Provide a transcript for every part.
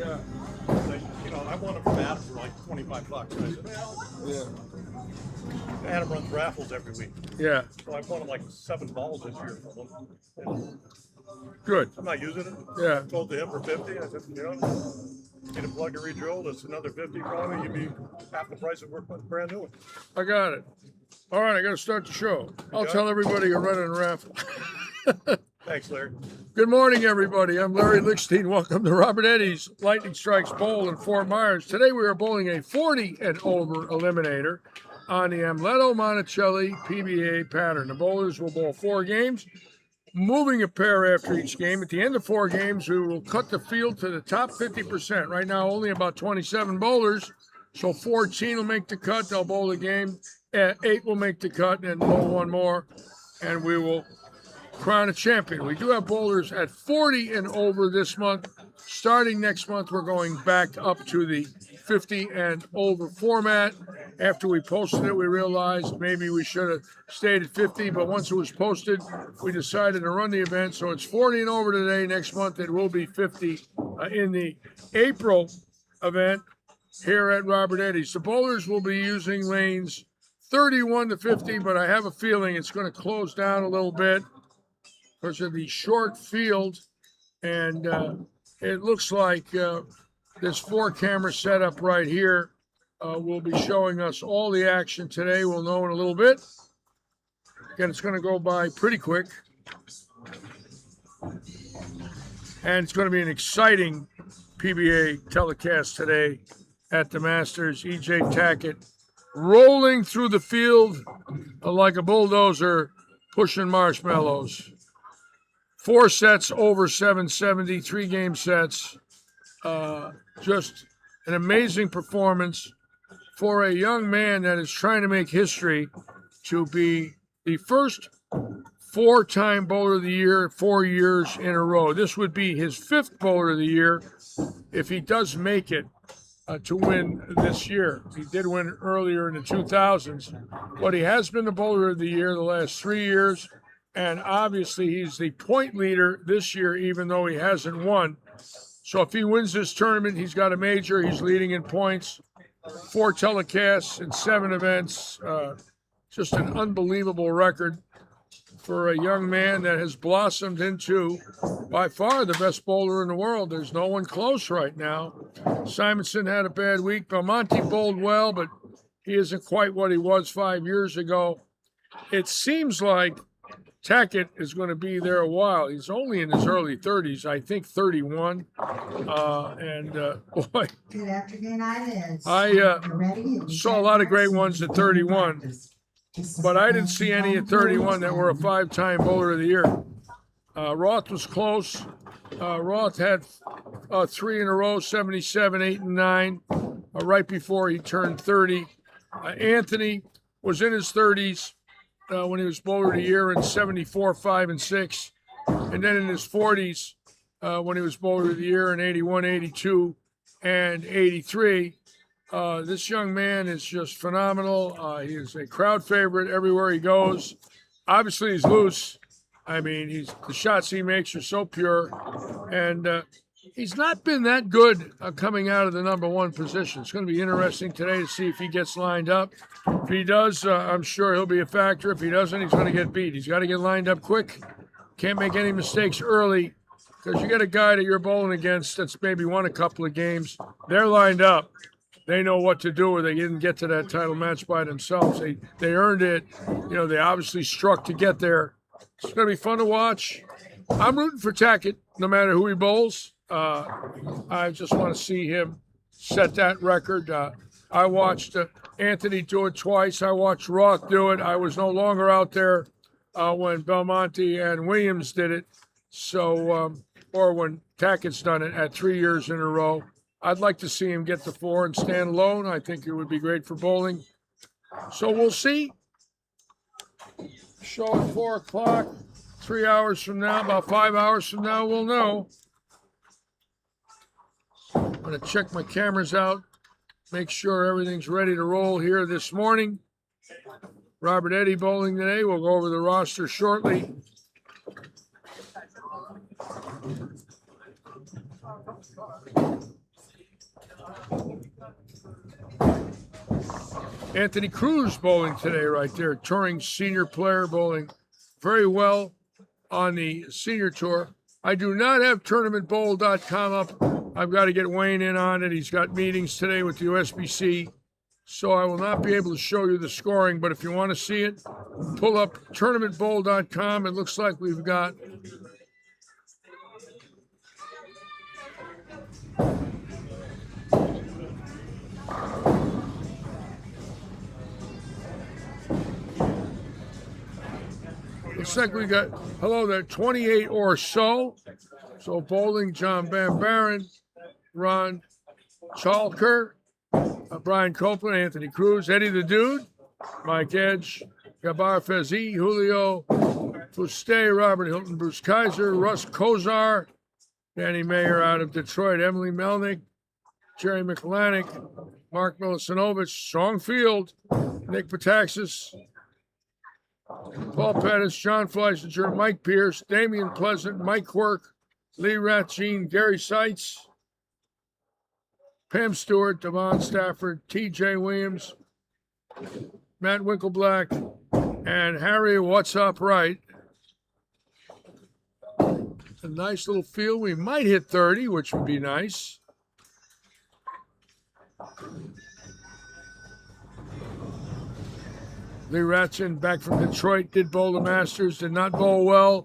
Yeah. I won them from Adam for like $25. I said, Yeah. Adam runs raffles every week. Yeah. So I won him like 7 balls this year from him. And Good. I'm not using it. Yeah. I sold to him for 50. I said, get a plug and re-drill. That's another 50 probably. You'd be half the price of worth a brand new one. I got it. All right, I got to start the show. I'll tell everybody you're running a raffle. Thanks, Larry. Good morning, everybody. I'm Larry Lickstein. Welcome to Robert Eddy's Lightning Strikes Bowl in Fort Myers. Today we are bowling a 40 and over eliminator on the Amleto Monticelli PBA pattern. The bowlers will bowl 4 games, moving a pair after each game. At the end of 4 games, we will cut the field to the top 50%. Right now, only about 27 bowlers, so 14 will make the cut. They'll bowl the game. 8 will make the cut and bowl 1 more, and we will crown a champion. We do have bowlers at 40 and over this month. Starting next month, we're going back up to the 50 and over format. After we posted it, we realized maybe we should have stayed at 50, but once it was posted, we decided to run the event. So it's 40 and over today. Next month, it will be 50 in the April event here at Robert Eddy's. The bowlers will be using lanes 31 to 50, but I have a feeling it's going to close down a little bit because of the short field, and it looks like this 4-camera setup right here will be showing us all the action today. We'll know in a little bit. Again, it's going to go by pretty quick, and it's going to be an exciting PBA telecast today at the Masters. E.J. Tackett rolling through the field like a bulldozer pushing marshmallows. 4 sets over 770, 3 game sets. Just an amazing performance for a young man that is trying to make history to be the first 4-time bowler of the year 4 years in a row. This would be his 5th bowler of the year if he does make it to win this year. He did win earlier in the 2000s, but he has been the bowler of the year the last 3 years, and obviously he's the point leader this year, even though he hasn't won. So if he wins this tournament, he's got a major. He's leading in points, 4 telecasts in 7 events. Just an unbelievable record for a young man that has blossomed into, by far, the best bowler in the world. There's no one close right now. Simonson had a bad week. Belmonte bowled well, but he isn't quite what he was 5 years ago. It seems like Tackett is going to be there a while. He's only in his early 30s, I think 31. Boy, Good afternoon, eyelids. I saw a lot of great ones at 31. But I didn't see any at 31 that were a 5-time bowler of the year. Roth was close. Roth had 3 in a row, 77, 8, and 9, right before he turned 30. Anthony was in his 30s when he was bowler of the year in 74, 5, and 6. And then in his 40s when he was bowler of the year in 81, 82, and 83. This young man is just phenomenal. He is a crowd favorite everywhere he goes. Obviously, he's loose. I mean, the shots he makes are so pure. And he's not been that good coming out of the number 1 position. It's going to be interesting today to see if he gets lined up. If he does, I'm sure he'll be a factor. If he doesn't, he's going to get beat. He's got to get lined up quick. Can't make any mistakes early because you got a guy that you're bowling against that's maybe won a couple of games. They're lined up. They know what to do, or they didn't get to that title match by themselves. They earned it. They obviously struck to get there. It's going to be fun to watch. I'm rooting for Tackett, no matter who he bowls. I just want to see him set that record. I watched Anthony do it twice. I watched Roth do it. I was no longer out there when Belmonte and Williams did it. So, or when Tackett's done it at 3 years in a row. I'd like to see him get to 4 and stand alone. I think it would be great for bowling. So we'll see. Show at 4 o'clock, 3 hours from now, about 5 hours from now, we'll know. I'm going to check my cameras out, make sure everything's ready to roll here this morning. Robert Eddy bowling today. We'll go over the roster shortly. Anthony Cruz bowling today right there. Touring senior player bowling very well on the senior tour. I do not have tournamentbowl.com up. I've got to get Wayne in on it. He's got meetings today with the USBC. So I will not be able to show you the scoring, but if you want to see it, pull up tournamentbowl.com. It looks like we've got hello there, 28 or so. So bowling, John Van Buren, Ron Chalker, Brian Copeland, Anthony Cruz, Eddie the Dude, Mike Edge, Gabar Fezi, Julio Fuste, Robert Hilton, Bruce Kaiser, Russ Kozar, Danny Mayer out of Detroit, Emily Melnick, Jerry McLanick, Mark Milicinovich, strong field, Nick Pataxis, Paul Pettis, John Fleisinger, Mike Pierce, Damian Pleasant, Mike Quirk, Lee Ratchine, Gary Seitz, Pam Stewart, Devon Stafford, T.J. Williams, Matt Winkleblack, and Harry What's Up Right. A nice little field. We might hit 30, which would be nice. Lee Ratchin, back from Detroit, did bowl the Masters, did not bowl well.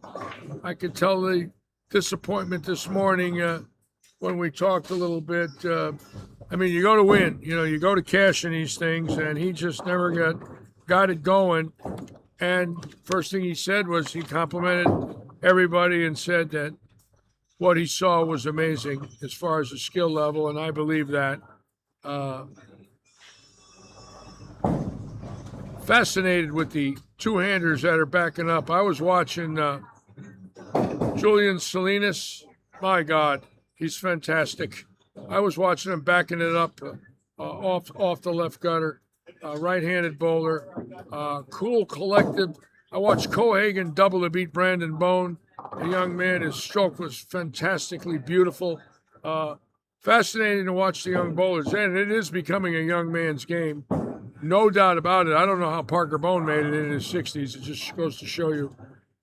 I could tell the disappointment this morning when we talked a little bit. I mean, you go to win, you go to cash in these things, and he just never got it going. And first thing he said was he complimented everybody and said that what he saw was amazing as far as the skill level, and I believe that. Fascinated with the two-handers that are backing up. I was watching Julian Salinas. My God, he's fantastic. I was watching him backing it up off the left gutter. Right-handed bowler. Cool, collective. I watched Cohagen double to beat Brandon Bone. The young man, his stroke was fantastically beautiful. Fascinating to watch the young bowlers. And it is becoming a young man's game. No doubt about it. I don't know how Parker Bone made it in his 60s. It just goes to show you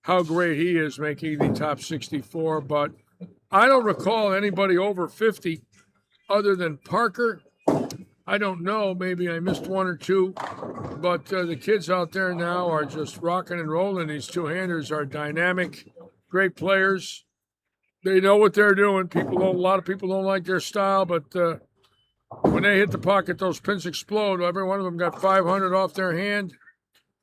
how great he is making the top 64. But I don't recall anybody over 50 other than Parker. I don't know. Maybe I missed one or two. But the kids out there now are just rocking and rolling. These two-handers are dynamic, great players. They know what they're doing. A lot of people don't like their style, but when they hit the pocket, those pins explode. Every one of them got 500 off their hand.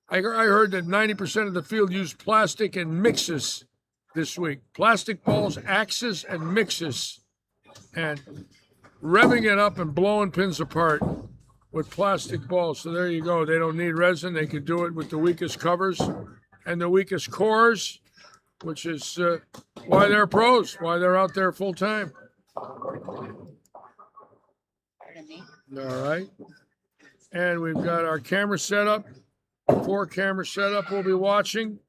I heard that 90% of the field used plastic and mixes this week. Plastic balls, axes, and mixes. And revving it up and blowing pins apart with plastic balls. So there you go. They don't need resin. They can do it with the weakest covers and the weakest cores, which is why they're pros, why they're out there full time. All right. And we've got our camera set up, 4 camera setup we'll be watching.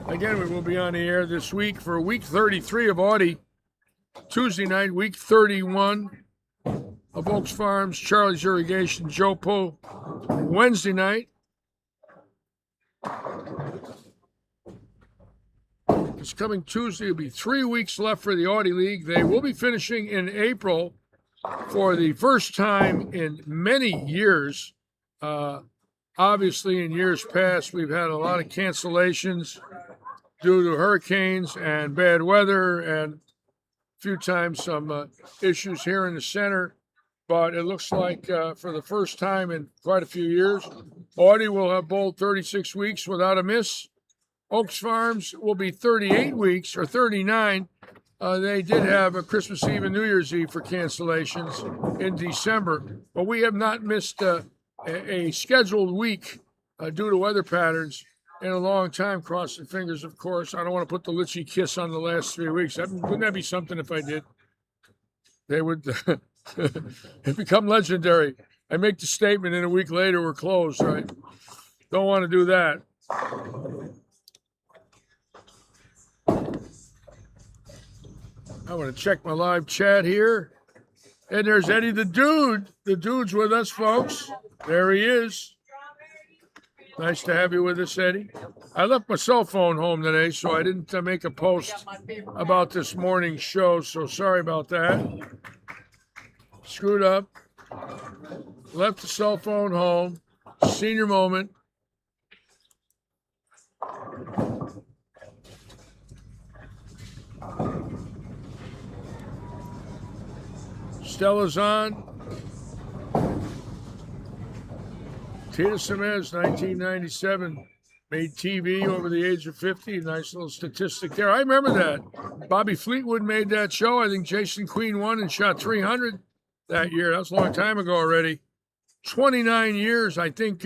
Again, we will be on the air this week for week 33 of Audi. Tuesday night, week 31 of Oaks Farms, Charlie's Irrigation, Joe Poe. Wednesday night, this coming Tuesday will be 3 weeks left for the Audi League. They will be finishing in April for the first time in many years. Obviously, in years past, we've had a lot of cancellations due to hurricanes and bad weather and a few times some issues here in the center. But it looks like for the first time in quite a few years, Audi will have bowled 36 weeks without a miss. Oaks Farms will be 38 weeks or 39. They did have a Christmas Eve and New Year's Eve for cancellations in December, but we have not missed a scheduled week due to weather patterns in a long time. Crossing fingers, of course. I don't want to put the Litchi kiss on the last 3 weeks. Wouldn't that be something if I did? They would it become legendary. I make the statement and a week later we're closed, right? Don't want to do that. I want to check my live chat here. And there's Eddie the Dude. The Dude's with us, folks. There he is. Nice to have you with us, Eddie. I left my cell phone home today, so I didn't make a post about this morning's show, so sorry about that. Screwed up. Left the cell phone home. Senior moment. Stella's on. Tita Semez, 1997, made TV over the age of 50. Nice little statistic there. I remember that. Bobby Fleetwood made that show. I think Jason Queen won and shot 300 that year. That was a long time ago already. 29 years. I think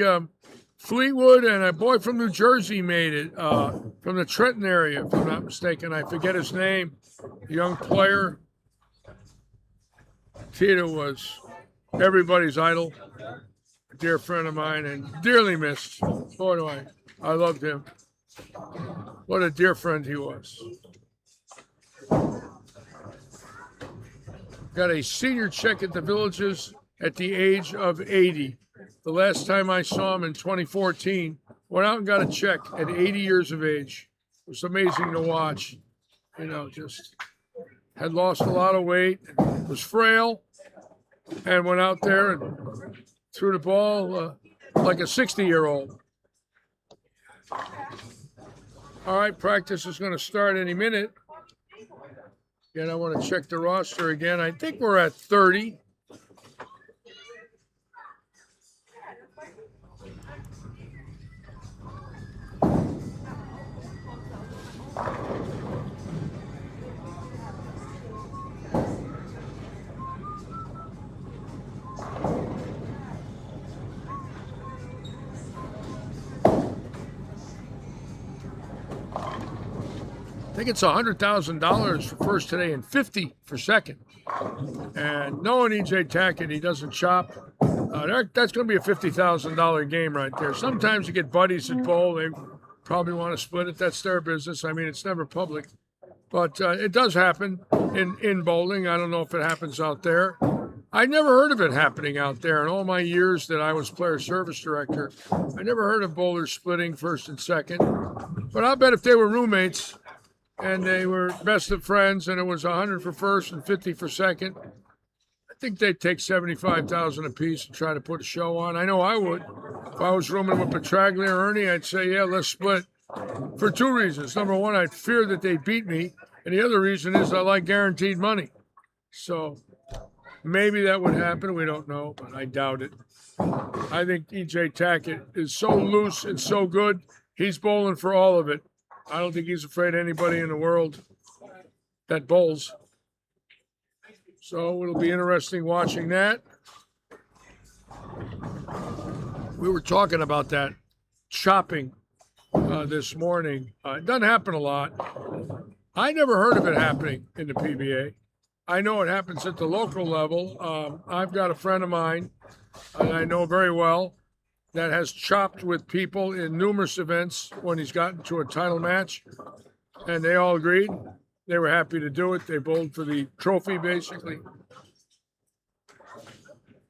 Fleetwood and a boy from New Jersey made it, from the Trenton area, if I'm not mistaken. I forget his name. Young player. Tita was everybody's idol. A dear friend of mine and dearly missed. Boy, do I loved him. What a dear friend he was. Got a senior check at the Villages at the age of 80. The last time I saw him in 2014, went out and got a check at 80 years of age. It was amazing to watch. You know, just had lost a lot of weight, was frail, and went out there and threw the ball like a 60-year-old. All right, practice is going to start any minute. Again, I want to check the roster again. I think we're at 30. I think it's $100,000 for first today and $50 for second. And knowing EJ Tackett, he doesn't chop. That's going to be a $50,000 game right there. Sometimes you get buddies at bowl. They probably want to split it. That's their business. I mean, it's never public. But it does happen in bowling. I don't know if it happens out there. I never heard of it happening out there in all my years that I was player service director. I never heard of bowlers splitting first and second. But I'll bet if they were roommates and they were best of friends and it was 100 for first and 50 for second, I think they'd take 75,000 apiece and try to put a show on. I know I would. If I was rooming with Petraglia or Ernie, I'd say, yeah, let's split. For two reasons. Number one, I'd fear that they beat me. And the other reason is I like guaranteed money. So maybe that would happen. We don't know, but I doubt it. I think EJ Tackett is so loose and so good, he's bowling for all of it. I don't think he's afraid of anybody in the world that bowls. So it'll be interesting watching that. We were talking about that chopping this morning. It doesn't happen a lot. I never heard of it happening in the PBA. I know it happens at the local level. I've got a friend of mine that I know very well that has chopped with people in numerous events when he's gotten to a title match, and they all agreed. They were happy to do it. They bowled for the trophy, basically.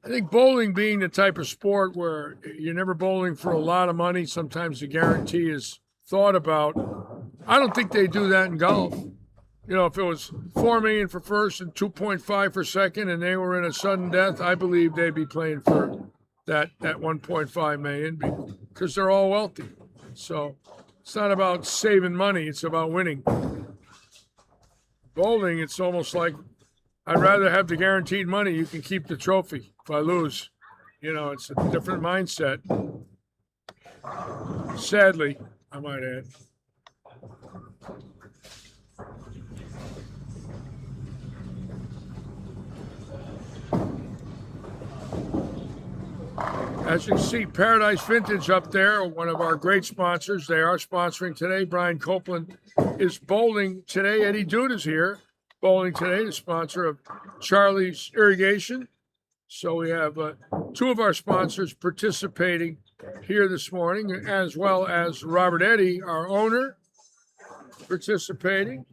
I think bowling being the type of sport where you're never bowling for a lot of money, sometimes the guarantee is thought about. I don't think they do that in golf. You know, if it was $4 million for first and 2.5 for second, and they were in a sudden death, I believe they'd be playing for that 1.5 million because they're all wealthy. So it's not about saving money; it's about winning. Bowling, it's almost like I'd rather have the guaranteed money. You can keep the trophy if I lose. You know, it's a different mindset. Sadly, I might add. As you can see, Paradise Vintage up there, one of our great sponsors. They are sponsoring today. Brian Copeland is bowling today. Eddie Dude is here, bowling today, the sponsor of Charlie's Irrigation. So we have two of our sponsors participating here this morning, as well as Robert Eddy, our owner, participating.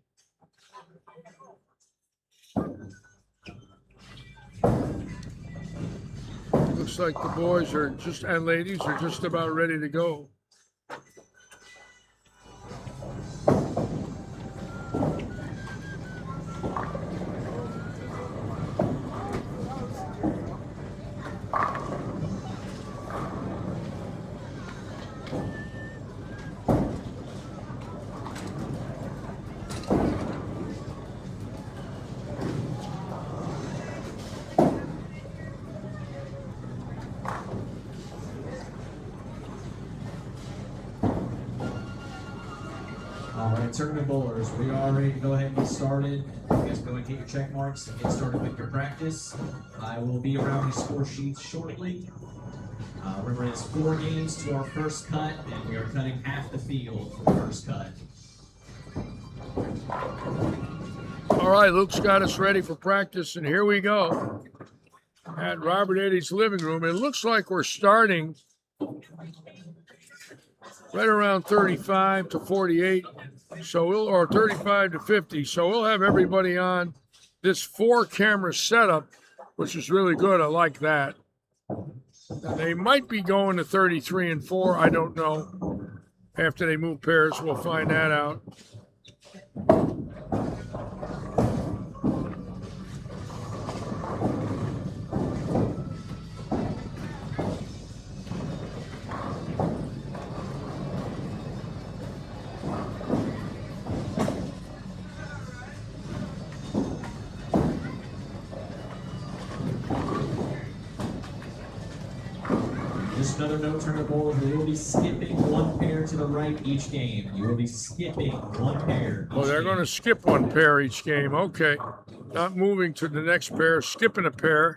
Looks like the boys and ladies are just about ready to go. All right, tournament bowlers, we are ready to go ahead and get started. You guys go and get your check marks and get started with your practice. I will be around these score sheets shortly. Remember, it's 4 games to our first cut, and we are cutting half the field for the first cut. All right, Luke's got us ready for practice, and here we go at Robert Eddy's living room. It looks like we're starting right around 35 to 48, or 35 to 50. So we'll have everybody on this 4-camera setup, which is really good. I like that. And they might be going to 33 and 4. I don't know. After they move pairs, we'll find that out. Just another note, tournament bowlers, we will be skipping 1 pair to the right each game. You will be skipping 1 pair. Oh, they're going to skip 1 pair each game. Okay. Not moving to the next pair, skipping a pair.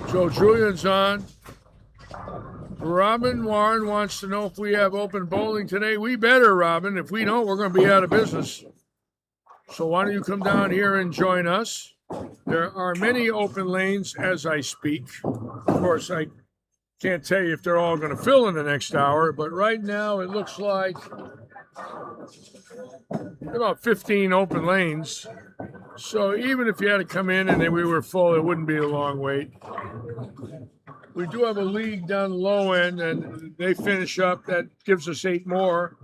Joe Julian's on. Robin Warren wants to know if we have open bowling today. We better, Robin. If we don't, we're going to be out of business. So why don't you come down here and join us? There are many open lanes as I speak. Of course, I can't tell you if they're all going to fill in the next hour, but right now it looks like about 15 open lanes. So even if you had to come in and we were full, it wouldn't be a long wait. We do have a league down the low end, and they finish up. That gives us 8 more.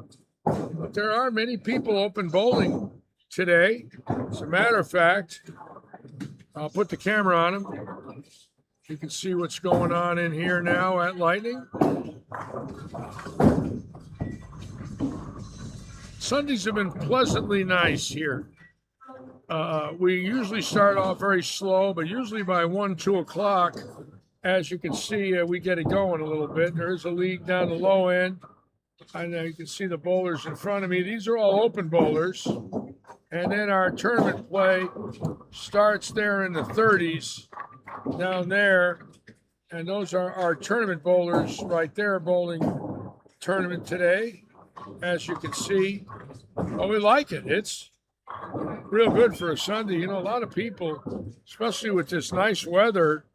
But there are many people open bowling today. As a matter of fact, I'll put the camera on them. You can see what's going on in here now at Lightning. Sundays have been pleasantly nice here. We usually start off very slow, but usually by 1, 2 o'clock, as you can see, we get it going a little bit. There is a league down the low end. And you can see the bowlers in front of me. These are all open bowlers. And then our tournament play starts there in the 30s down there. And those are our tournament bowlers right there bowling tournament today. As you can see, well, we like it. It's real good for a Sunday. You know, a lot of people, especially with this nice weather,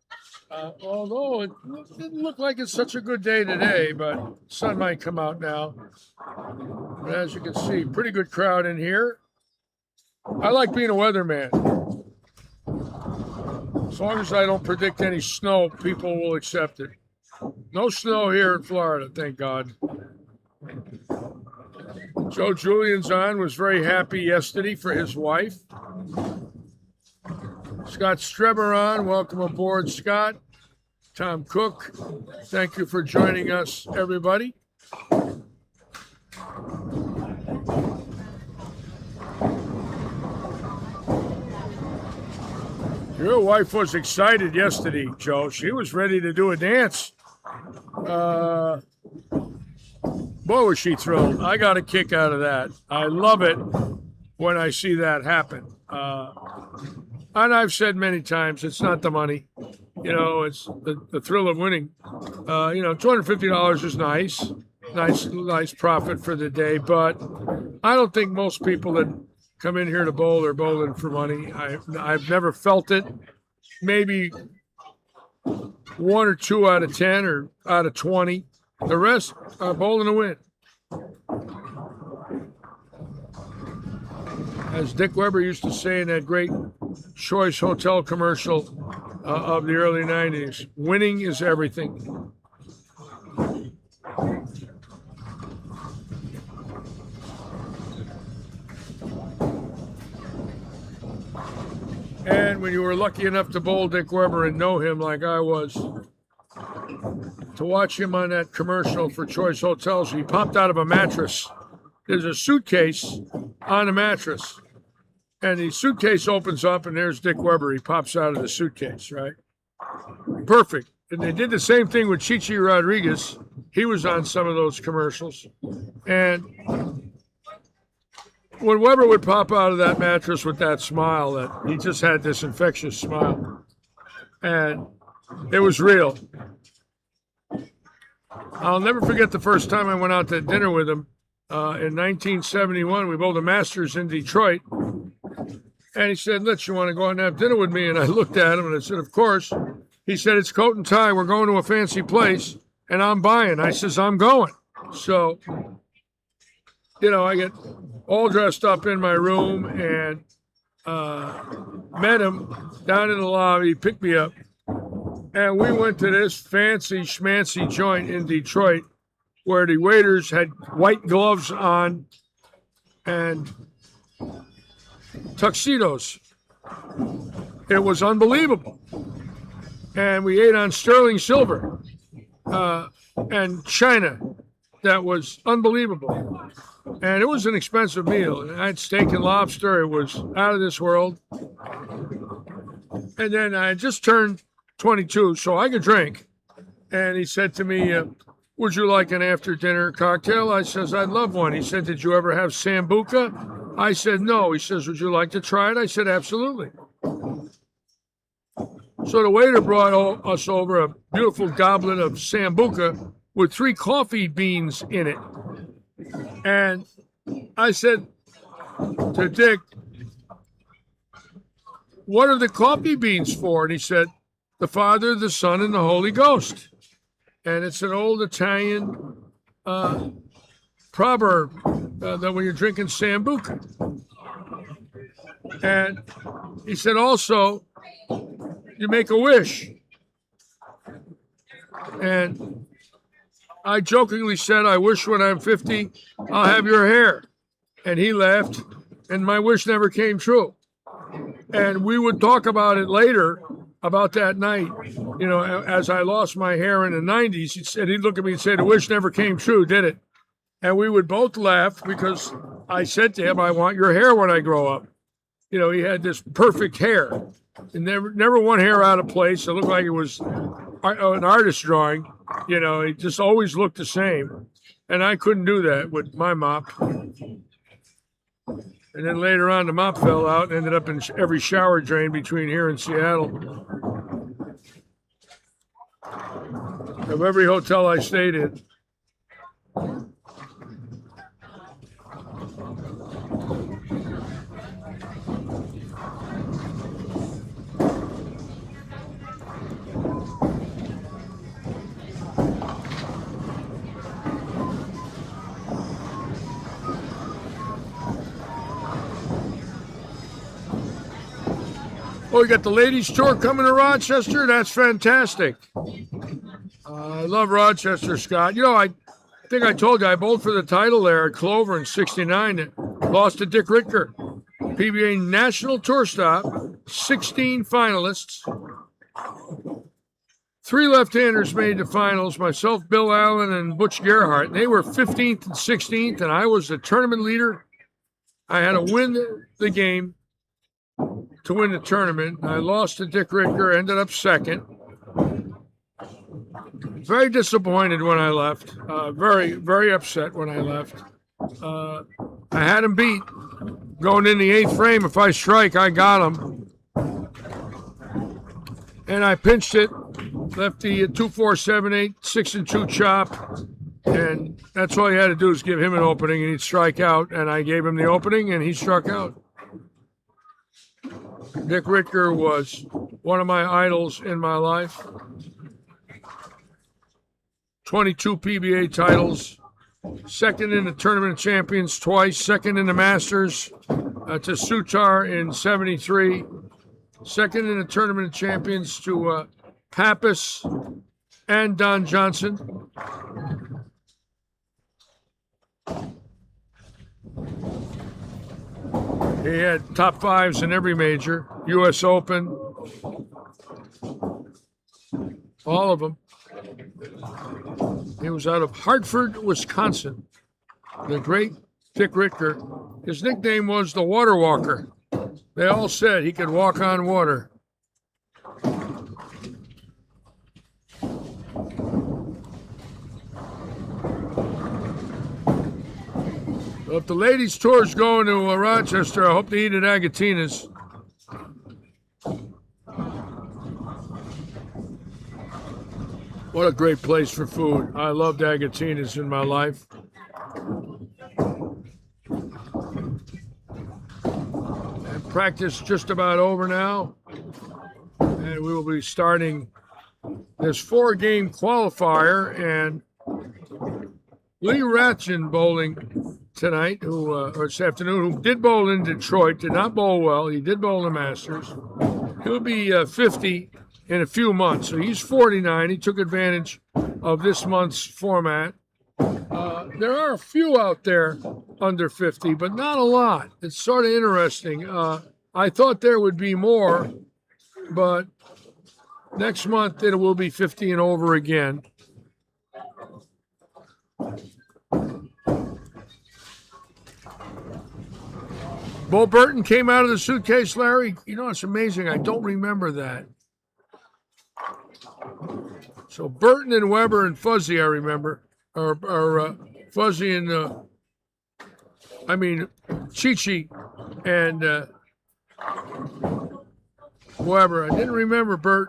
although it didn't look like it's such a good day today, but sun might come out now. But as you can see, pretty good crowd in here. I like being a weatherman. As long as I don't predict any snow, people will accept it. No snow here in Florida, thank God. Joe Julian's on, was very happy yesterday for his wife. Scott Streber on, welcome aboard, Scott. Tom Cook, thank you for joining us, everybody. Your wife was excited yesterday, Joe. She was ready to do a dance. Boy, was she thrilled. I got a kick out of that. I love it when I see that happen. And I've said many times, it's not the money. You know, it's the thrill of winning. You know, $250 is nice. Nice profit for the day. But I don't think most people that come in here to bowl are bowling for money. I've never felt it. Maybe 1 or 2 out of 10 or out of 20. The rest are bowling to win. As Dick Weber used to say in that great Choice Hotel commercial of the early 90s, winning is everything. And when you were lucky enough to bowl Dick Weber and know him like I was, to watch him on that commercial for Choice Hotels, he popped out of a mattress. There's a suitcase on the mattress, and the suitcase opens up, and there's Dick Weber. He pops out of the suitcase, right? Perfect. And they did the same thing with Chichi Rodriguez. He was on some of those commercials. And when Weber would pop out of that mattress with that smile, that he just had this infectious smile, and it was real. I'll never forget the first time I went out to dinner with him in 1971. We bowled the Masters in Detroit, and he said, "Let's, you want to go out and have dinner with me?" And I looked at him and I said, "Of course." He said, "It's coat and tie. We're going to a fancy place, and I'm buying." I says, "I'm going." So, I get all dressed up in my room and met him down in the lobby, picked me up, and we went to this fancy schmancy joint in Detroit where the waiters had white gloves on and tuxedos. It was unbelievable. And we ate on sterling silver and china. That was unbelievable. And it was an expensive meal. I had steak and lobster. It was out of this world. And then I just turned 22, so I could drink. And he said to me, "Would you like an after-dinner cocktail?" I says, "I'd love one." He said, "Did you ever have Sambuca?" I said, "No." He says, "Would you like to try it?" I said, "Absolutely." So the waiter brought us over a beautiful goblet of Sambuca with 3 coffee beans in it. And I said to Dick, "What are the coffee beans for?" And he said, "The Father, the Son, and the Holy Ghost." And it's an old Italian proverb that when you're drinking Sambuca. And he said, "Also, you make a wish." And I jokingly said, "I wish when I'm 50, I'll have your hair." And he laughed, and my wish never came true. And we would talk about it later, about that night. As I lost my hair in the 90s, he'd look at me and say, "The wish never came true, did it?" And we would both laugh because I said to him, "I want your hair when I grow up." He had this perfect hair. And never one hair out of place. It looked like it was an artist drawing. He just always looked the same. And I couldn't do that with my mop. And then later on, the mop fell out and ended up in every shower drain between here and Seattle. Of every hotel I stayed in. Oh, you got the ladies' tour coming to Rochester? That's fantastic. I love Rochester, Scott. I think I told you I bowled for the title there at Clover in '69. Lost to Dick Ricker. PBA National Tour stop, 16 finalists. 3 left-handers made the finals, myself, Bill Allen, and Butch Gerhardt. They were 15th and 16th, and I was the tournament leader. I had to win the game to win the tournament. I lost to Dick Ricker, ended up second. Very disappointed when I left. Very, very upset when I left. I had him beat. Going in the 8th frame, if I strike, I got him. And I pinched it, left the 2-4-7-8, 6-2 chop. And that's all you had to do is give him an opening and he'd strike out. And I gave him the opening and he struck out. Dick Ricker was one of my idols in my life. 22 PBA titles, second in the Tournament of Champions twice, second in the Masters to Sutar in 73, second in the Tournament of Champions to Pappas and Don Johnson. He had top fives in every major, U.S. Open, all of them. He was out of Hartford, Wisconsin. The great Dick Ritker. His nickname was the Water Walker. They all said he could walk on water. Well, if the ladies' tour is going to Rochester, I hope they eat at Agatina's. What a great place for food. I loved Agatina's in my life. And practice just about over now. And we will be starting this 4-game qualifier. And Lee Ratchin bowling tonight, or this afternoon, who did bowl in Detroit, did not bowl well. He did bowl in the Masters. He'll be 50 in a few months. So he's 49. He took advantage of this month's format. There are a few out there under 50, but not a lot. It's sort of interesting. I thought there would be more, but next month it will be 50 and over again. Bo Burton came out of the suitcase, Larry. You know, it's amazing. I don't remember that. So Burton and Weber and Fuzzy, I remember, or Fuzzy and Chi-Chi and Weber. I didn't remember Burt.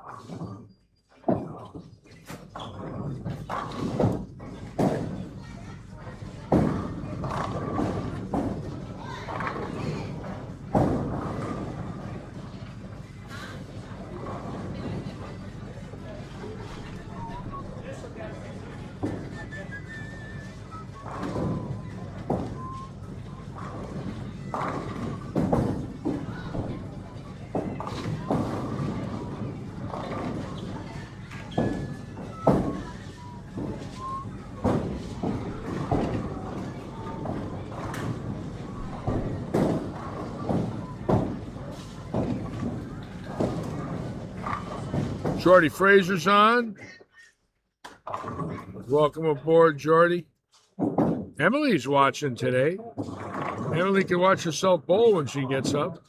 Jordy Fraser's on. Welcome aboard, Jordy. Emily's watching today. Emily can watch herself bowl when she gets up.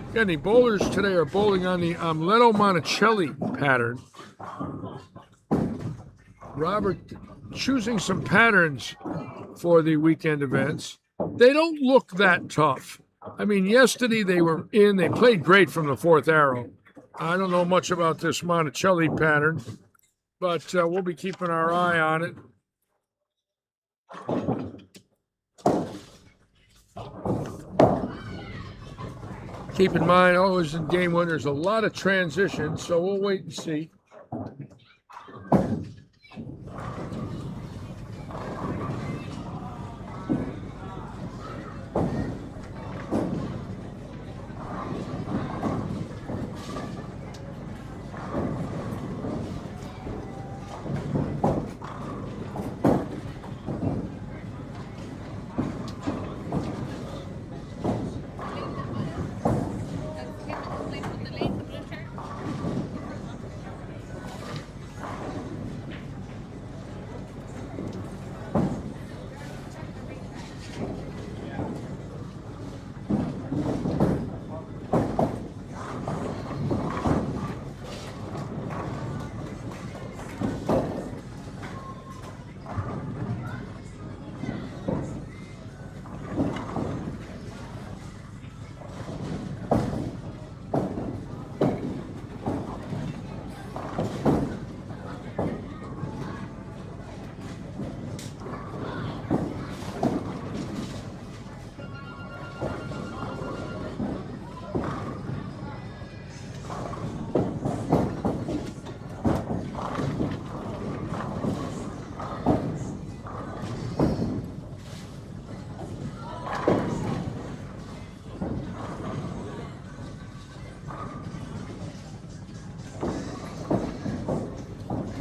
Again, the bowlers today are bowling on the Omletto Monticelli pattern. Robert choosing some patterns for the weekend events. They don't look that tough. I mean, yesterday they played great from the fourth arrow. I don't know much about this Monticelli pattern, but we'll be keeping our eye on it. Keep in mind, always in game one, there's a lot of transition, so we'll wait and see.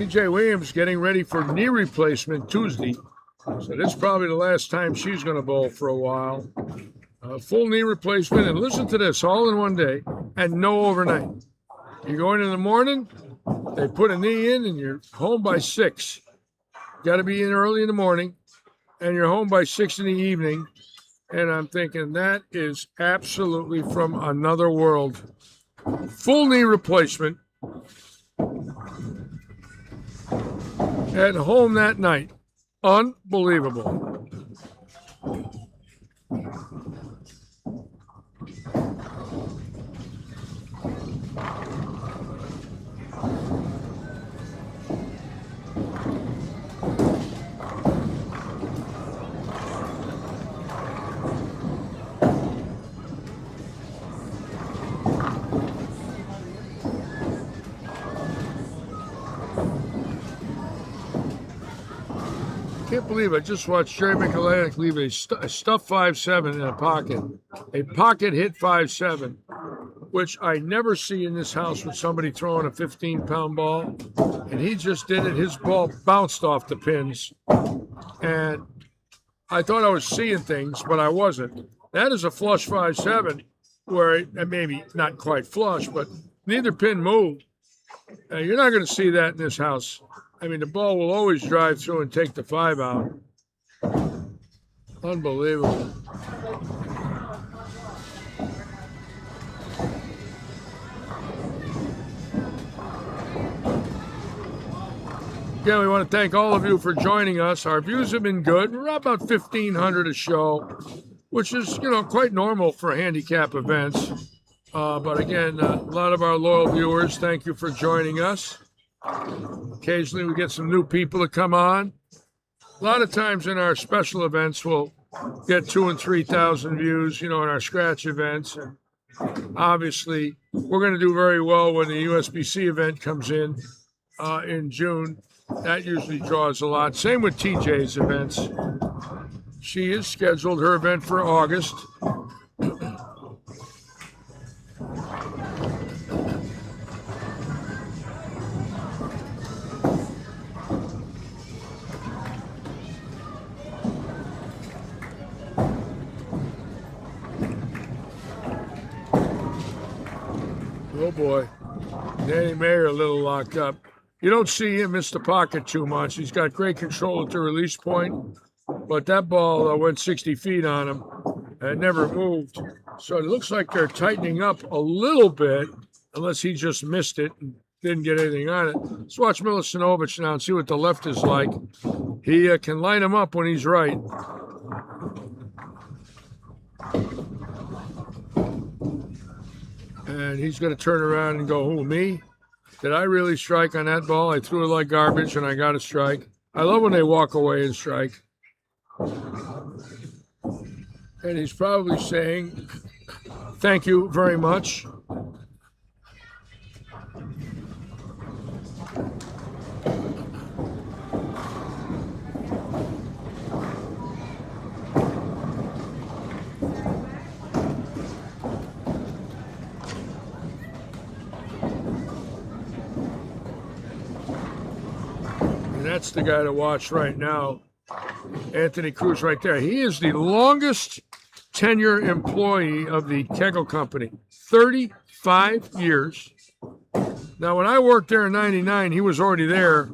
TJ Williams getting ready for knee replacement Tuesday. So this is probably the last time she's going to bowl for a while. Full knee replacement, and listen to this, all in one day, and no overnight. You go in the morning, they put a knee in, and you're home by 6. Got to be in early in the morning, and you're home by 6 in the evening. And I'm thinking that is absolutely from another world. Full knee replacement. At home that night. Unbelievable. I can't believe I just watched Jerry McAlanick leave a stuffed 5-7 in a pocket. A pocket hit 5-7, which I never see in this house with somebody throwing a 15-pound ball. And he just did it. His ball bounced off the pins. And I thought I was seeing things, but I wasn't. That is a flush 5-7, where maybe not quite flush, but neither pin moved. You're not going to see that in this house. I mean, the ball will always drive through and take the 5 out. Unbelievable. Again, we want to thank all of you for joining us. Our views have been good. We're about 1,500 a show, which is, quite normal for handicap events. But again, a lot of our loyal viewers, thank you for joining us. Occasionally we get some new people to come on. A lot of times in our special events, we'll get 2,000 and 3,000 views, in our scratch events. And obviously, we're going to do very well when the USBC event comes in June. That usually draws a lot. Same with TJ's events. She is scheduled her event for August. Oh boy, Danny Mayer a little locked up. You don't see him miss the pocket too much. He's got great control at the release point, but that ball went 60 feet on him and never moved. So it looks like they're tightening up a little bit, unless he just missed it and didn't get anything on it. Let's watch Milosinovic now and see what the left is like. He can line him up when he's right. And he's going to turn around and go, who, me? Did I really strike on that ball? I threw it like garbage and I got a strike. I love when they walk away and strike. And he's probably saying, thank you very much. That's the guy to watch right now, Anthony Cruz right there. He is the longest tenure employee of the Kegel Company, 35 years. Now, when I worked there in 99, he was already there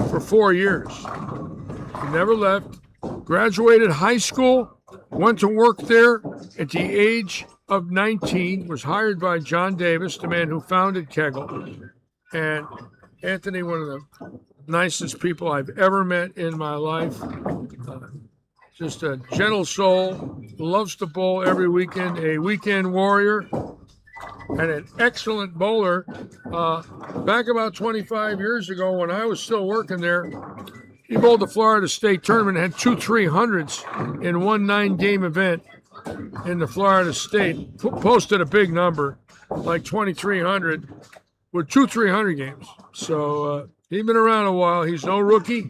for 4 years. He never left, graduated high school, went to work there at the age of 19, was hired by John Davis, the man who founded Kegel. And Anthony, one of the nicest people I've ever met in my life. Just a gentle soul, loves to bowl every weekend, a weekend warrior, and an excellent bowler. Back about 25 years ago when I was still working there, he bowled the Florida State tournament and had 2 300s in one 9-game event in the Florida State. Posted a big number, like 2,300. With 2 300 games. So he's been around a while. He's no rookie.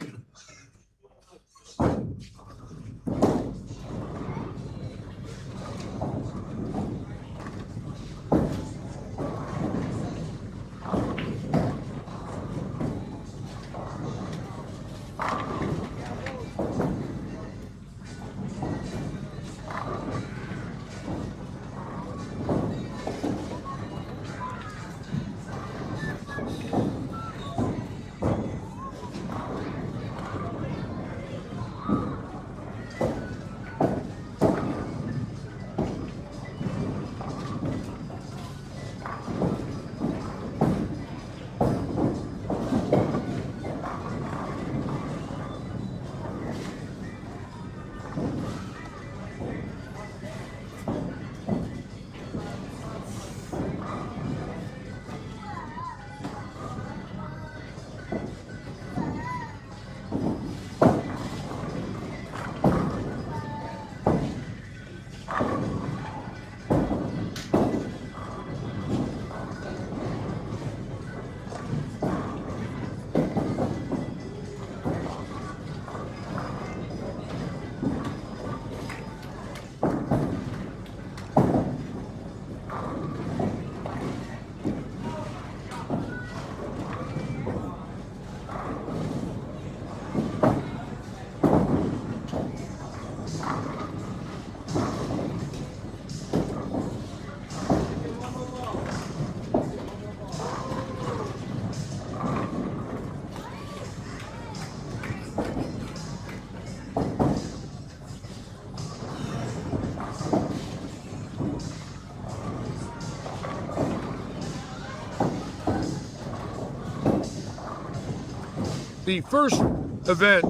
the first event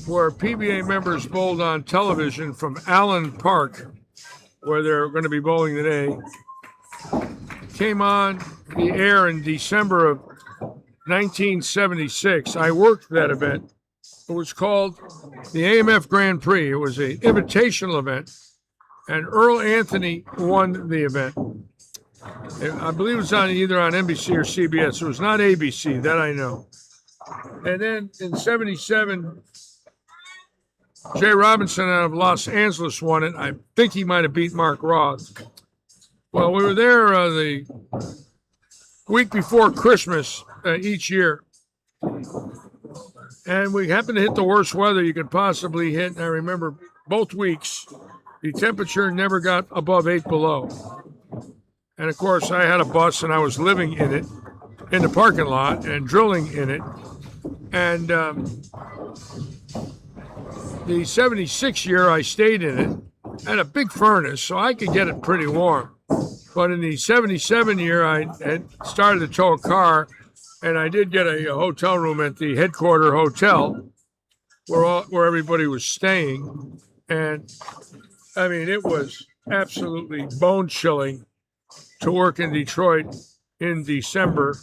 where PBA members bowled on television from Allen Park, where they're going to be bowling today, came on the air in December of 1976. I worked that event. It was called the AMF Grand Prix. It was an invitational event, and Earl Anthony won the event. I believe it was either on NBC or CBS. It was not ABC, that I know. And then in 77, Jay Robinson out of Los Angeles won it. I think he might have beat Mark Roth. Well, we were there the week before Christmas each year. And we happened to hit the worst weather you could possibly hit. And I remember both weeks, the temperature never got above 8 below. And of course, I had a bus and I was living in it, in the parking lot, and drilling in it. And the 76 year, I stayed in it. Had a big furnace, so I could get it pretty warm. But in the 77 year, I had started to tow a car, and I did get a hotel room at the headquarter hotel where everybody was staying. And I mean, it was absolutely bone-chilling to work in Detroit in December.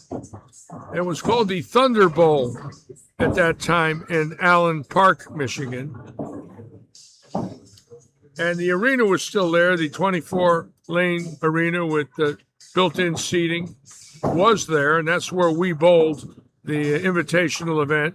It was called the Thunder Bowl at that time in Allen Park, Michigan. And the arena was still there. The 24-lane arena with the built-in seating was there, and that's where we bowled the invitational event.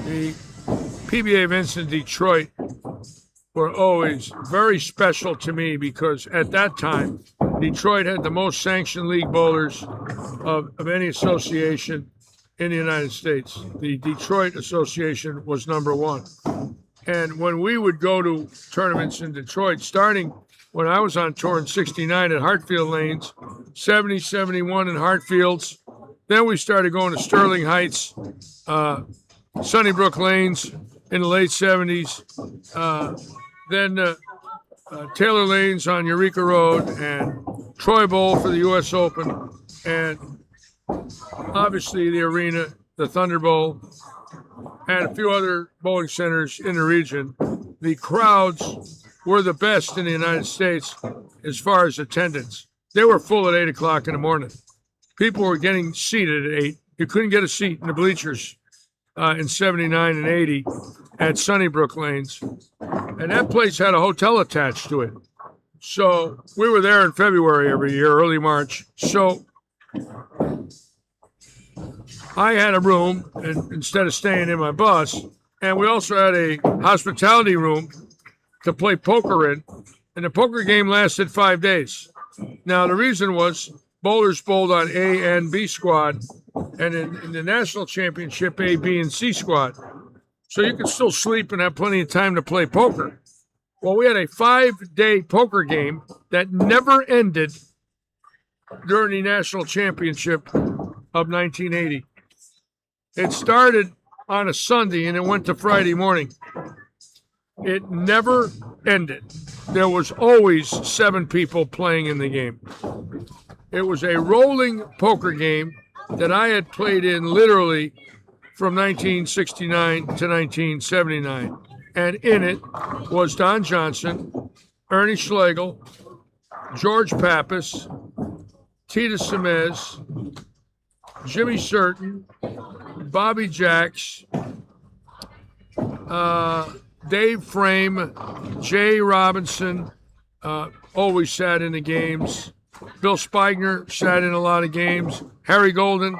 The PBA events in Detroit were always very special to me because at that time, Detroit had the most sanctioned league bowlers of any association in the United States. The Detroit Association was number one. And when we would go to tournaments in Detroit, starting when I was on tour in 69 at Hartfield Lanes, 70, 71 in Hartfields, then we started going to Sterling Heights, Sunnybrook Lanes in the late 70s, then Taylor Lanes on Eureka Road, and Troy Bowl for the U.S. Open, and obviously the arena, the Thunder Bowl, and a few other bowling centers in the region. The crowds were the best in the United States as far as attendance. They were full at 8 o'clock in the morning. People were getting seated at 8. You couldn't get a seat in the bleachers in 79 and 80 at Sunnybrook Lanes. And that place had a hotel attached to it. So we were there in February every year, early March. So I had a room instead of staying in my bus. And we also had a hospitality room to play poker in. And the poker game lasted 5 days. Now, the reason was bowlers bowled on A and B squad, and in the national championship, A, B, and C squad. So you could still sleep and have plenty of time to play poker. Well, we had a 5-day poker game that never ended during the national championship of 1980. It started on a Sunday and it went to Friday morning. It never ended. There was always 7 people playing in the game. It was a rolling poker game that I had played in literally from 1969 to 1979. And in it was Don Johnson, Ernie Schlegel, George Pappas, Tita Semez, Jimmy Certain, Bobby Jacks, Dave Frame, Jay Robinson, always sat in the games. Bill Spigner sat in a lot of games. Harry Golden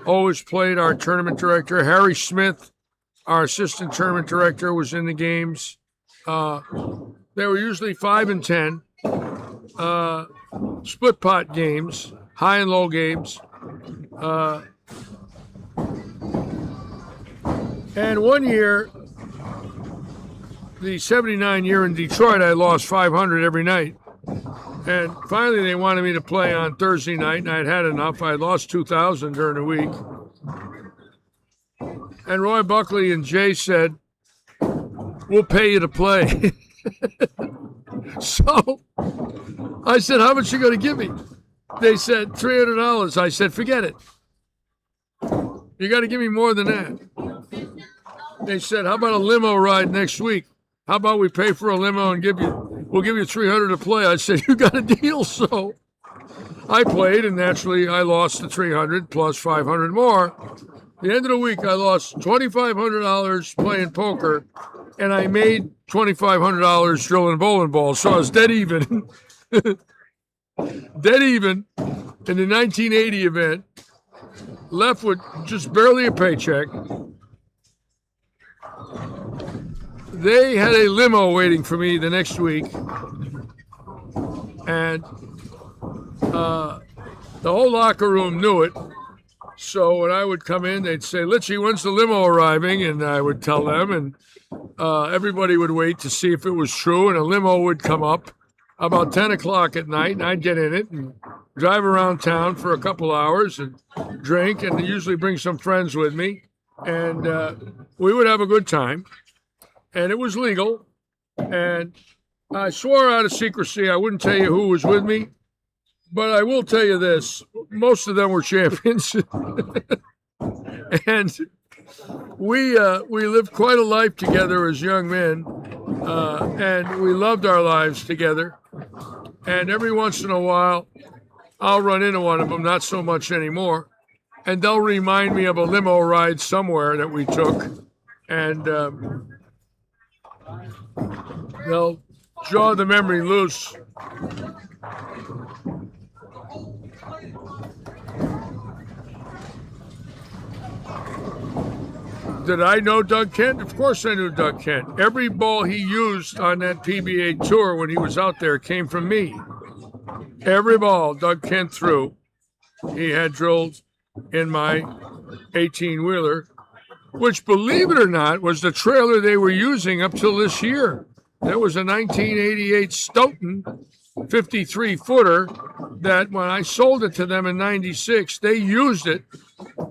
always played, our tournament director. Harry Smith, our assistant tournament director, was in the games. They were usually 5 and 10. Split pot games, high and low games. And one year, the 79 year in Detroit, I lost 500 every night. And finally, they wanted me to play on Thursday night, and I'd had enough. I lost 2,000 during the week. And Roy Buckley and Jay said, we'll pay you to play. So I said, how much you going to give me? They said, $300. I said, forget it. You got to give me more than that. They said, how about a limo ride next week? How about we pay for a limo and we'll give you $300 to play? I said, you got a deal. So I played, and naturally I lost the $300 plus $500 more. At the end of the week, I lost $2,500 playing poker, and I made $2,500 drilling bowling balls. So I was dead even. Dead even in the 1980 event. Left with just barely a paycheck. They had a limo waiting for me the next week, and the whole locker room knew it. So when I would come in, they'd say, Litchie, when's the limo arriving? And I would tell them, and everybody would wait to see if it was true, and a limo would come up about 10 o'clock at night, and I'd get in it and drive around town for a couple hours and drink, and usually bring some friends with me, and we would have a good time. And it was legal, and I swore out of secrecy I wouldn't tell you who was with me, but I will tell you this: most of them were champions, and we lived quite a life together as young men, and we loved our lives together. And every once in a while, I'll run into one of them, not so much anymore, and they'll remind me of a limo ride somewhere that we took, and they'll draw the memory loose. Did I know Doug Kent? Of course I knew Doug Kent. Every ball he used on that PBA tour when he was out there came from me. Every ball Doug Kent threw, he had drilled in my 18-wheeler, which, believe it or not, was the trailer they were using up till this year. There was a 1988 Stoughton 53-footer that when I sold it to them in 96, they used it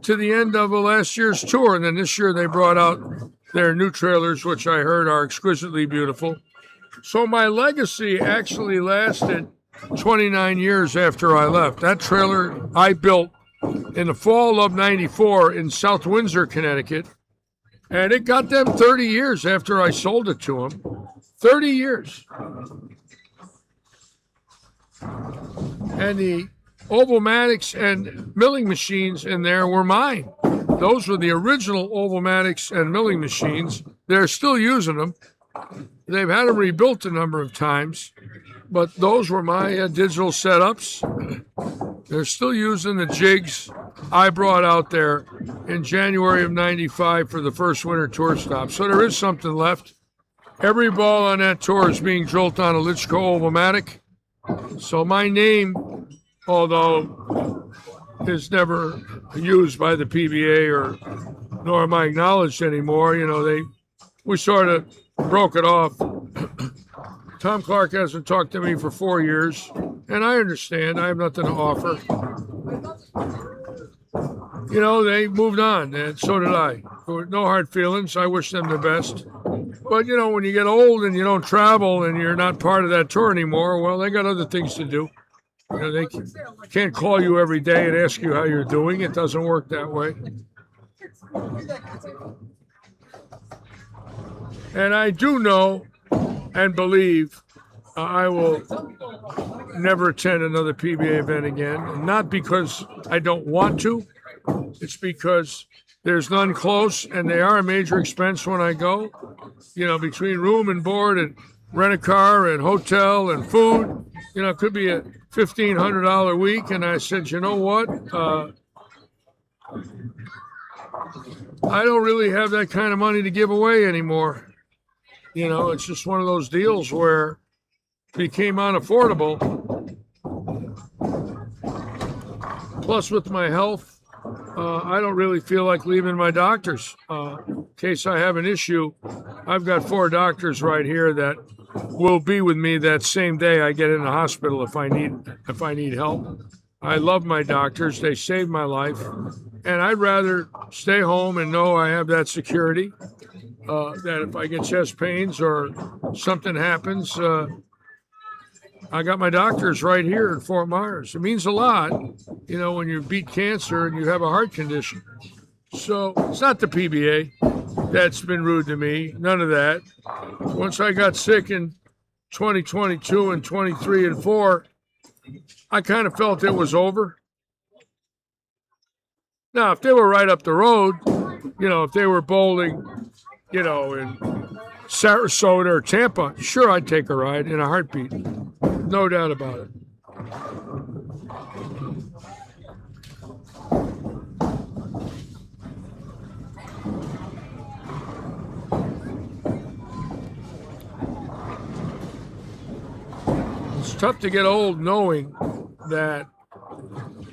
to the end of last year's tour. And then this year they brought out their new trailers, which I heard are exquisitely beautiful. So my legacy actually lasted 29 years after I left. That trailer I built in the fall of 94 in South Windsor, Connecticut. And it got them 30 years after I sold it to them. 30 years. And the Ovalmatics and milling machines in there were mine. Those were the original Ovalmatics and milling machines. They're still using them. They've had them rebuilt a number of times, but those were my digital setups. They're still using the jigs I brought out there in January of 95 for the first winter tour stop. So there is something left. Every ball on that tour is being drilled on a Litchco Ovalmatic. So my name, although is never used by the PBA or nor am I acknowledged anymore, we sort of broke it off. Tom Clark hasn't talked to me for 4 years, and I understand. I have nothing to offer. They moved on, and so did I. No hard feelings. I wish them the best. But, when you get old and you don't travel and you're not part of that tour anymore, well, they got other things to do. They can't call you every day and ask you how you're doing. It doesn't work that way. And I do know and believe I will never attend another PBA event again. Not because I don't want to. It's because there's none close, and they are a major expense when I go. Between room and board and rent a car and hotel and food, it could be a $1,500 week. And I said, you know what? I don't really have that kind of money to give away anymore. It's just one of those deals where it became unaffordable. Plus, with my health, I don't really feel like leaving my doctors. In case I have an issue, I've got 4 doctors right here that will be with me that same day I get in the hospital if I need help. I love my doctors. They saved my life. And I'd rather stay home and know I have that security, that if I get chest pains or something happens, I got my doctors right here in Fort Myers. It means a lot, when you beat cancer and you have a heart condition. So it's not the PBA that's been rude to me. None of that. Once I got sick in 2022 and 23 and 4, I kind of felt it was over. Now, if they were right up the road, if they were bowling, in Sarasota or Tampa, sure, I'd take a ride in a heartbeat. No doubt about it. It's tough to get old knowing that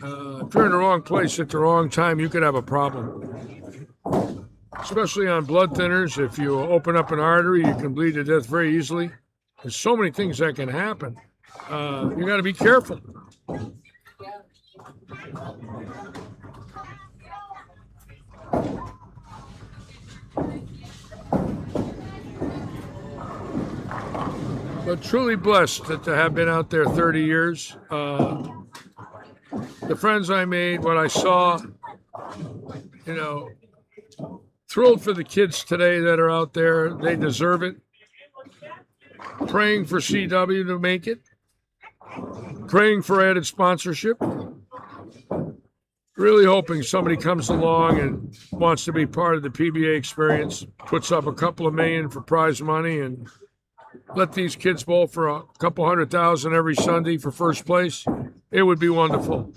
if you're in the wrong place at the wrong time, you could have a problem. Especially on blood thinners, if you open up an artery, you can bleed to death very easily. There's so many things that can happen. You got to be careful. But truly blessed to have been out there 30 years. The friends I made, what I saw, thrilled for the kids today that are out there. They deserve it. Praying for CW to make it. Praying for added sponsorship. Really hoping somebody comes along and wants to be part of the PBA experience, puts up a couple of million for prize money, and let these kids bowl for a couple $100,000 every Sunday for first place. It would be wonderful.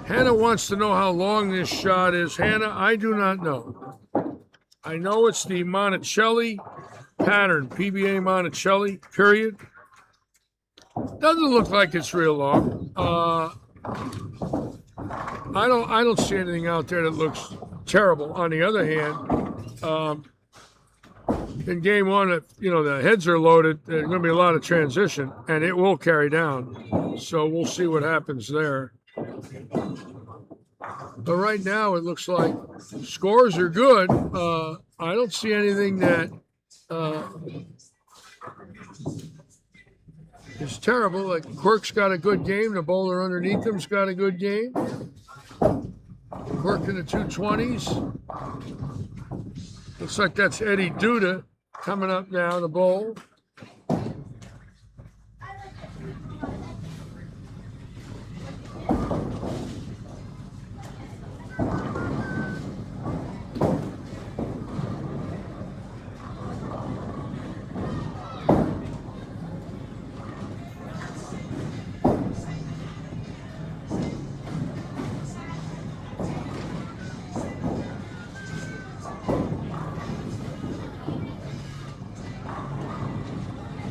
Hannah wants to know how long this shot is. Hannah, I do not know. I know it's the Monticelli pattern, PBA Monticelli, period. Doesn't look like it's real long. I don't see anything out there that looks terrible. On the other hand, in game one, the heads are loaded. There's going to be a lot of transition, and it will carry down. So we'll see what happens there. But right now, it looks like scores are good. I don't see anything that is terrible. Like Quirk's got a good game. The bowler underneath him's got a good game. Quirk in the 220s. Looks like that's Eddie Duda coming up now to bowl.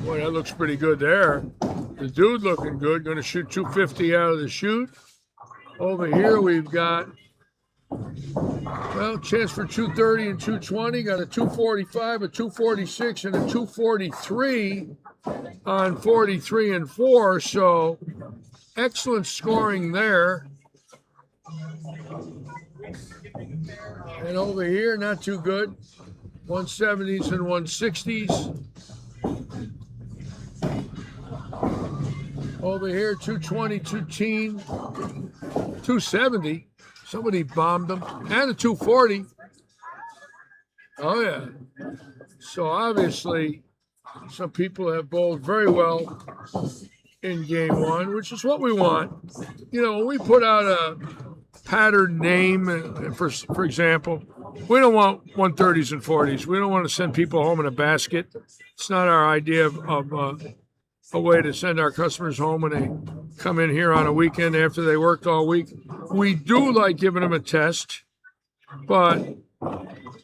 Boy, that looks pretty good there. The dude looking good. Going to shoot 250 out of the chute. Over here we've got, chance for 230 and 220. Got a 245, a 246, and a 243 on 43 and 4. So excellent scoring there. And over here, not too good. 170s and 160s. Over here, 220, 270. Somebody bombed them. And a 240. Oh, yeah. So obviously, some people have bowled very well in game one, which is what we want. When we put out a pattern name, for example, we don't want 130s and 40s. We don't want to send people home in a basket. It's not our idea of a way to send our customers home when they come in here on a weekend after they worked all week. We do like giving them a test, but,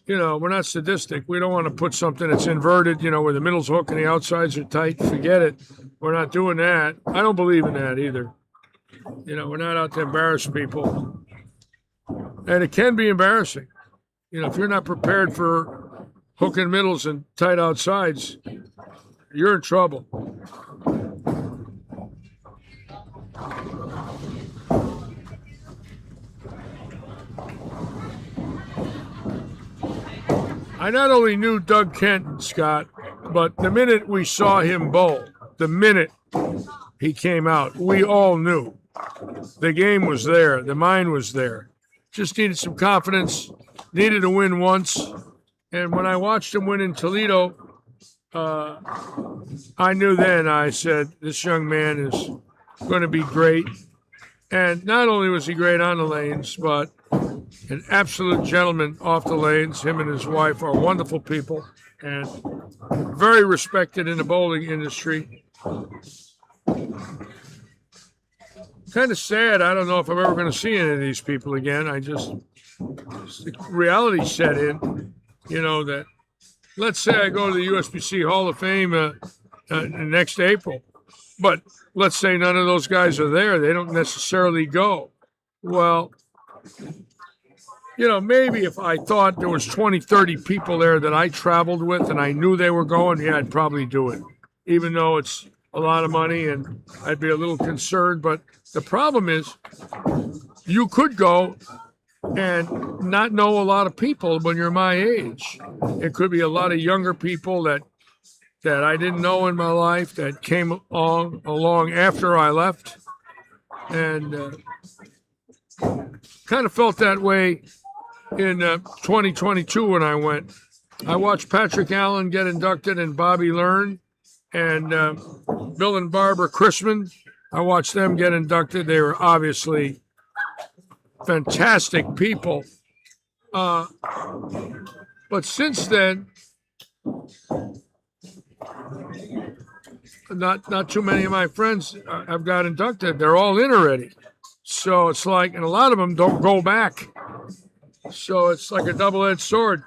we're not sadistic. We don't want to put something that's inverted, where the middle's hook and the outsides are tight. Forget it. We're not doing that. I don't believe in that either. We're not out to embarrass people. And it can be embarrassing. You know, if you're not prepared for hook and middles and tight outsides, you're in trouble. I not only knew Doug Kent, Scott, but the minute we saw him bowl, the minute he came out, we all knew the game was there, the mind was there. Just needed some confidence, needed to win once. And when I watched him win in Toledo, I knew then, I said, this young man is going to be great. And not only was he great on the lanes, but an absolute gentleman off the lanes. Him and his wife are wonderful people and very respected in the bowling industry. Kind of sad. I don't know if I'm ever going to see any of these people again. Reality set in, you know, that let's say I go to the USBC Hall of Fame next April, but let's say none of those guys are there. They don't necessarily go. Well, you know, maybe if I thought there was 20, 30 people there that I traveled with and I knew they were going, yeah, I'd probably do it, even though it's a lot of money and I'd be a little concerned. But the problem is you could go and not know a lot of people when you're my age. It could be a lot of younger people that I didn't know in my life that came along after I left. And kind of felt that way in 2022 when I went. I watched Patrick Allen get inducted and Bobby Learn and Bill and Barbara Chrisman. I watched them get inducted. They were obviously fantastic people. But since then, not too many of my friends have got inducted. They're all in already. So it's like, and a lot of them don't go back. So it's like a double-edged sword.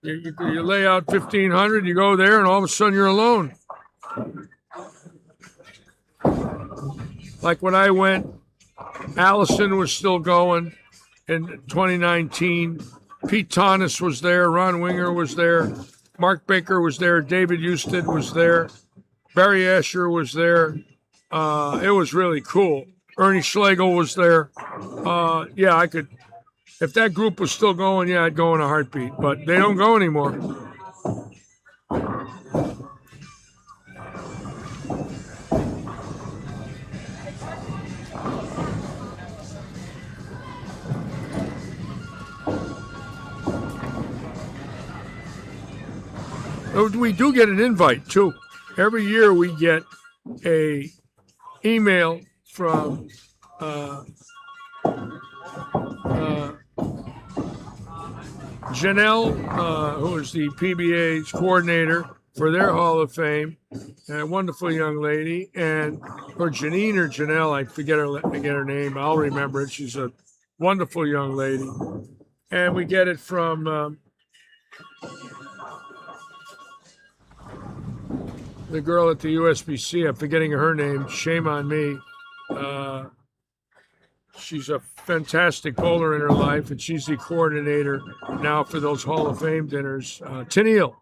You lay out 1,500, you go there, and all of a sudden you're alone. Like when I went, Allison was still going in 2019. Pete Tonis was there. Ron Winger was there. Mark Baker was there. David Euston was there. Barry Asher was there. It was really cool. Ernie Schlegel was there. Yeah, I could. If that group was still going, yeah, I'd go in a heartbeat. But they don't go anymore. We do get an invite too. Every year we get a email from Janelle, who is the PBA's coordinator for their Hall of Fame, a wonderful young lady, and or Janine or Janelle, I forget her name. I'll remember it. She's a wonderful young lady, and we get it from the girl at the USBC. I'm forgetting her name. Shame on me. She's a fantastic bowler in her life, and she's the coordinator now for those Hall of Fame dinners. Tennille.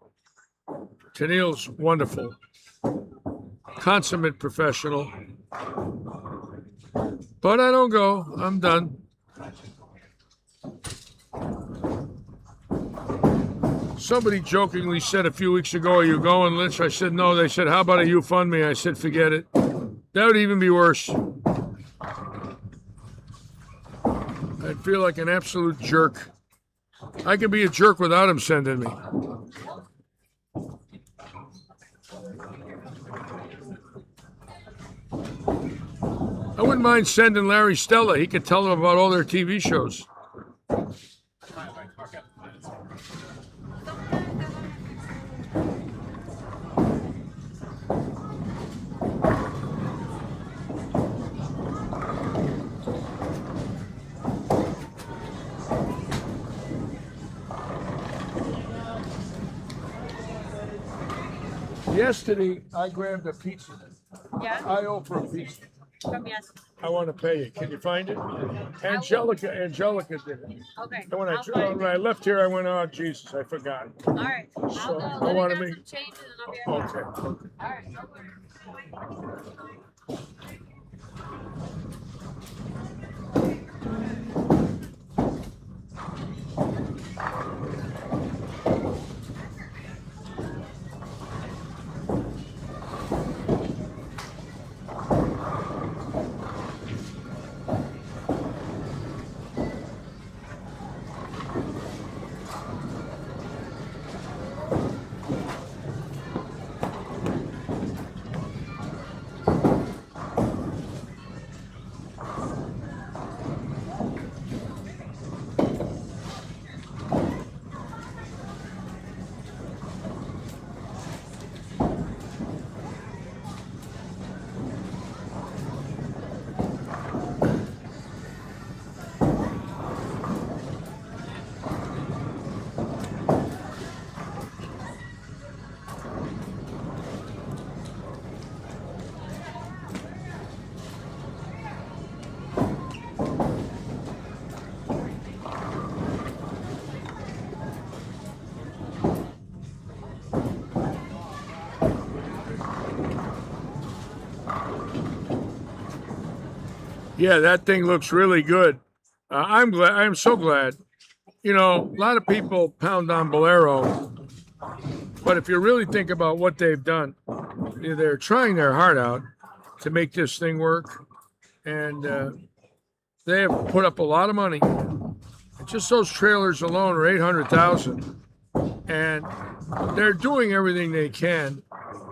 Tennille's wonderful. Consummate professional. But I don't go. I'm done. Somebody jokingly said a few weeks ago, are you going, Lynch? I said, no. They said, how about a you fund me? I said, forget it. That would even be worse. I'd feel like an absolute jerk. I could be a jerk without him sending me. I wouldn't mind sending Larry Stella. He could tell them about all their TV shows. Yesterday, I grabbed a pizza. Yeah? I owe for a pizza. From yes. I want to pay you. Can you find it? Angelica did it. Okay. And when I'll find when I left here, I went, oh, Jesus, I forgot. All right. So, I'll I go. Let wanna me grab make- some change and then I'll be right back. Okay. All right. No worries. Yeah, that thing looks really good. I'm glad. I'm so glad. You know, a lot of people pound on Bolero, but if you really think about what they've done, they're trying their heart out to make this thing work, and they have put up a lot of money. Just those trailers alone are 800,000, and they're doing everything they can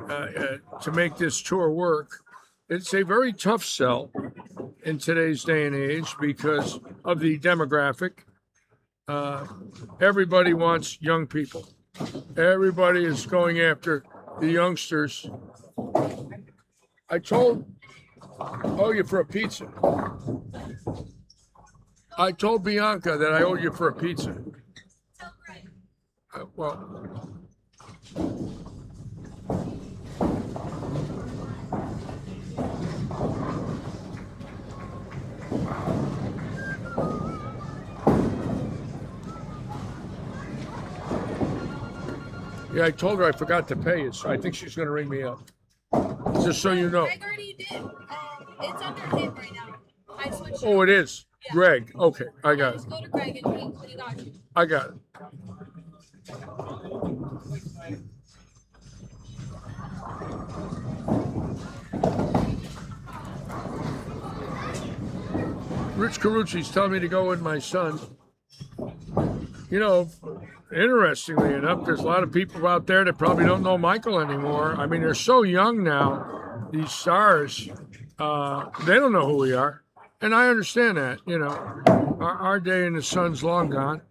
to make this tour work. It's a very tough sell in today's day and age because of the demographic. Everybody wants young people. Everybody is going after the youngsters. I owe you for a pizza. I told Bianca that I owe you for a pizza. Well, yeah, I told her I forgot to pay you, so I think she's going to ring me up. Just so you know. Greg already did. It's under him right now. I switched. Oh, it is. Yeah. Greg. Okay, I got it. Just go to Greg and he got you. I got it. Rich Carucci's telling me to go with my son. You know, interestingly enough, there's a lot of people out there that probably don't know Michael anymore. I mean, they're so young now, these stars. They don't know who we are. And I understand that, you know. Our day in the sun's long gone.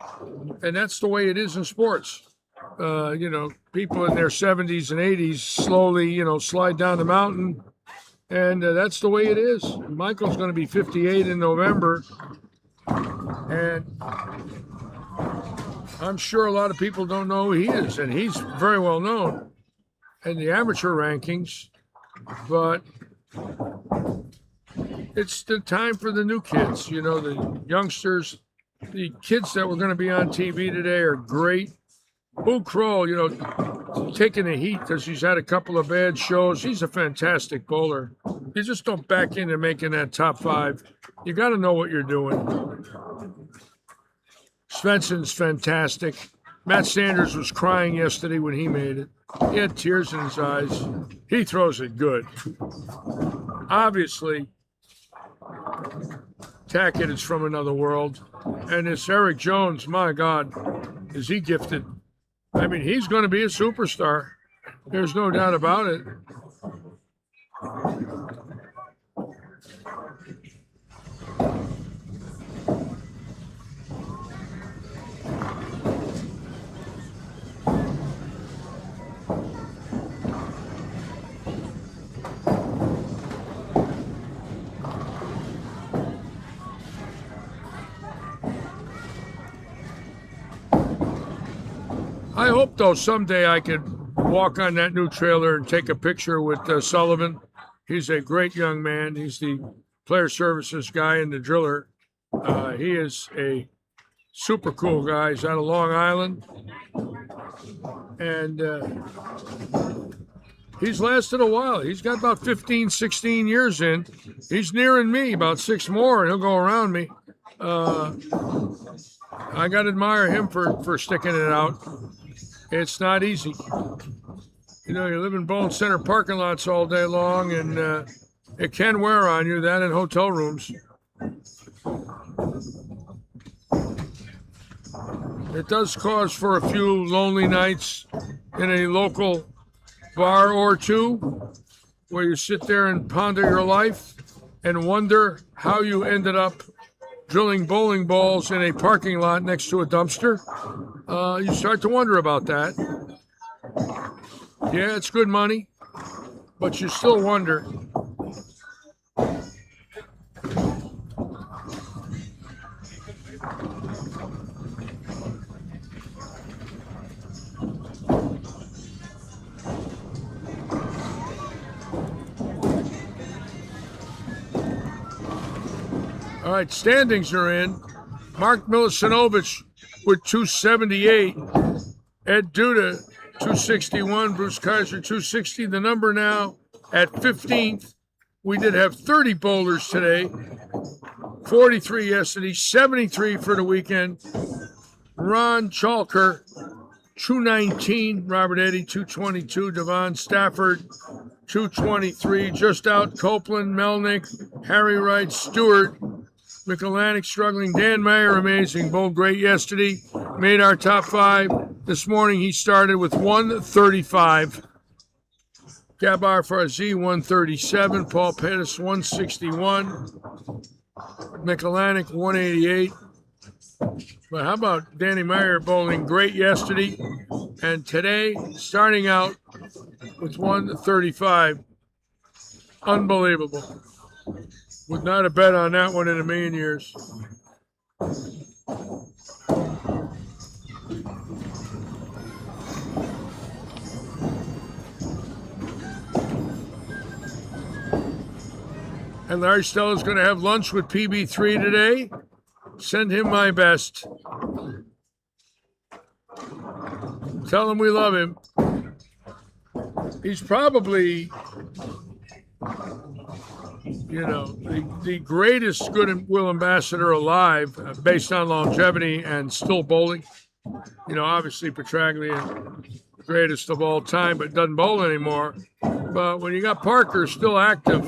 And that's the way it is in sports. You know, people in their 70s and 80s slowly, you know, slide down the mountain. And that's the way it is. Michael's going to be 58 in November. And I'm sure a lot of people don't know who he is. And he's very well known in the amateur rankings. But it's the time for the new kids, you know, the youngsters. The kids that were going to be on TV today are great. Boo Kroll, you know, taking the heat because he's had a couple of bad shows. He's a fantastic bowler. You just don't back into making that top five. You got to know what you're doing. Svensson's fantastic. Matt Sanders was crying yesterday when he made it. He had tears in his eyes. He throws it good. Obviously, Tackett is from another world. And this Eric Jones, my God, is he gifted. I mean, he's going to be a superstar. There's no doubt about it. I hope, though, someday I could walk on that new trailer and take a picture with Sullivan. He's a great young man. He's the player services guy and the driller. He is a super cool guy. He's out of Long Island. And he's lasted a while. He's got about 15, 16 years in. He's nearing me, about 6 more, and he'll go around me. I got to admire him for sticking it out. It's not easy. You know, you live in bowling center parking lots all day long, and it can wear on you, that in hotel rooms. It does cause for a few lonely nights in a local bar or two where you sit there and ponder your life and wonder how you ended up drilling bowling balls in a parking lot next to a dumpster. You start to wonder about that. Yeah, it's good money, but you still wonder. All right, standings are in. Mark Milicinovich with 278. Ed Duda, 261. Bruce Kaiser, 260. The number now at 15th. We did have 30 bowlers today. 43 yesterday, 73 for the weekend. Ron Chalker, 219. Robert Eddy, 222. Devon Stafford, 223. Just out Copeland, Melnick, Harry Wright, Stewart. McAllannick struggling. Dan Mayer, amazing. Bowled great yesterday. Made our top 5. This morning he started with 135. Gabar Farzi, 137. Paul Pettis, 161. McAllannick, 188. But how about Danny Meyer bowling great yesterday and today starting out with 135. Unbelievable. Would not have bet on that one in a million years. And Larry Stella's going to have lunch with PB3 today. Send him my best. Tell him we love him. He's probably, you know, the greatest goodwill ambassador alive based on longevity and still bowling. You know, obviously Petraglia, the greatest of all time, but doesn't bowl anymore. But when you got Parker still active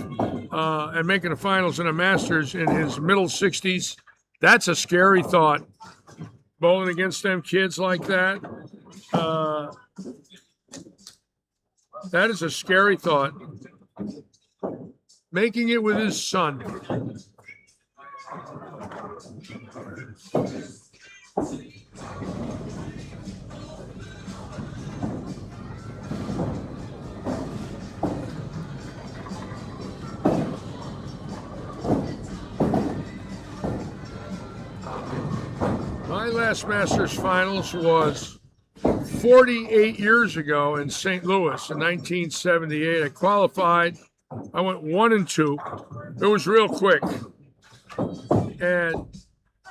and making the finals in the Masters in his middle 60s, that's a scary thought. Bowling against them kids like that, that is a scary thought. Making it with his son. My last Masters finals was 48 years ago in St. Louis in 1978. I qualified. I went 1-2. It was real quick. And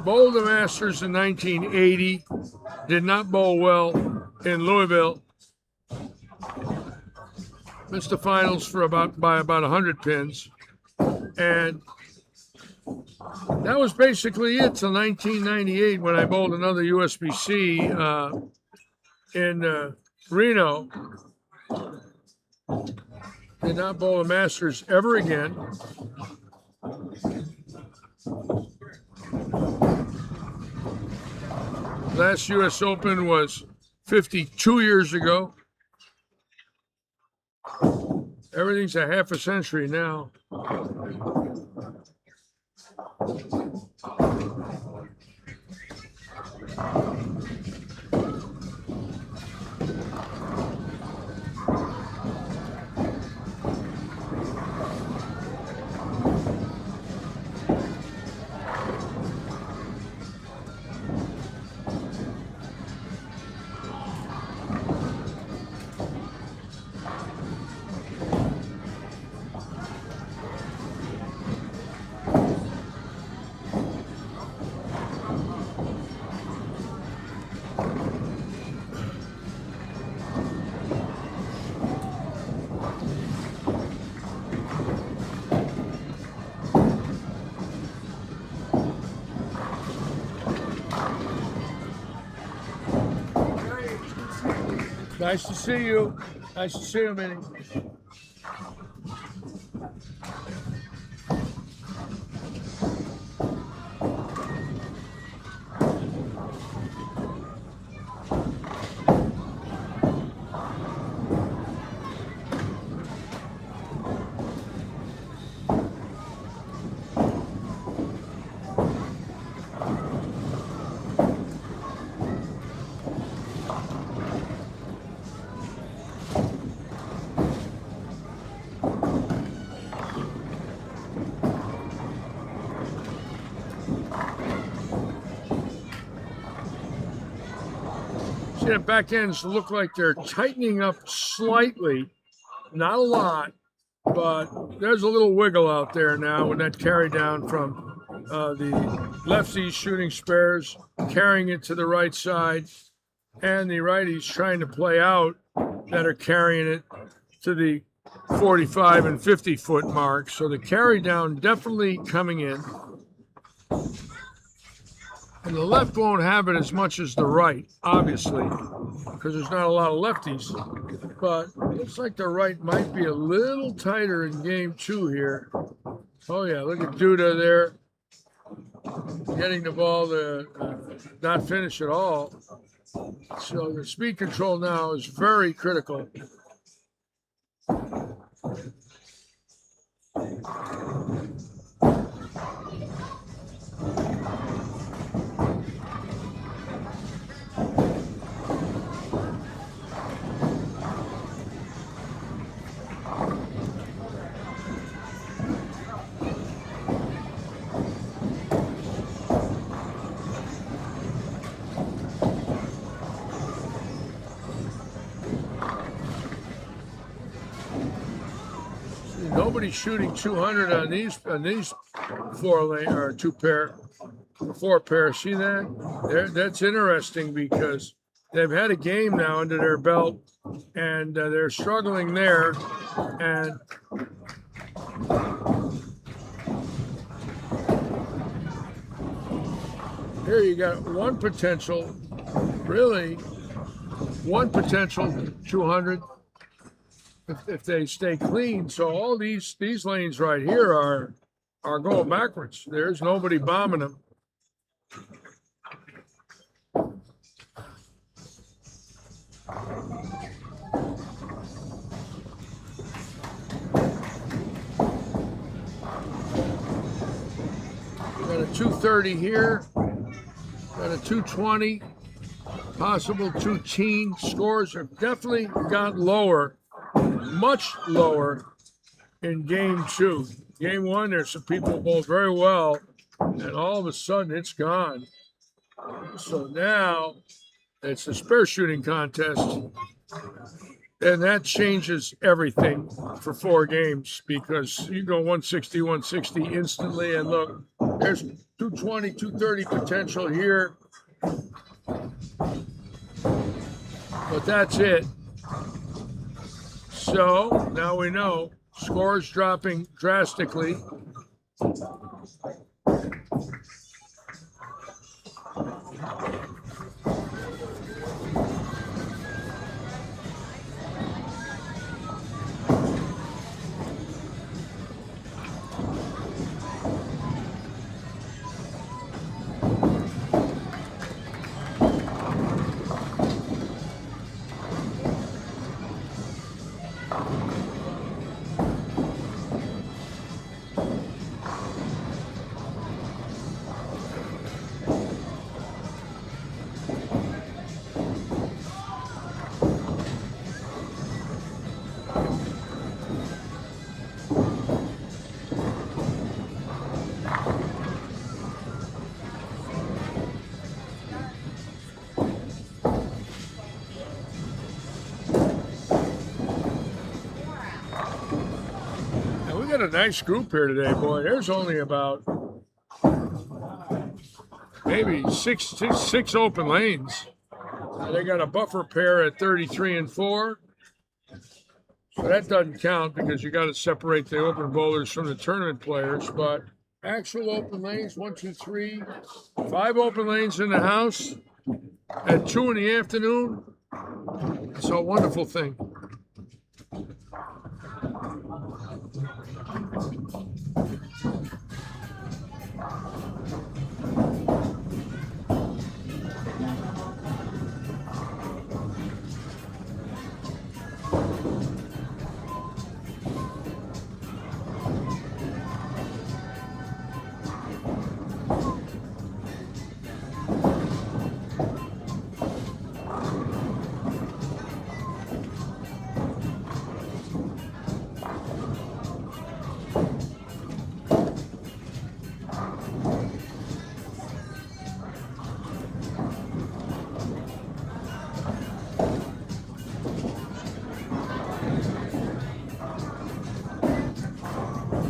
bowled the Masters in 1980. Did not bowl well in Louisville. Missed the finals for by about 100 pins. And that was basically it till 1998 when I bowled another USBC in Reno. Did not bowl a Masters ever again. Last U.S. Open was 52 years ago. Everything's a half a century now. Nice to see you. Nice to see you, Minnie. See, the back ends look like they're tightening up slightly, not a lot, but there's a little wiggle out there now when that carry down from the lefties shooting spares, carrying it to the right side, and the righties trying to play out that are carrying it to the 45 and 50 foot mark. So the carry down definitely coming in. And the left won't have it as much as the right, obviously, because there's not a lot of lefties. But it looks like the right might be a little tighter in game 2 here. Oh, yeah, look at Duda there, getting the ball to not finish at all. So the speed control now is very critical. Nobody's shooting 200 on these 4-lane or 4-pair. See that? That's interesting because they've had a game now under their belt, and they're struggling there. And here you got one potential 200. If they stay clean. So all these lanes right here are going backwards. There's nobody bombing them. Got a 230 here. Got a 220. Possible 210. Scores have definitely got lower. Much lower in game 2. Game 1, there's some people bowled very well, and all of a sudden it's gone. So now it's a spare shooting contest, and that changes everything for 4 games because you go 160, 160 instantly, and look, there's 220, 230 potential here, but that's it. So now we know scores dropping drastically. A nice group here today, boy. There's only about maybe six open lanes. They got a buffer pair at 33 and 4. So that doesn't count because you got to separate the open bowlers from the tournament players. But actual open lanes, 1, 2, 3, 5 open lanes in the house at 2 in the afternoon. It's a wonderful thing.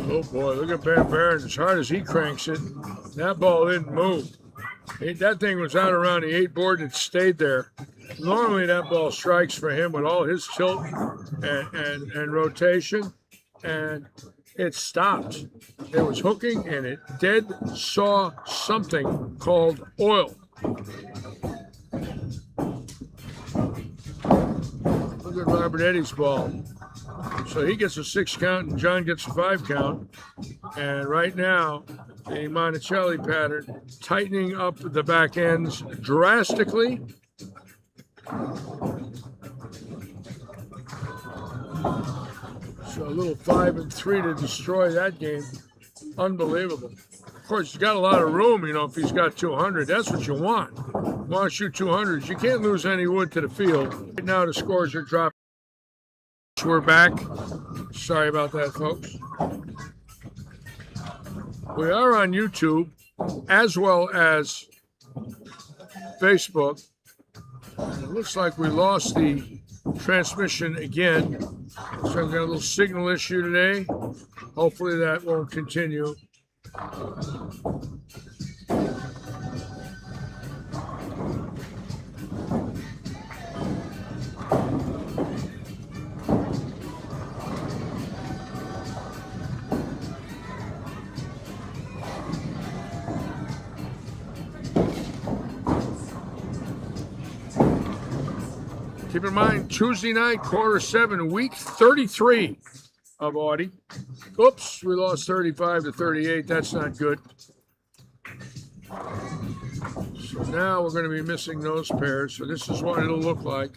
Oh boy, look at Van Barron. As hard as he cranks it, that ball didn't move. That thing was out around the 8 board and it stayed there. Normally that ball strikes for him with all his tilt and rotation, and it stopped. It was hooking and it dead saw something called oil. Look at Robert Eddy's ball. So he gets a 6 count and John gets a 5 count. And right now, the Monticelli pattern tightening up the back ends drastically. So a little 5 and 3 to destroy that game. Unbelievable. Of course, he's got a lot of room, you know, if he's got 200. That's what you want. You want to shoot 200s. You can't lose any wood to the field. Right now, the scores are dropping. We're back. Sorry about that, folks. We are on YouTube as well as Facebook. It looks like we lost the transmission again. So I've got a little signal issue today. Hopefully that won't continue. Keep in mind, Tuesday night, quarter-7, week 33 of Audi. Oops, we lost 35 to 38. That's not good. So now we're going to be missing those pairs. So this is what it'll look like.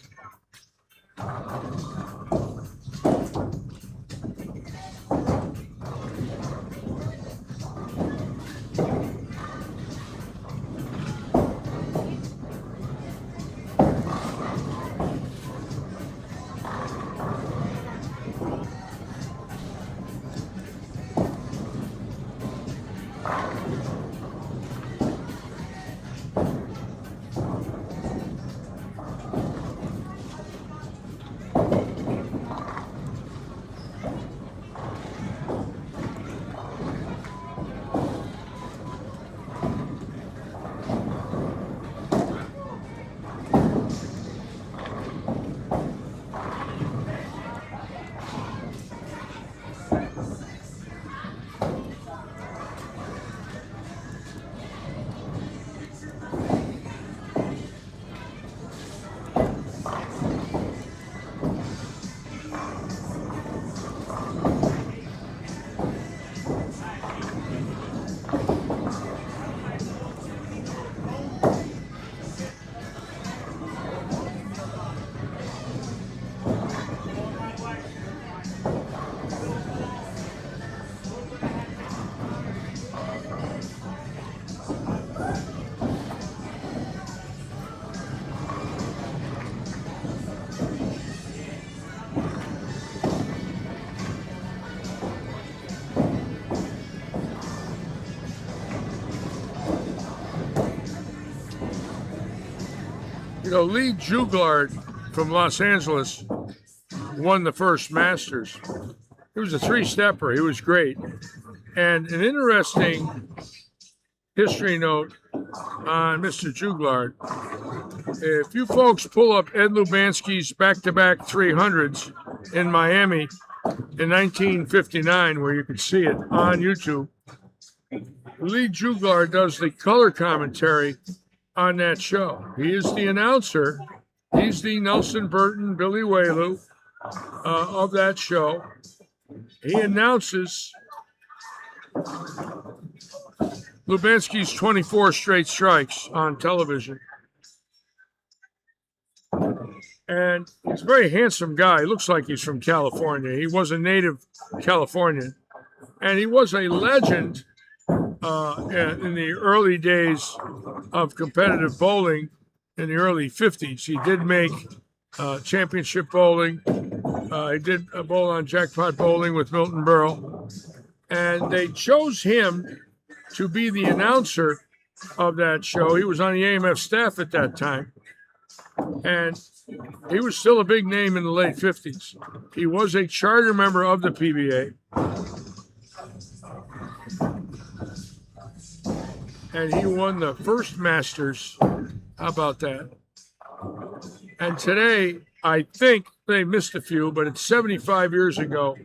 You know, Lee Juglard from Los Angeles won the first Masters. He was a 3-stepper. He was great. And an interesting history note on Mr. Juglard. If you folks pull up Ed Lubansky's back-to-back 300s in Miami in 1959, where you can see it on YouTube, Lee Juglard does the color commentary on that show. He is the announcer He's the Nelson Burton, Billy Whaley of that show. He announces Lubanski's 24 straight strikes on television. And he's a very handsome guy. He looks like he's from California. He was a native Californian. And he was a legend in the early days of competitive bowling in the early 50s. He did make championship bowling. He did a bowl on jackpot bowling with Milton Berle. And they chose him to be the announcer of that show. He was on the AMF staff at that time. And he was still a big name in the late 50s. He was a charter member of the PBA. And he won the first Masters. How about that? And today, I think they missed a few, but it's 75 years ago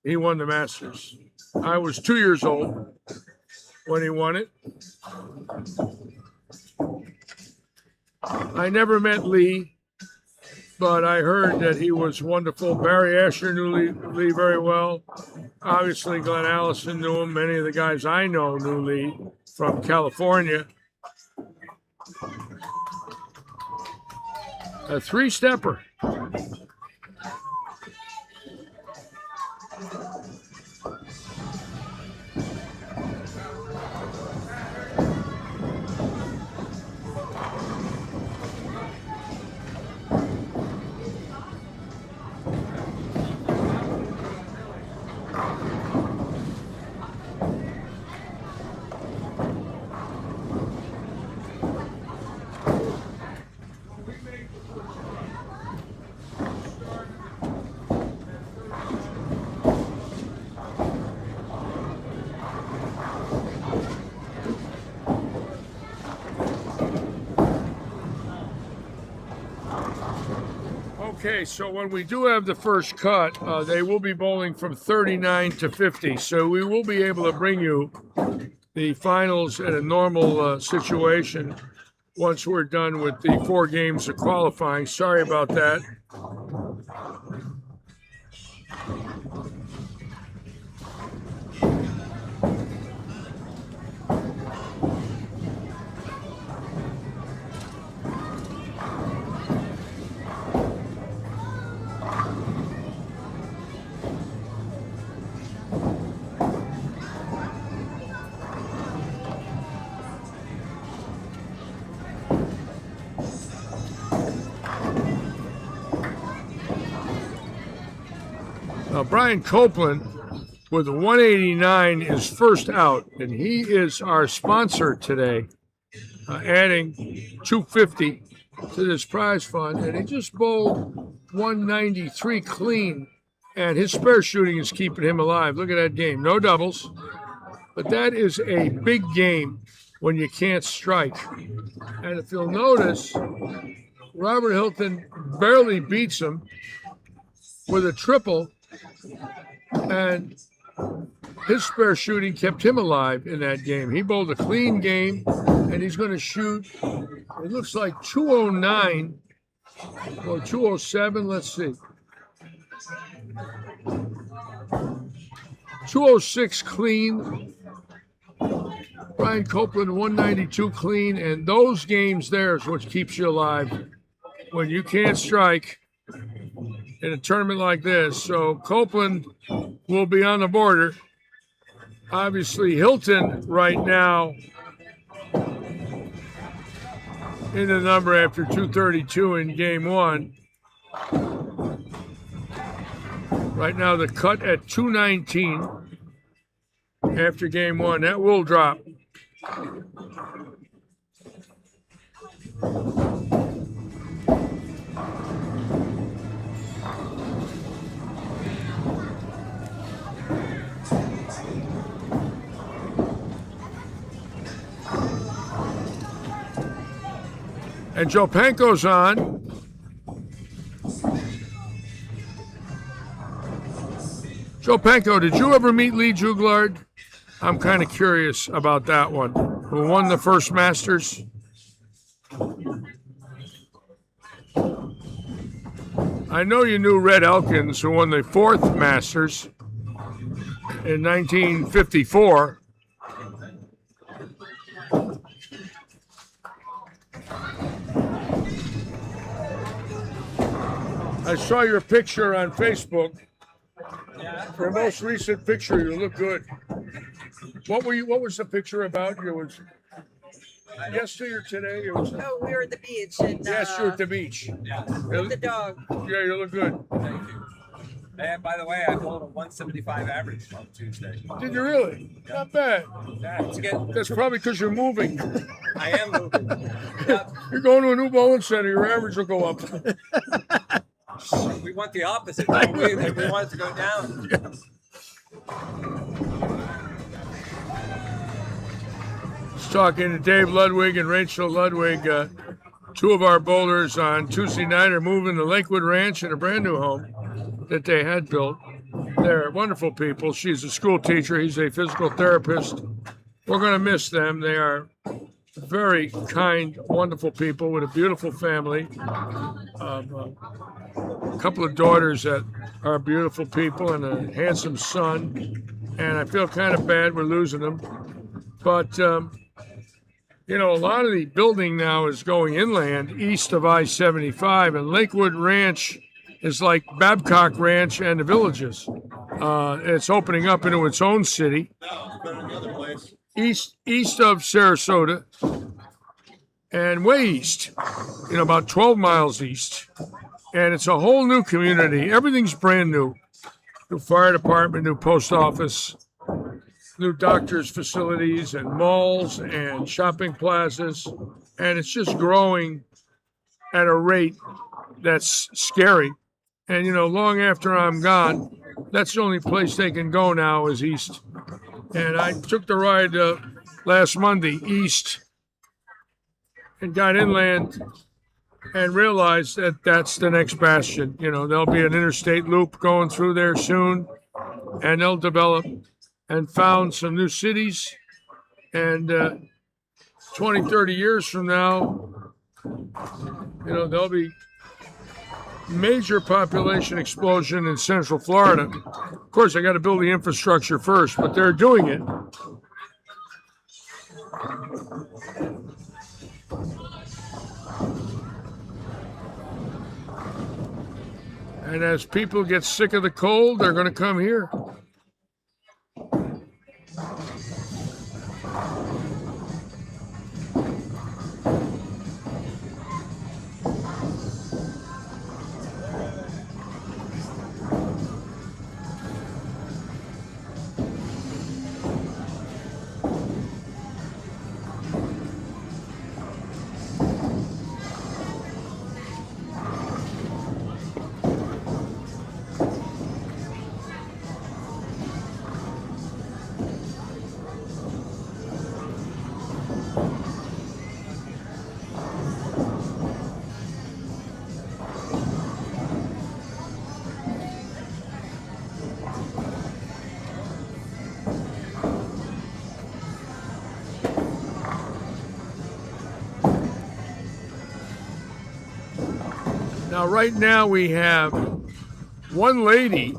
he won the Masters. I was 2 years old when he won it. I never met Lee, but I heard that he was wonderful. Barry Asher knew Lee very well. Obviously, Glenn Allison knew him. Many of the guys I know knew Lee from California. A three-stepper. Okay, so when we do have the first cut, they will be bowling from 39 to 50. So we will be able to bring you the finals at a normal situation once we're done with the 4 games of qualifying. Sorry about that. Brian Copeland with 189 is first out, and he is our sponsor today, adding 250 to this prize fund. And he just bowled 193 clean, and his spare shooting is keeping him alive. Look at that game. No doubles, but that is a big game when you can't strike. And if you'll notice, Robert Hilton barely beats him with a triple, and his spare shooting kept him alive in that game. He bowled a clean game, and he's going to shoot, it looks like 209 or 207. Let's see. 206 clean. Brian Copeland 192 clean, and those games there is what keeps you alive when you can't strike in a tournament like this. So Copeland will be on the border. Obviously, Hilton right now in the number after 232 in game 1. Right now, the cut at 219 after game 1. That will drop. And Joe Panko's on. Joe Panko, did you ever meet Lee Juglard? I'm kind of curious about that one. Who won the first Masters? I know you knew Red Elkins, who won the 4th Masters in 1954. I saw your picture on Facebook. Your most recent picture, you look good. What was the picture about? It was yesterday or today? It was. Oh, we were at the beach and Yes, you're at the beach. with the dog. Yeah, you look good. Thank you. And by the way, I bowled a 175 average on Tuesday. Did you really? Not bad. That's good. That's probably because you're moving. I am moving. Yep. You're going to a new bowling center. Your average will go up. We want the opposite. Don't we? We want it to go down. Just talking to Dave Ludwig and Rachel Ludwig. 2 of our bowlers on Tuesday night are moving to Lakewood Ranch in a brand new home that they had built. They're wonderful people. She's a school teacher. He's a physical therapist. We're going to miss them. They are very kind, wonderful people with a beautiful family. A couple of daughters that are beautiful people and a handsome son. And I feel kind of bad we're losing them. But, you know, a lot of the building now is going inland east of I-75, and Lakewood Ranch is like Babcock Ranch and the Villages. It's opening up into its own city, east of Sarasota, and way east, you know, about 12 miles east. And it's a whole new community. Everything's brand new. New fire department, new post office, new doctors' facilities and malls and shopping plazas. And it's just growing at a rate that's scary. And, you know, long after I'm gone, that's the only place they can go now is east. And I took the ride last Monday east and got inland and realized that that's the next bastion. You know, there'll be an interstate loop going through there soon, and they'll develop and found some new cities. And 20, 30 years from now, you know, there'll be major population explosion in Central Florida. Of course, I got to build the infrastructure first, but they're doing it. And as people get sick of the cold, they're going to come here. Now, right now we have one lady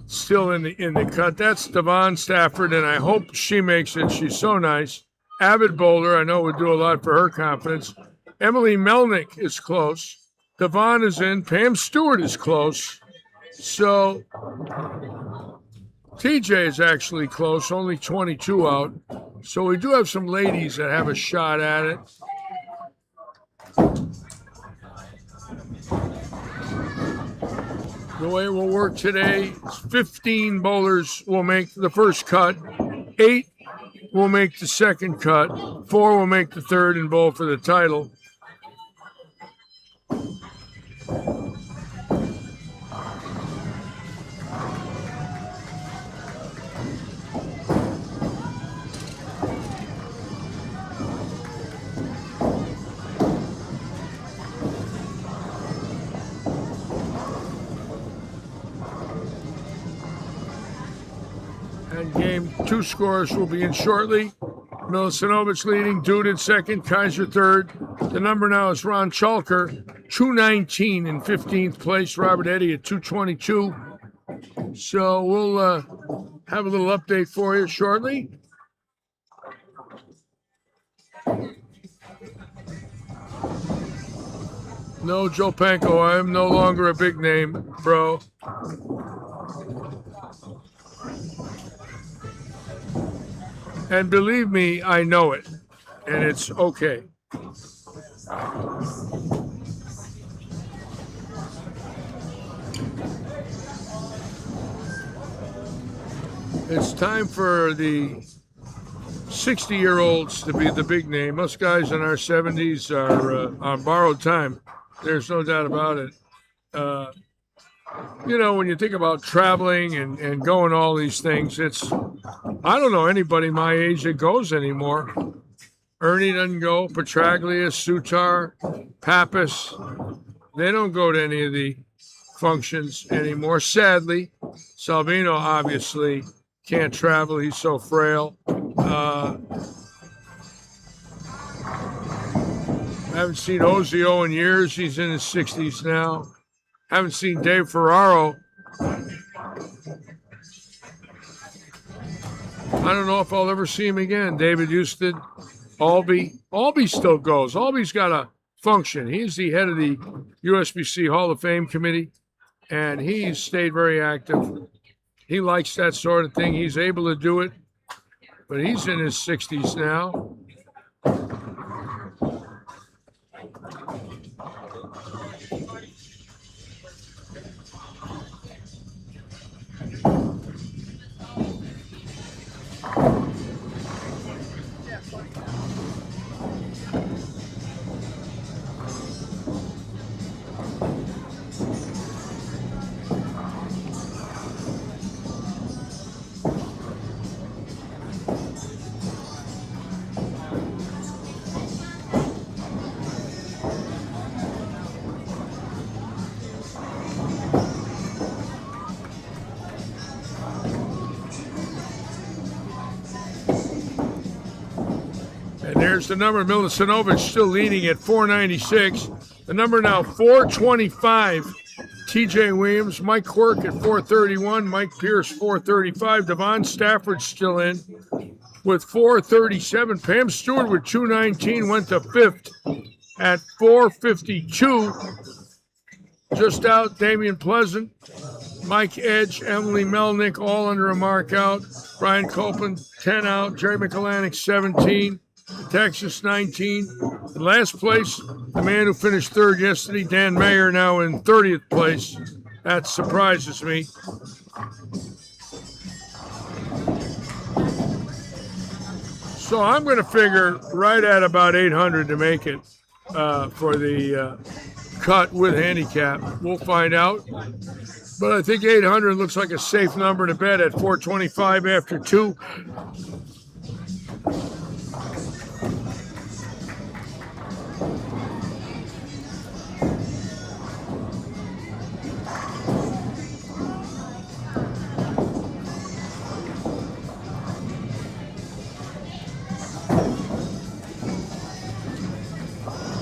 still in the cut. That's Devon Stafford, and I hope she makes it. She's so nice. Avid bowler. I know would do a lot for her confidence. Emily Melnick is close. Devon is in. Pam Stewart is close. So TJ is actually close, only 22 out. So we do have some ladies that have a shot at it. The way it will work today is 15 bowlers will make the first cut, 8 will make the second cut, 4 will make the third and bowl for the title. And game 2 scores will be in shortly. Milicinovich leading, Dude in second, Kaiser third, The number now is Ron Chalker, 219 in 15th place. Robert Eddy at 222. So we'll have a little update for you shortly. No, Joe Panko, I am no longer a big name, bro. And believe me, I know it, and it's okay. It's time for the 60-year-olds to be the big name. Us guys in our 70s are on borrowed time. There's no doubt about it. You know, when you think about traveling and going all these things, I don't know anybody my age that goes anymore. Ernie doesn't go, Petraglia, Sutar, Pappas. They don't go to any of the functions anymore. Sadly, Salvino obviously can't travel. He's so frail. I haven't seen Ozio in years. He's in his 60s now. Haven't seen Dave Ferraro. I don't know if I'll ever see him again. David Houston, Albee. Albee still goes. Albee's got a function. He's the head of the USBC Hall of Fame committee, and he's stayed very active. He likes that sort of thing. He's able to do it, but he's in his 60s now. And there's the number. Milicinovich still leading at 496. The number now 425. TJ Williams, Mike Quirk at 431. Mike Pierce 435. Devon Stafford still in with 437. Pam Stewart with 219 went to fifth at 452. Just out, Damian Pleasant, Mike Edge, Emily Melnick, all under a mark out. Brian Copeland, 10 out. Jerry McClellan, 17. Texas 19. In last place, the man who finished third yesterday, Dan Mayer, now in 30th place. That surprises me. So I'm going to figure right at about 800 to make it for the cut with handicap. We'll find out. But I think 800 looks like a safe number to bet at 425 after 2.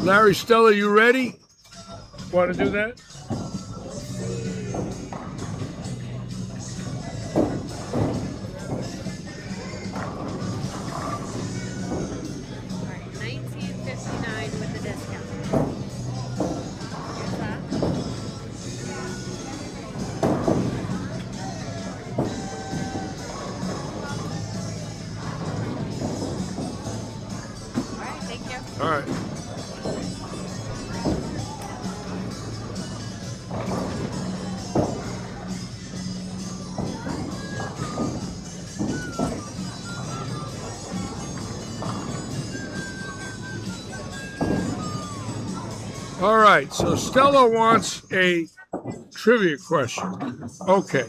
Larry Stella, you ready? Want to do that? $19.59 with the discount. Here's that. All right, thank you. All right. All right, so Stella wants a trivia question. Okay.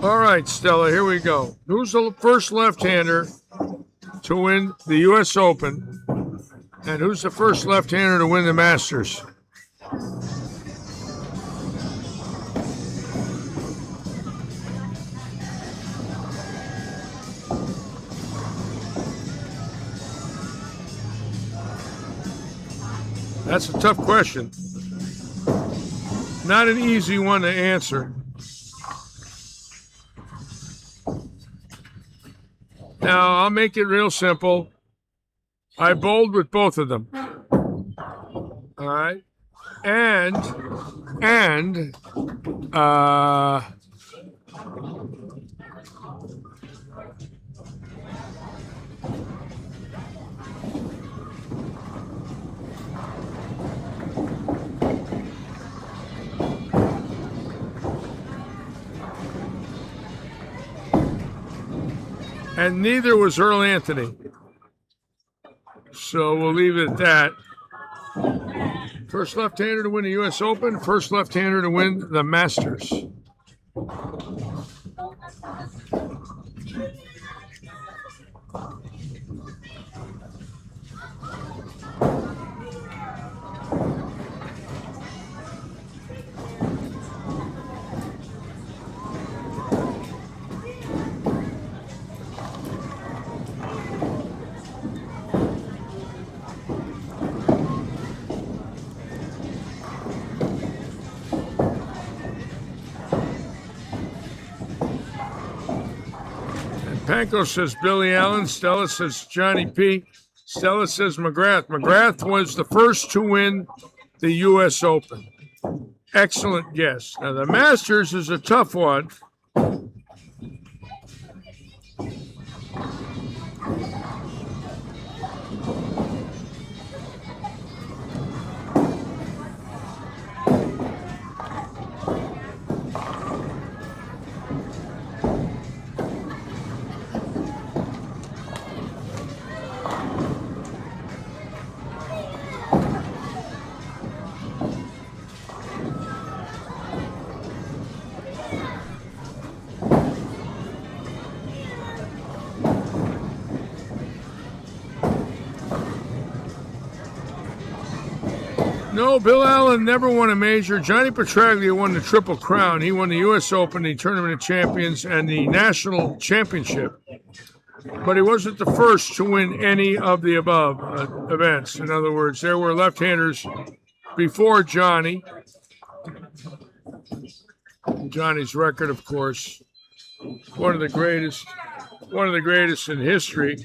All right, Stella, here we go. Who's the first left-hander to win the U.S. Open? And who's the first left-hander to win the Masters? That's a tough question. Not an easy one to answer. Now, I'll make it real simple. I bowled with both of them. All right. And neither was Earl Anthony. So we'll leave it at that. First left-hander to win the U.S. Open, first left-hander to win the Masters. Panko says Billy Allen. Stella says Johnny P. Stella says McGrath. McGrath was the first to win the U.S. Open. Excellent guess. Now, the Masters is a tough one. No, Bill Allen never won a major. Johnny Petraglia won the Triple Crown. He won the U.S. Open, the Tournament of Champions, and the National Championship. But he wasn't the first to win any of the above events. In other words, there were left-handers before Johnny. Johnny's record, of course, one of the greatest in history.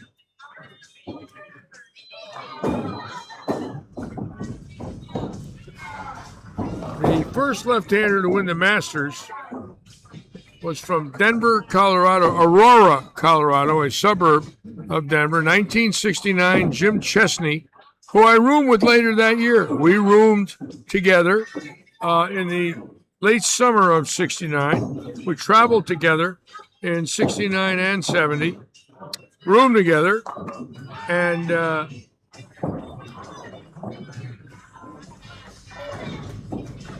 The first left-hander to win the Masters was from Denver, Colorado, Aurora, Colorado, a suburb of Denver, 1969, Jim Chesney, who I roomed with later that year. We roomed together in the late summer of 69. We traveled together in 69 and 70, roomed together, and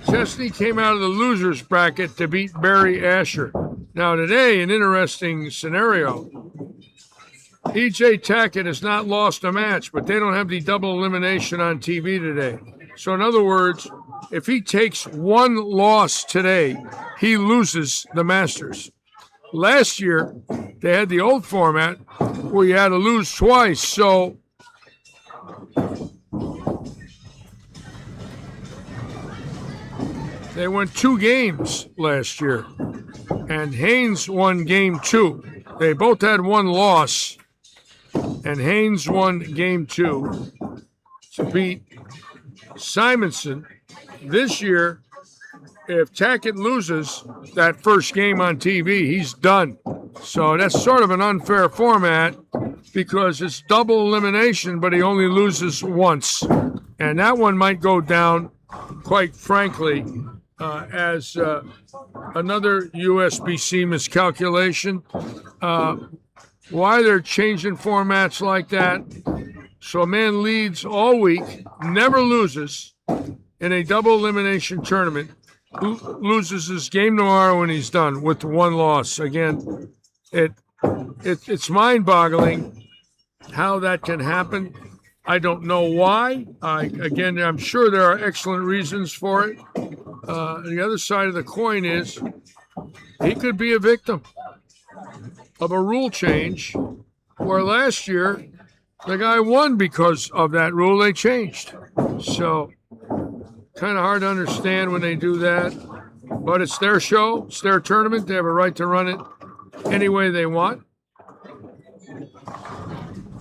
Chesney came out of the losers bracket to beat Barry Asher. Now today, an interesting scenario. E.J. Tackett has not lost a match, but they don't have the double elimination on TV today. So in other words, if he takes one loss today, he loses the Masters. Last year, they had the old format where you had to lose twice. So they went 2 games last year, and Haynes won game 2. They both had 1 loss, and Haynes won game 2 to beat Simonson. This year, if Tackett loses that first game on TV, he's done. So that's sort of an unfair format because it's double elimination, but he only loses once. And that one might go down, quite frankly, as another USBC miscalculation. Why they're changing formats like that? So a man leads all week, never loses in a double elimination tournament. loses his game tomorrow and he's done with one loss. Again, it's mind-boggling how that can happen. I don't know why. Again, I'm sure there are excellent reasons for it. The other side of the coin is he could be a victim of a rule change where last year the guy won because of that rule they changed. So kind of hard to understand when they do that. But it's their show. It's their tournament. They have a right to run it any way they want.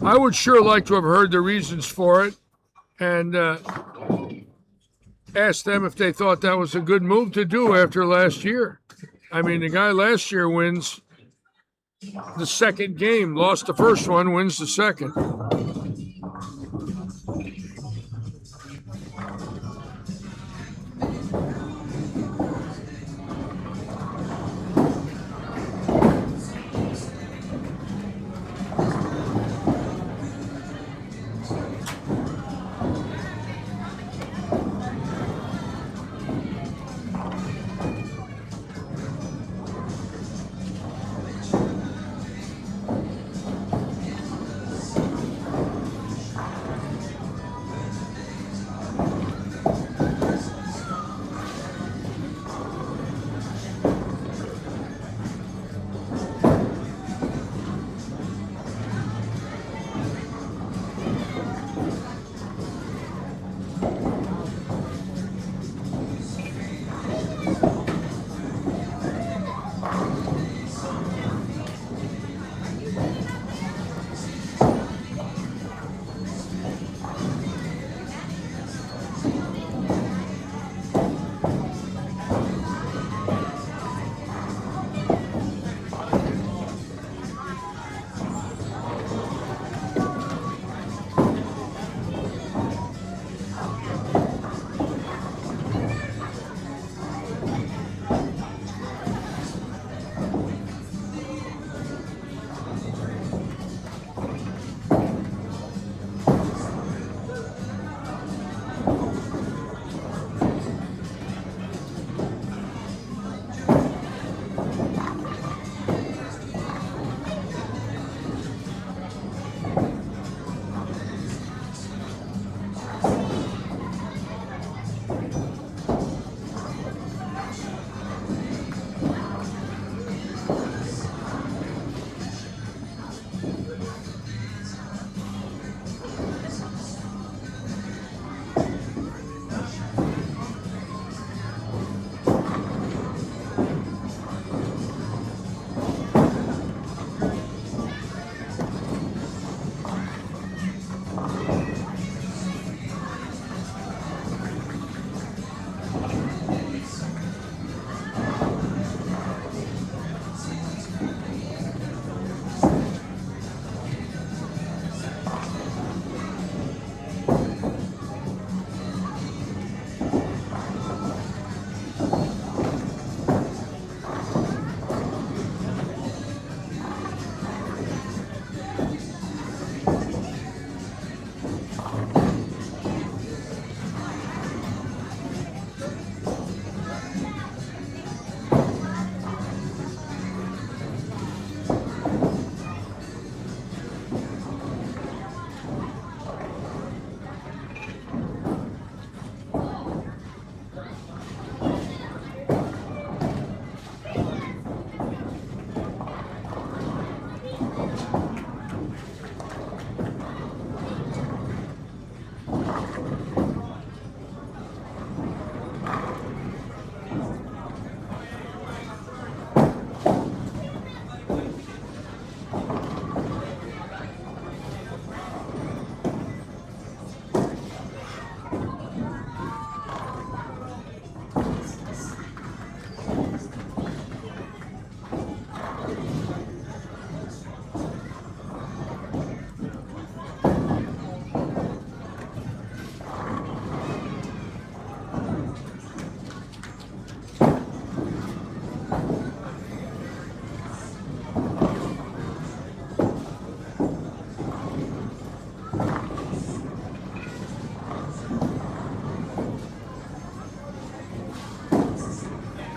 I would sure like to have heard the reasons for it and asked them if they thought that was a good move to do after last year. I mean, the guy last year wins the second game, lost the first one, wins the second.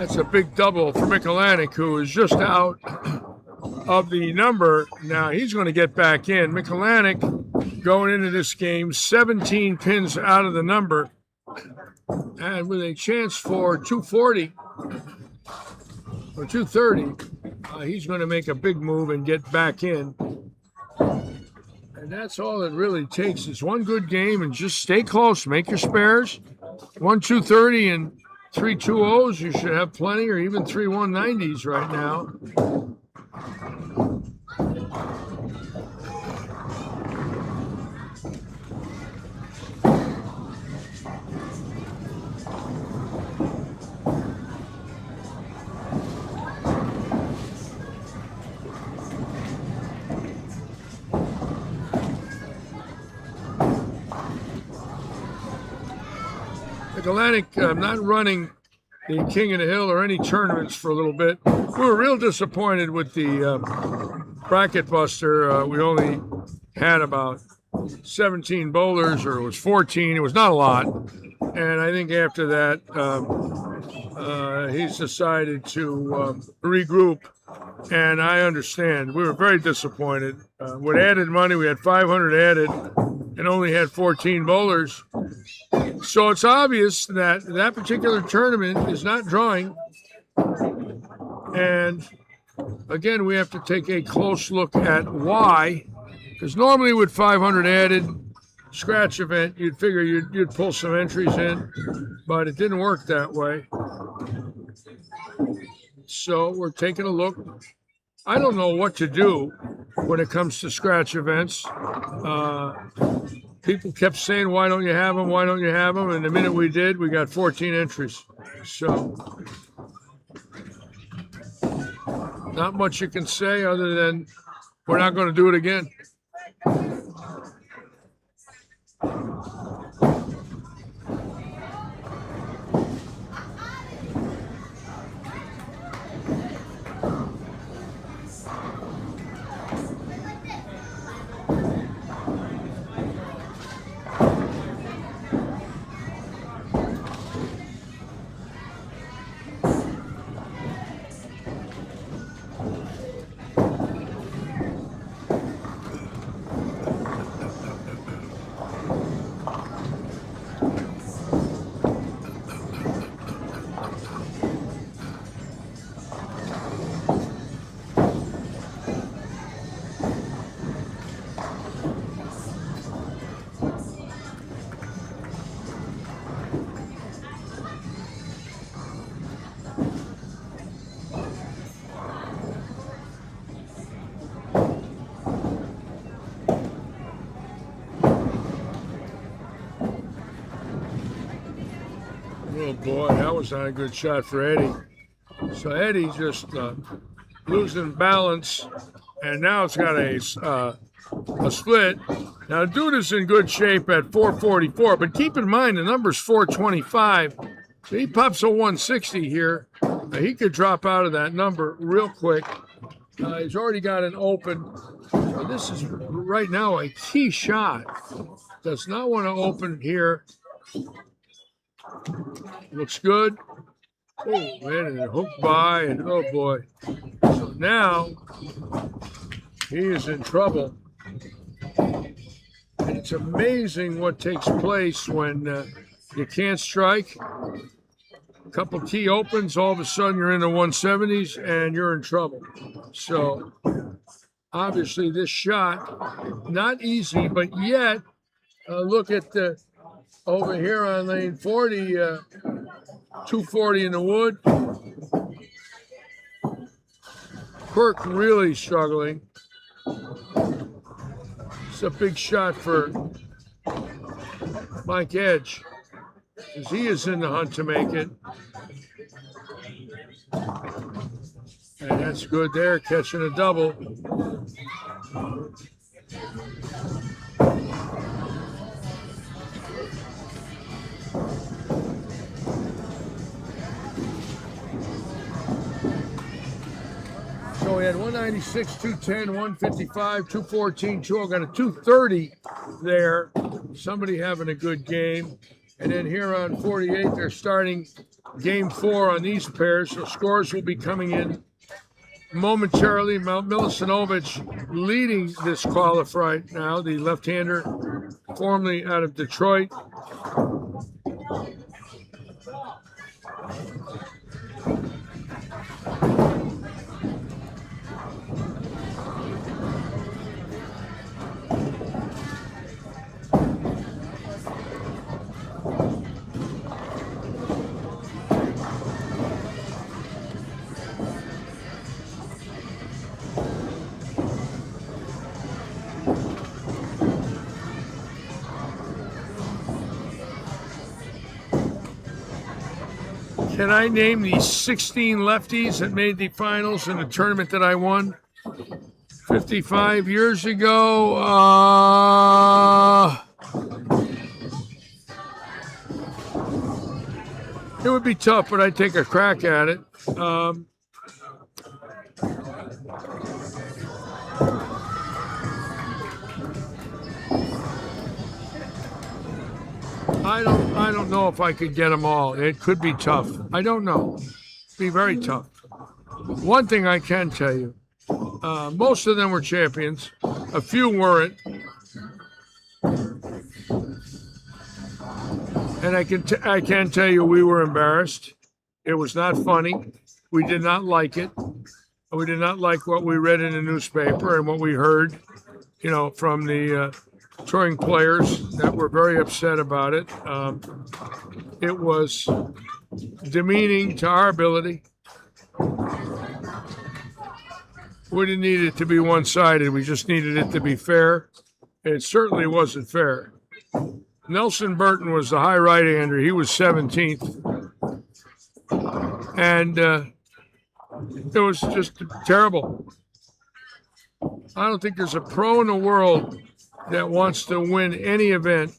That's a big double for Michelanek, who is just out of the number. Now he's going to get back in. Michelanek going into this game 17 pins out of the number, and with a chance for 240 or 230, he's going to make a big move and get back in. And that's all it really takes is one good game and just stay close, make your spares. 1-230 and 3-2-0s, you should have plenty, or even 3-190s right now. Atlantic not running the King of the Hill or any tournaments for a little bit. We were real disappointed with the bracket buster. We only had about 17 bowlers, or it was 14. It was not a lot. And I think after that, he's decided to regroup. And I understand. We were very disappointed. With added money, we had 500 added and only had 14 bowlers. So it's obvious that that particular tournament is not drawing. And again, we have to take a close look at why. Because normally with 500 added scratch event, you'd figure you'd pull some entries in, but it didn't work that way. So we're taking a look. I don't know what to do when it comes to scratch events. People kept saying, why don't you have them? Why don't you have them? And the minute we did, we got 14 entries. So not much you can say other than we're not going to do it again. Oh boy, that was not a good shot for Eddie. So Eddie just losing balance, and now it's got a split. Now, the dude is in good shape at 444, but keep in mind the number's 425. So he pops a 160 here. He could drop out of that number real quick. He's already got an open. So this is right now a key shot. Does not want to open here. Looks good. Oh, man, and a hook by, and oh boy. So now he is in trouble. And it's amazing what takes place when you can't strike. A couple key opens, all of a sudden you're in the 170s and you're in trouble. So obviously this shot, not easy, but yet look at the over here on lane 40, 240 in the wood. Quirk really struggling. It's a big shot for Mike Edge, because he is in the hunt to make it. And that's good there, catching a double. So we had 196, 210, 155, 214, 2. Got a 230 there. Somebody having a good game. And then here on 48, they're starting game 4 on these pairs. So scores will be coming in momentarily. Milisinovic leading this qualifier right now, the left-hander formerly out of Detroit. Can I name the 16 lefties that made the finals in the tournament that I won 55 years ago? It would be tough, but I'd take a crack at it. I don't know if I could get them all. It could be tough. I don't know. Be very tough. One thing I can tell you, most of them were champions. A few weren't. And I can tell you we were embarrassed. It was not funny. We did not like it. We did not like what we read in the newspaper and what we heard, from the touring players that were very upset about it. It was demeaning to our ability. We didn't need it to be one-sided. We just needed it to be fair. It certainly wasn't fair. Nelson Burton was the high right-hander. He was 17th. And it was just terrible. I don't think there's a pro in the world that wants to win any event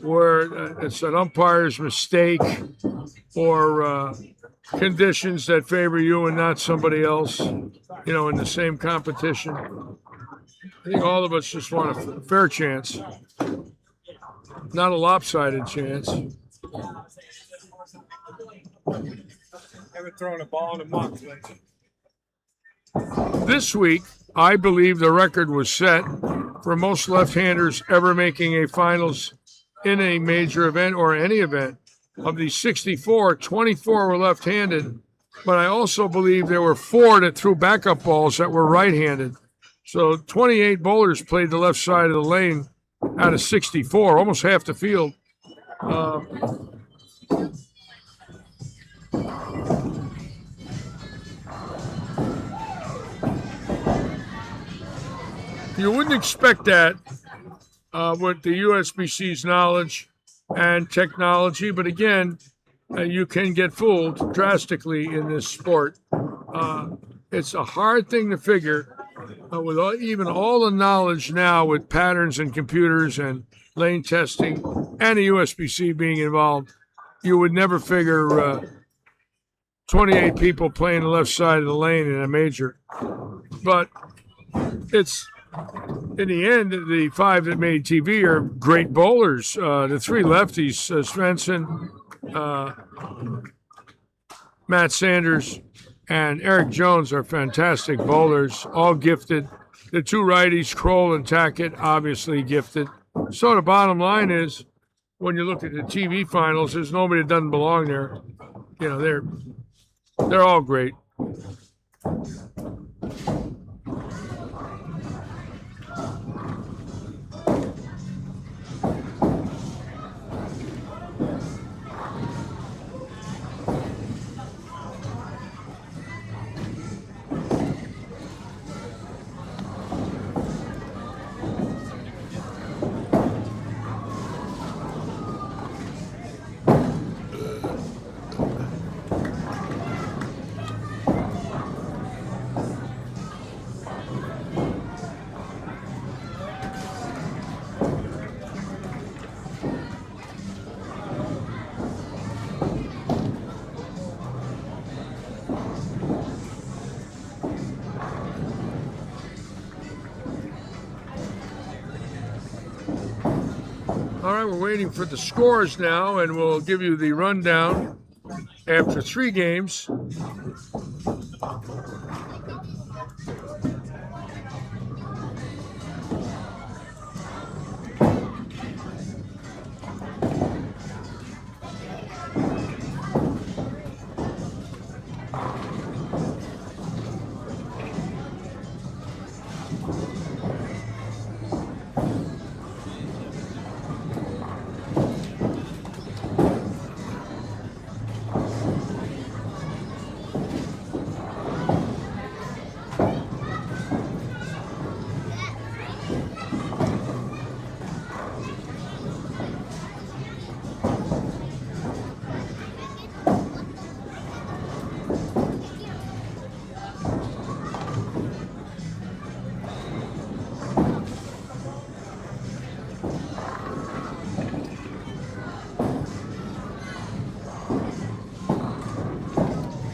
where it's an umpire's mistake or conditions that favor you and not somebody else, in the same competition. I think all of us just want a fair chance, not a lopsided chance. Haven't thrown a ball in a month, Lynch. This week, I believe the record was set for most left-handers ever making a finals in a major event or any event. Of the 64, 24 were left-handed, but I also believe there were 4 that threw backup balls that were right-handed. So 28 bowlers played the left side of the lane out of 64, almost half the field. You wouldn't expect that with the USBC's knowledge and technology, but again, you can get fooled drastically in this sport. It's a hard thing to figure with even all the knowledge now with patterns and computers and lane testing and the USBC being involved. You would never figure 28 people playing the left side of the lane in a major. But it's, in the end, the 5 that made TV are great bowlers. The 3 lefties, Svensson, Matt Sanders, and Eric Jones are fantastic bowlers, all gifted. The 2 righties, Kroll and Tackett, obviously gifted. So the bottom line is, when you look at the TV finals, there's nobody that doesn't belong there. They're all great. right, we're waiting for the scores now, and we'll give you the rundown after 3 games.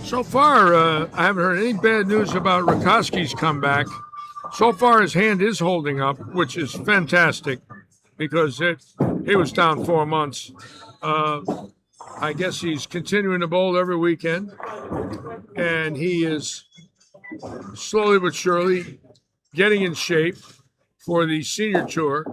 So far, I haven't heard any bad news about Rakoski's comeback. So far, his hand is holding up, which is fantastic because he was down 4 months. I guess he's continuing to bowl every weekend, and he is slowly but surely getting in shape for the senior tour.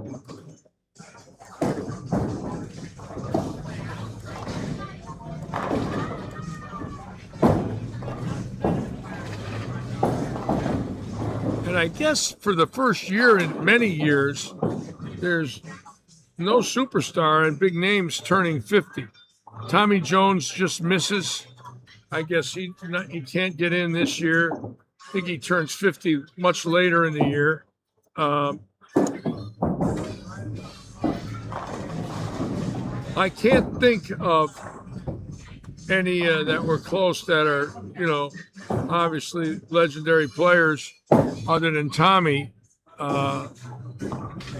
And I guess for the first year in many years, there's no superstar and big names turning 50. Tommy Jones just misses. I guess he can't get in this year. I think he turns 50 much later in the year. I can't think of any that were close that are, obviously legendary players other than Tommy. Of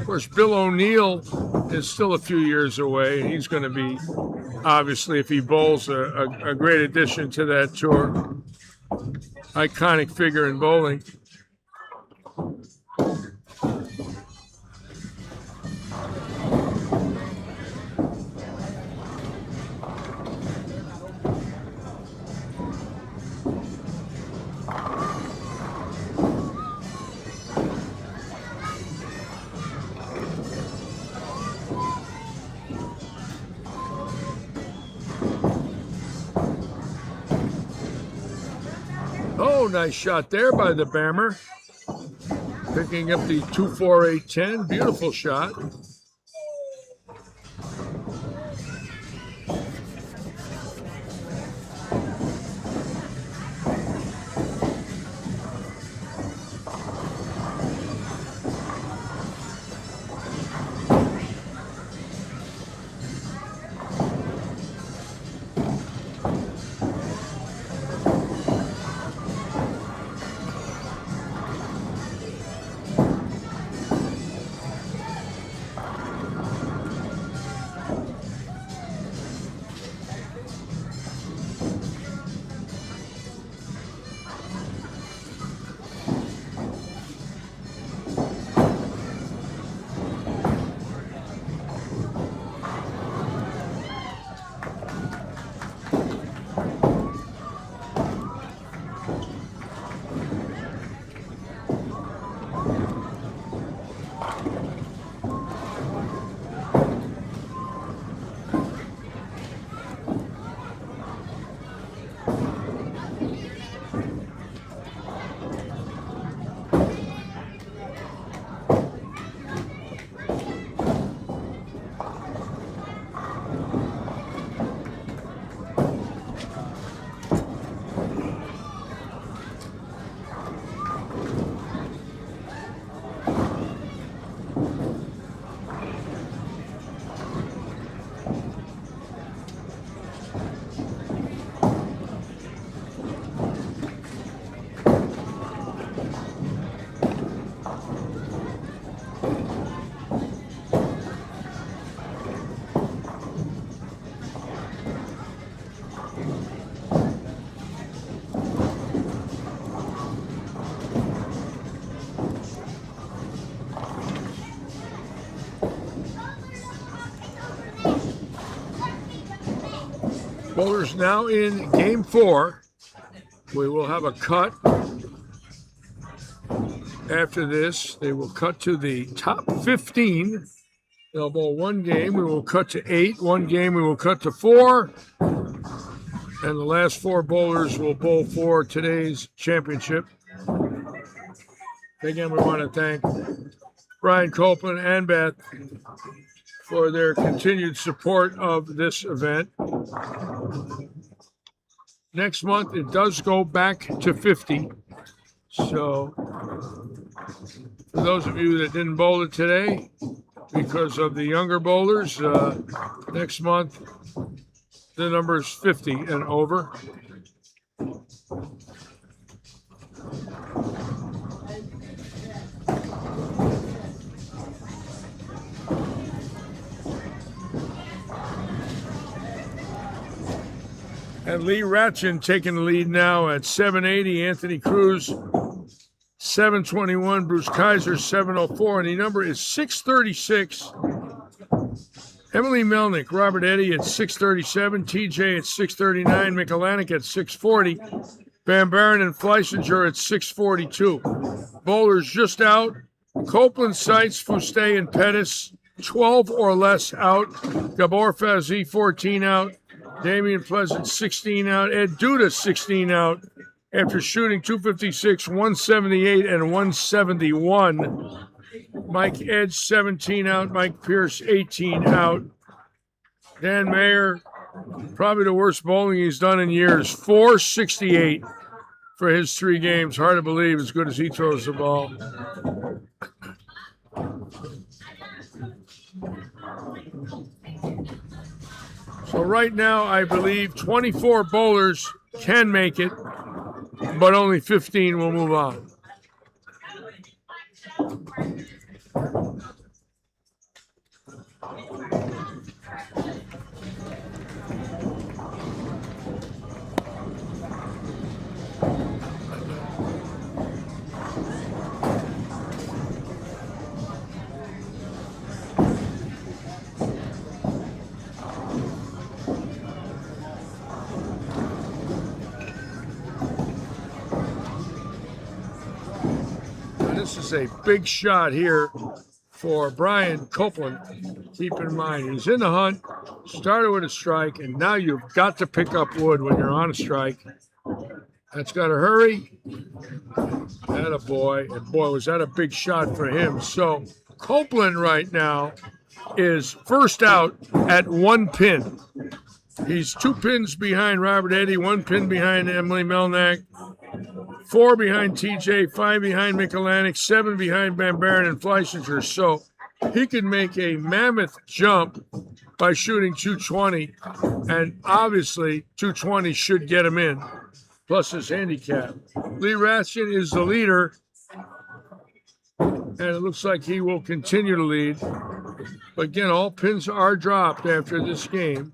course, Bill O'Neill is still a few years away. He's going to be, obviously, if he bowls, a great addition to that tour. Iconic figure in bowling. Oh, nice shot there by the Bammer. Picking up the 2-4-8-10. Beautiful shot. Bowlers now in game 4. We will have a cut. After this, they will cut to the top 15. They'll bowl 1 game. We will cut to 8. 1 game we will cut to 4. And the last 4 bowlers will bowl for today's championship. Again, we want to thank Brian Copeland and Beth for their continued support of this event. Next month, it does go back to 50. So, for those of you that didn't bowl it today, because of the younger bowlers, next month, the number is 50 and over. And Lee Ratchin taking the lead now at 780. Anthony Cruz, 721. Bruce Kaiser, 704. And the number is 636. Emily Melnick, Robert Eddy at 637. TJ at 639. Mikulanic at 640. Van Buren and Fleissinger at 642. Bowlers just out. Copeland, Seitz, Fuste, and Pettis, 12 or less out. Gabor Fazzi, 14 out. Damian Pleasant, 16 out. Ed Duda, 16 out after shooting 256, 178, and 171. Mike Edge, 17 out. Mike Pierce, 18 out. Dan Mayer, probably the worst bowling he's done in years, 468 for his 3 games. Hard to believe as good as he throws the ball. So right now, I believe 24 bowlers can make it, but only 15 will move on. This is a big shot here for Brian Copeland. Keep in mind, he's in the hunt, started with a strike, and now you've got to pick up wood when you're on a strike. That's got to hurry. Atta boy. And boy, was that a big shot for him. So Copeland right now is first out at 1 pin. He's 2 pins behind Robert Eddy, 1 pin behind Emily Melnick, 4 behind TJ, 5 behind Mikulanic, 7 behind Van Buren and Fleissinger. So he could make a mammoth jump by shooting 220, and obviously 220 should get him in, plus his handicap. Lee Ratchin is the leader, and it looks like he will continue to lead. But again, all pins are dropped after this game.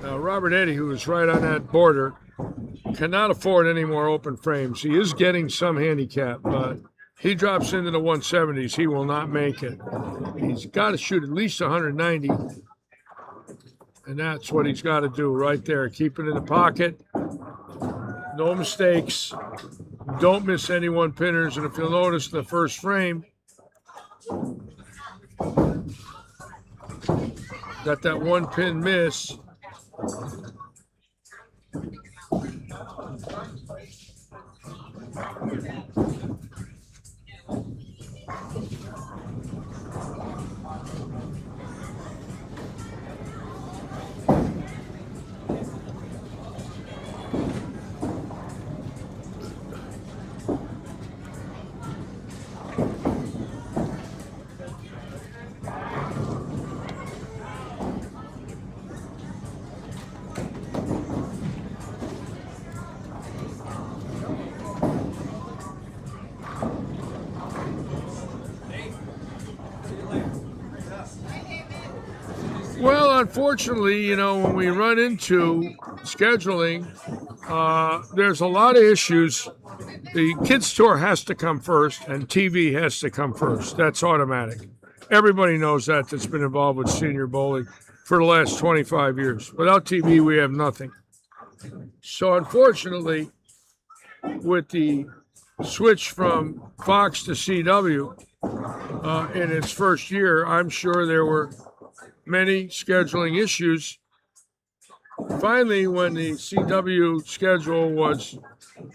Now, Robert Eddy, who is right on that border, cannot afford any more open frames. He is getting some handicap, but he drops into the 170s. He will not make it. He's got to shoot at least 190, and that's what he's got to do right there. Keep it in the pocket. No mistakes. Don't miss any 1-pinners, and if you'll notice the first frame, got that 1-pin miss. unfortunately, you know, when we run into scheduling, there's a lot of issues. The kids tour has to come first, and TV has to come first. That's automatic. Everybody knows that that's been involved with senior bowling for the last 25 years. Without TV, we have nothing. So unfortunately, with the switch from Fox to CW in its first year, I'm sure there were many scheduling issues. Finally, when the CW schedule was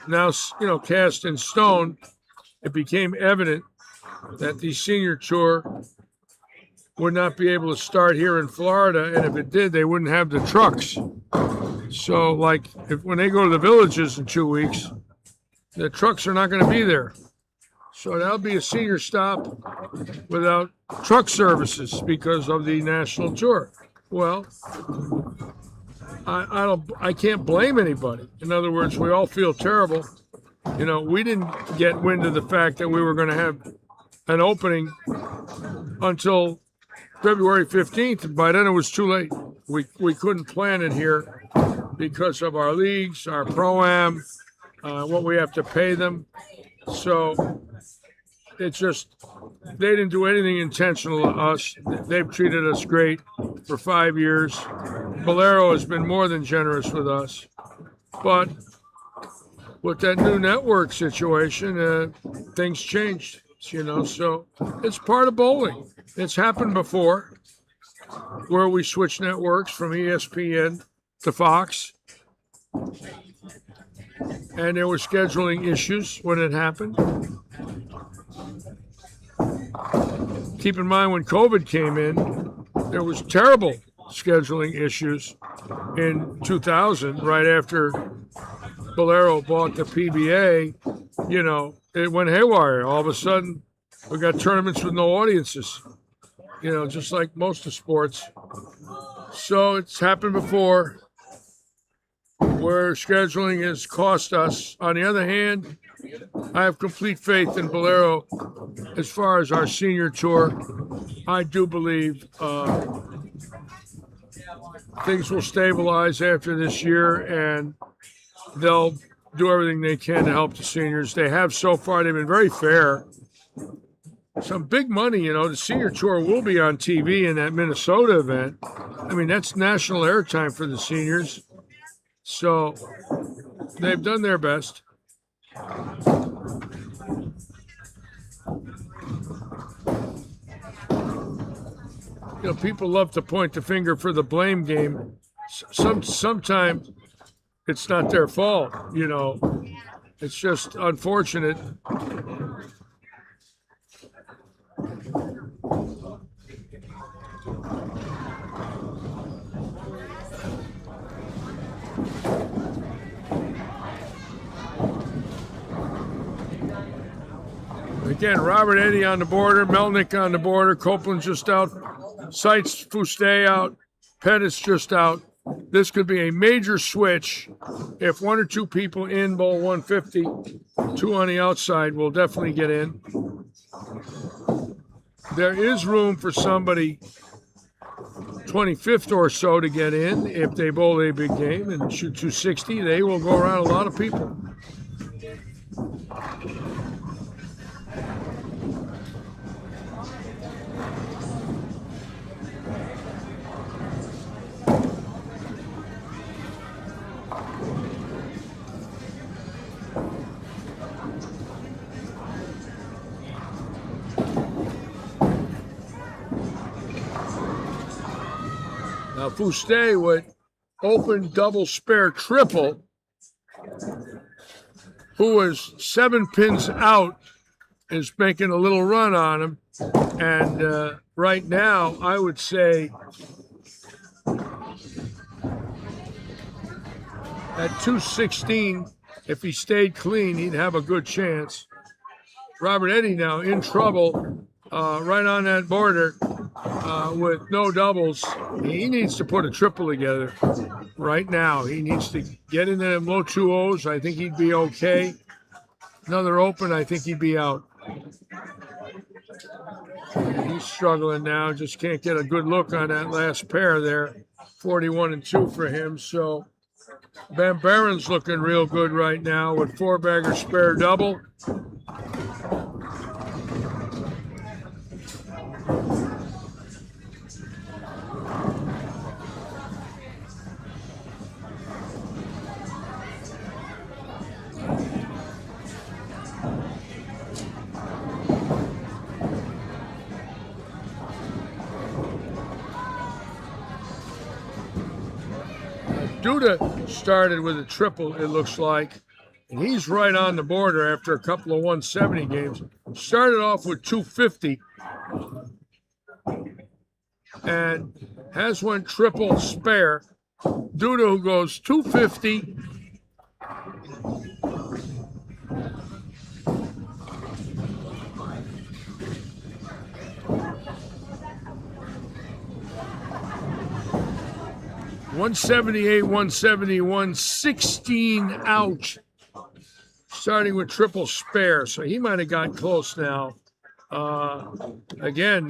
now, you know, cast in stone, it became evident that the senior tour would not be able to start here in Florida, and if it did, they wouldn't have the trucks. So, like, when they go to the villages in 2 weeks, the trucks are not going to be there. So that'll be a senior stop without truck services because of the national tour. Well, I can't blame anybody. In other words, we all feel terrible. You know, we didn't get wind of the fact that we were going to have an opening until February 15th. And by then it was too late. We couldn't plan it here because of our leagues, our pro-am, what we have to pay them. So it's just, they didn't do anything intentional to us. They've treated us great for 5 years. Bolero has been more than generous with us. But with that new network situation, things changed, you know, so it's part of bowling. It's happened before where we switched networks from ESPN to Fox. And there were scheduling issues when it happened. Keep in mind, when COVID came in, there was terrible scheduling issues in 2000, right after Bolero bought the PBA. You know, it went haywire. All of a sudden, we got tournaments with no audiences, you know, just like most of sports. So it's happened before where scheduling has cost us. On the other hand, I have complete faith in Bolero as far as our senior tour. I do believe things will stabilize after this year, and they'll do everything they can to help the seniors. They have so far. They've been very fair. Some big money, you know. The senior tour will be on TV in that Minnesota event. I mean, that's national airtime for the seniors. So they've done their best. You know, people love to point the finger for the blame game. Sometimes it's not their fault, you know. It's just unfortunate. Again, Robert Eddy on the border, Melnick on the border, Copeland just out, Seitz, Fuste out, Pettis just out. This could be a major switch. If one or two people in bowl 150, two on the outside will definitely get in. There is room for somebody 25th or so to get in. If they bowl a big game and shoot 260, they will go around a lot of people. Now, Fuste would open, double, spare, triple, who was 7 pins out, is making a little run on him. And right now, I would say at 216, if he stayed clean, he'd have a good chance. Robert Eddy now in trouble, right on that border. With no doubles, he needs to put a triple together right now. He needs to get into them low 2-0s. I think he'd be okay. Another open, I think he'd be out. And he's struggling now. Just can't get a good look on that last pair there. 41 and 2 for him. So Van Baren's looking real good right now with 4-bagger spare double. Duda started with a triple, it looks like, and he's right on the border after a couple of 170 games. Started off with 250 and has went triple spare. Duda, who goes 250. $178, $171, 16 out, starting with triple spare. So he might have got close now. Again,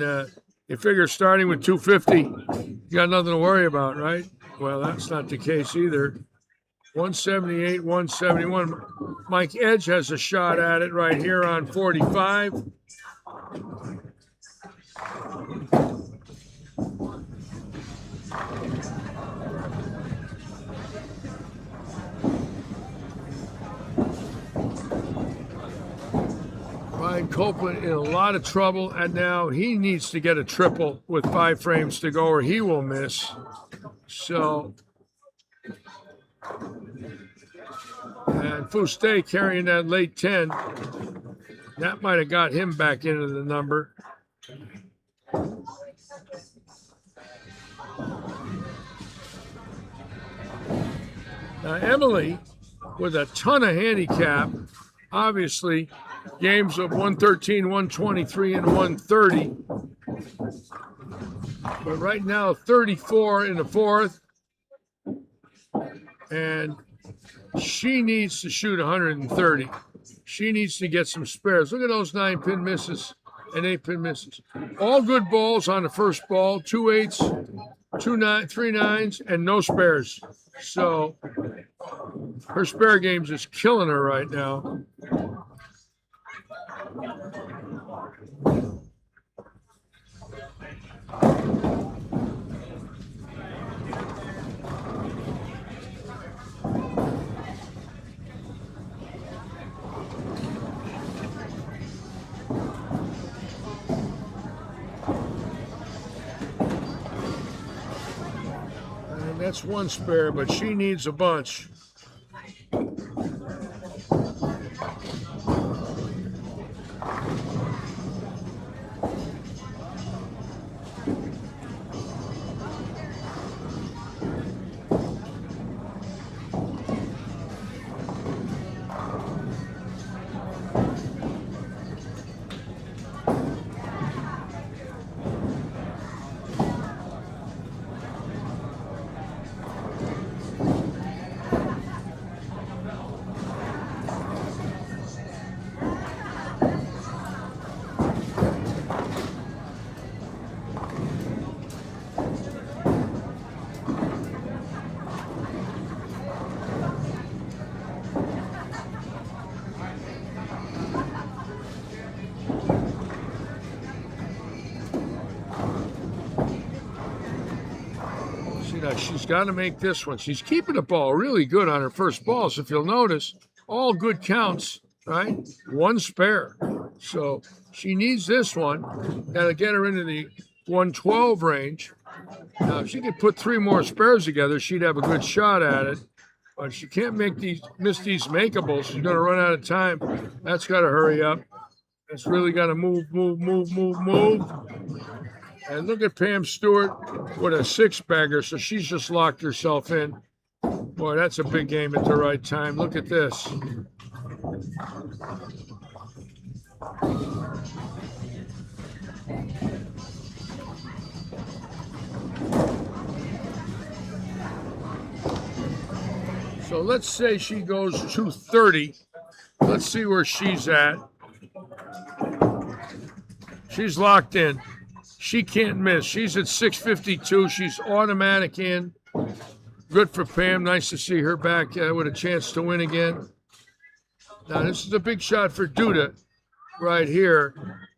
you figure starting with 250, you got nothing to worry about, right? Well, that's not the case either. 178, 171. Mike Edge has a shot at it right here on 45. Ryan Copeland in a lot of trouble, and now he needs to get a triple with 5 frames to go, or he will miss. So, and Fuste carrying that late 10. That might have got him back into the number. Now, Emily, with a ton of handicap, obviously, games of 113, 123, and 130. But right now, 34 in the fourth. And she needs to shoot 130. She needs to get some spares. Look at those 9-pin misses and 8-pin misses. All good balls on the first ball, 2 8s, 3 9s, and no spares. So her spare game's just killing her right now. And that's one spare, but she needs a bunch. She's got to make this one. She's keeping the ball really good on her first balls. If you'll notice, all good counts, right? One spare. So she needs this one. That'll get her into the 112 range. Now, if she could put 3 more spares together, she'd have a good shot at it. But she can't miss these makeables. She's going to run out of time. That's got to hurry up. It's really got to move. And look at Pam Stewart with a 6-bagger, so she's just locked herself in. Boy, that's a big game at the right time. Look at this. So let's say she goes 230. Let's see where she's at. She's locked in. She can't miss. She's at 652. She's automatic in. Good for Pam. Nice to see her back with a chance to win again. Now, this is a big shot for Duda right here.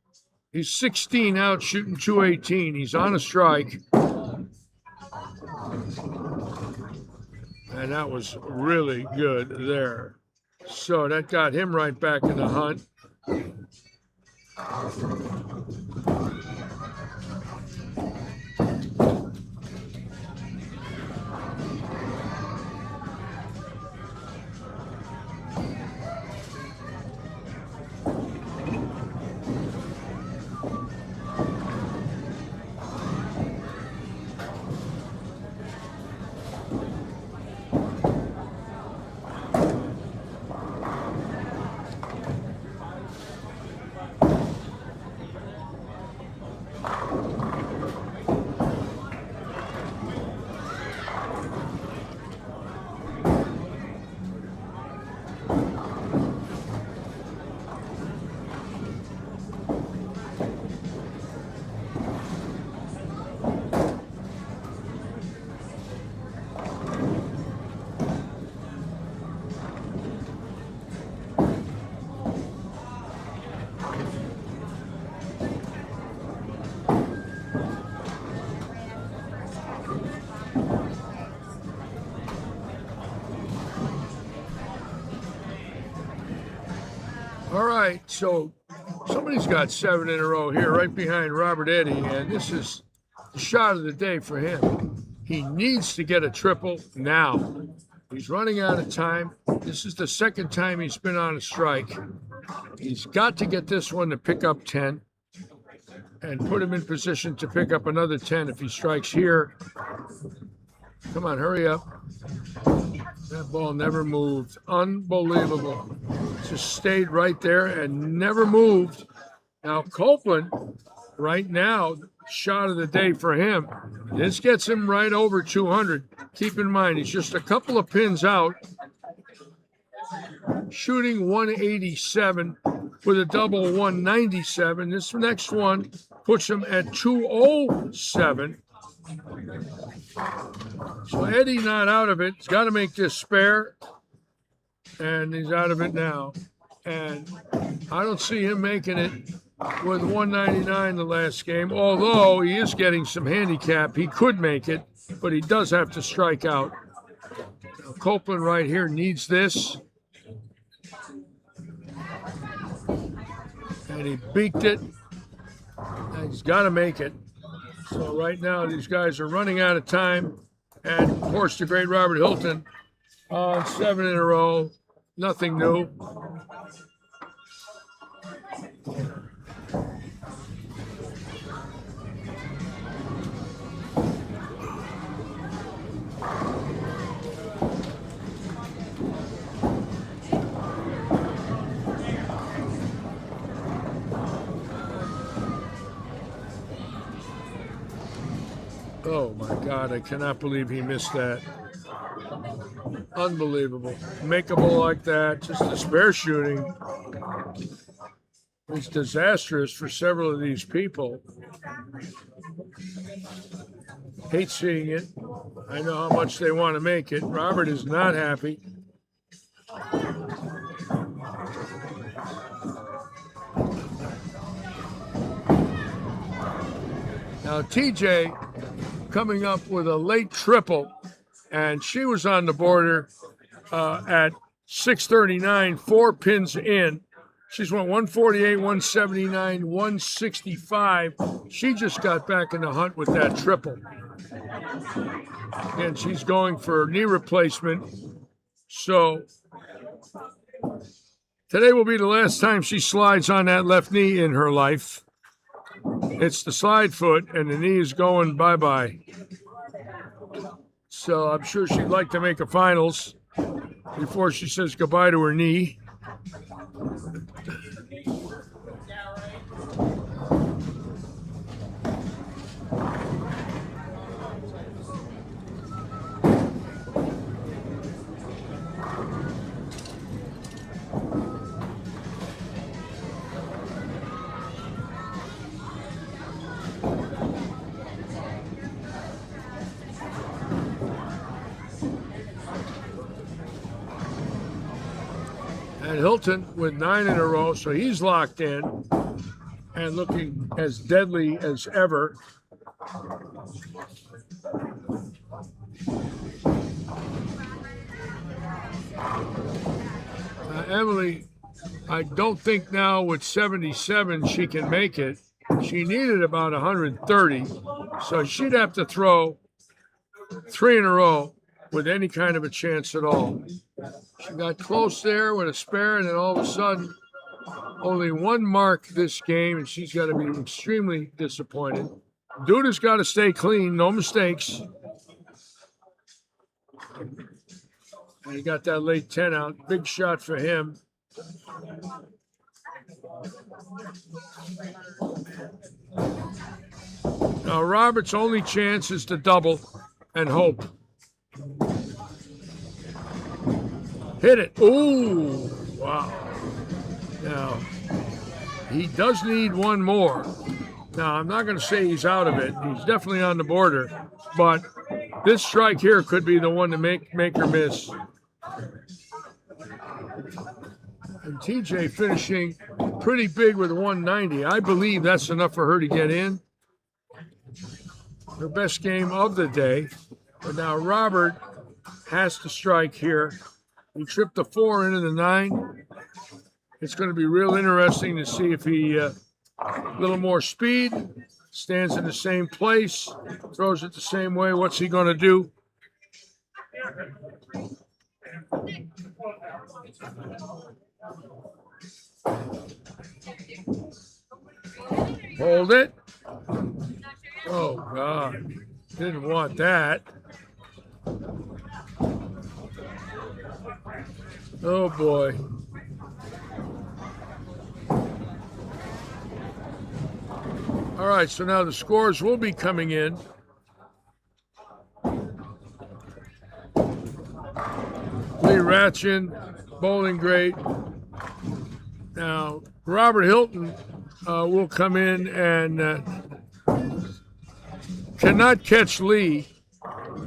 He's 16 out, shooting 218. He's on a strike. And that was really good there. So that got him right back in the hunt. All right, so somebody's got 7 in a row here, right behind Robert Eddy, and this is the shot of the day for him. He needs to get a triple now. He's running out of time. This is the second time he's been on a strike. He's got to get this one to pick up 10 and put him in position to pick up another 10 if he strikes here. Come on, hurry up. That ball never moved. Unbelievable. Just stayed right there and never moved. Now, Copeland, right now, shot of the day for him. This gets him right over 200. Keep in mind, he's just a couple of pins out. Shooting 187 with a double 197. This next one puts him at 207. So Eddie not out of it. He's got to make this spare. And he's out of it now. And I don't see him making it with 199 the last game, although he is getting some handicap. He could make it, but he does have to strike out. Now, Copeland right here needs this. And he beaked it. And he's got to make it. So right now these guys are running out of time. And of course the great Robert Hilton on 7 in a row. Nothing new. Oh my God, I cannot believe he missed that. Unbelievable. Makeable like that, just a spare shooting. It's disastrous for several of these people. Hate seeing it. I know how much they want to make it. Robert is not happy. Now TJ coming up with a late triple, and she was on the border at 639, 4 pins in. She's went 148, 179, 165. She just got back in the hunt with that triple. And she's going for knee replacement. So today will be the last time she slides on that left knee in her life. It's the slide foot, and the knee is going bye-bye. So I'm sure she'd like to make a finals before she says goodbye to her knee. And Hilton with 9 in a row, so he's locked in and looking as deadly as ever. Emily, I don't think now with 77 she can make it. She needed about 130, so she'd have to throw 3 in a row with any kind of a chance at all. She got close there with a spare, and then all of a sudden, only 1 mark this game, and she's got to be extremely disappointed. Dude has got to stay clean, no mistakes. And he got that late 10 out. Big shot for him. Now, Robert's only chance is to double and hope. Hit it. Ooh, wow. Now, he does need 1 more. Now, I'm not going to say he's out of it. He's definitely on the border. But this strike here could be the one to make or miss. And TJ finishing pretty big with 190. I believe that's enough for her to get in. Her best game of the day. But now Robert has to strike here. He tripped the 4 into the 9. It's going to be real interesting to see if he a little more speed, stands in the same place, throws it the same way. What's he going to do? Hold it. Oh, God. Didn't want that. Oh, boy. All right, so now the scores will be coming in. Lee Ratchin, bowling great. Now, Robert Hilton will come in and cannot catch Lee,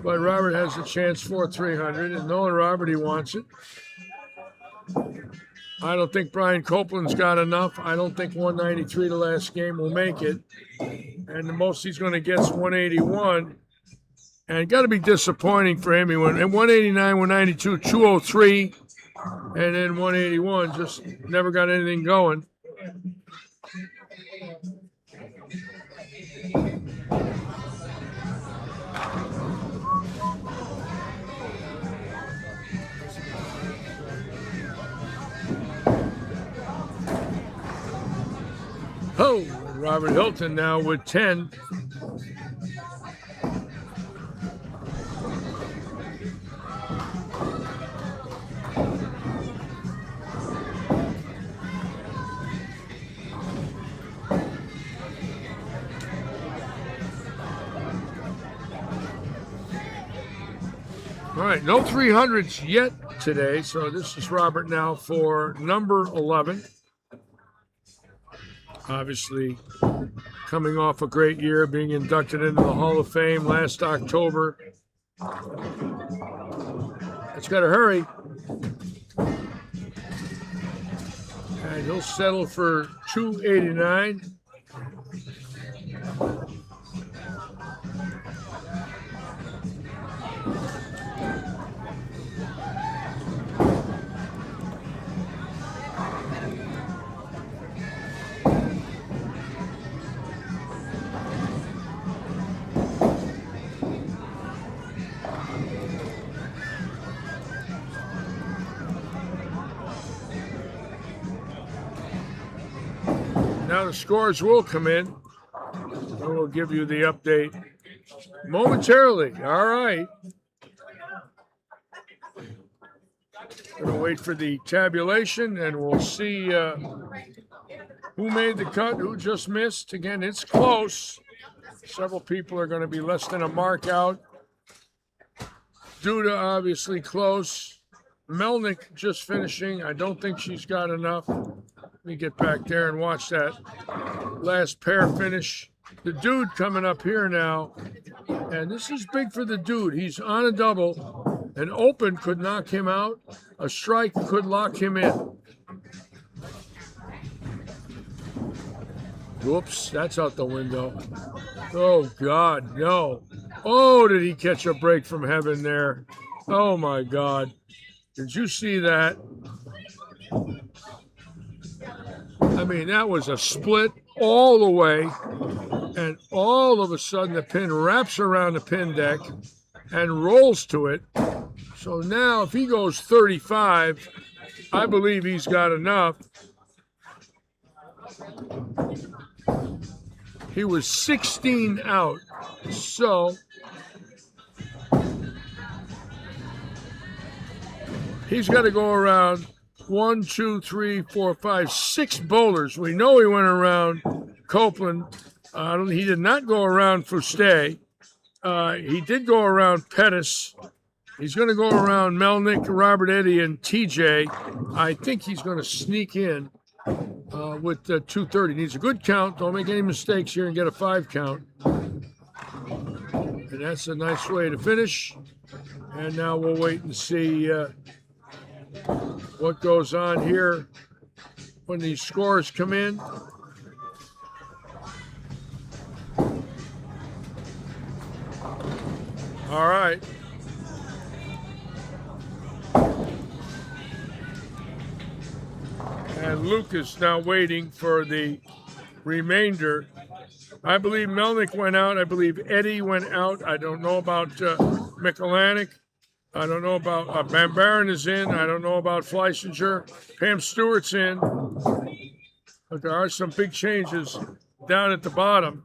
but Robert has a chance for 300, and knowing Robert, he wants it. I don't think Brian Copeland's got enough. I don't think 193 the last game will make it. And the most he's going to get is 181. And got to be disappointing for him. He went at 189, 192, 203, and then 181. Just never got anything going. Oh, Robert Hilton now with 10. All right, no 300s yet today, so this is Robert now for number 11. Obviously, coming off a great year, being inducted into the Hall of Fame last October. It's got to hurry. And he'll settle for 289. Now the scores will come in, and we'll give you the update momentarily. All right. Gonna wait for the tabulation, and we'll see who made the cut, who just missed. Again, it's close. Several people are going to be less than a mark out. Duda obviously close. Melnick just finishing. I don't think she's got enough. Let me get back there and watch that last pair finish. The dude coming up here now, and this is big for the dude. He's on a double. An open could knock him out. A strike could lock him in. Whoops, that's out the window. Oh, God, no. Oh, did he catch a break from heaven there? Oh, my God. Did you see that? I mean, that was a split all the way, and all of a sudden the pin wraps around the pin deck and rolls to it. So now if he goes 35, I believe he's got enough. He was 16 out, so he's got to go around 1, 2, 3, 4, 5, 6 bowlers. We know he went around Copeland. He did not go around Fuste. He did go around Pettis. He's going to go around Melnick, Robert Eddy, and TJ. I think he's going to sneak in with 230. Needs a good count. Don't make any mistakes here and get a 5 count. And that's a nice way to finish. And now we'll wait and see what goes on here when these scores come in. All right. And Luke is now waiting for the remainder. I believe Melnick went out. I believe Eddie went out. I don't know about Michalanic. I don't know about Van Baron is in. I don't know about Fleissinger. Pam Stewart's in. But there are some big changes down at the bottom.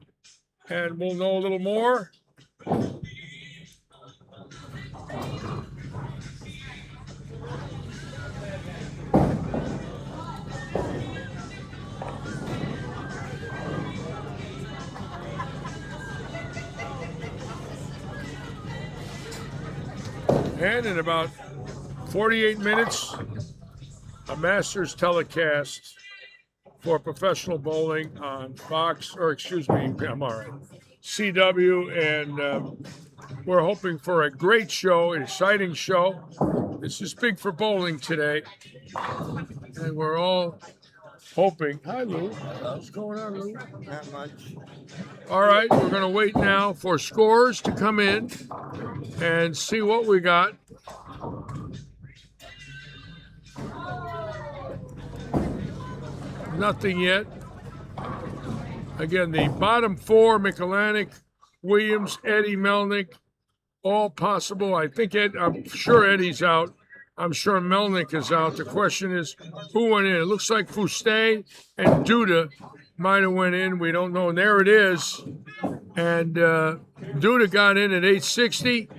And we'll know a little more. And in about 48 minutes, a Masters telecast for professional bowling on Fox, or excuse me, I'm all right, CW, and we're hoping for a great show, an exciting show. This is big for bowling today, and we're all hoping. Hi, Lou. What's going on, Lou? Not much. All right, we're going to wait now for scores to come in and see what we got. Nothing yet. Again, the bottom 4, Michalanic, Williams, Eddie, Melnick, all possible. I'm sure Eddie's out. I'm sure Melnick is out. The question is, who went in? It looks like Fuste and Duda might have went in. We don't know. And there it is. And Duda got in at 860.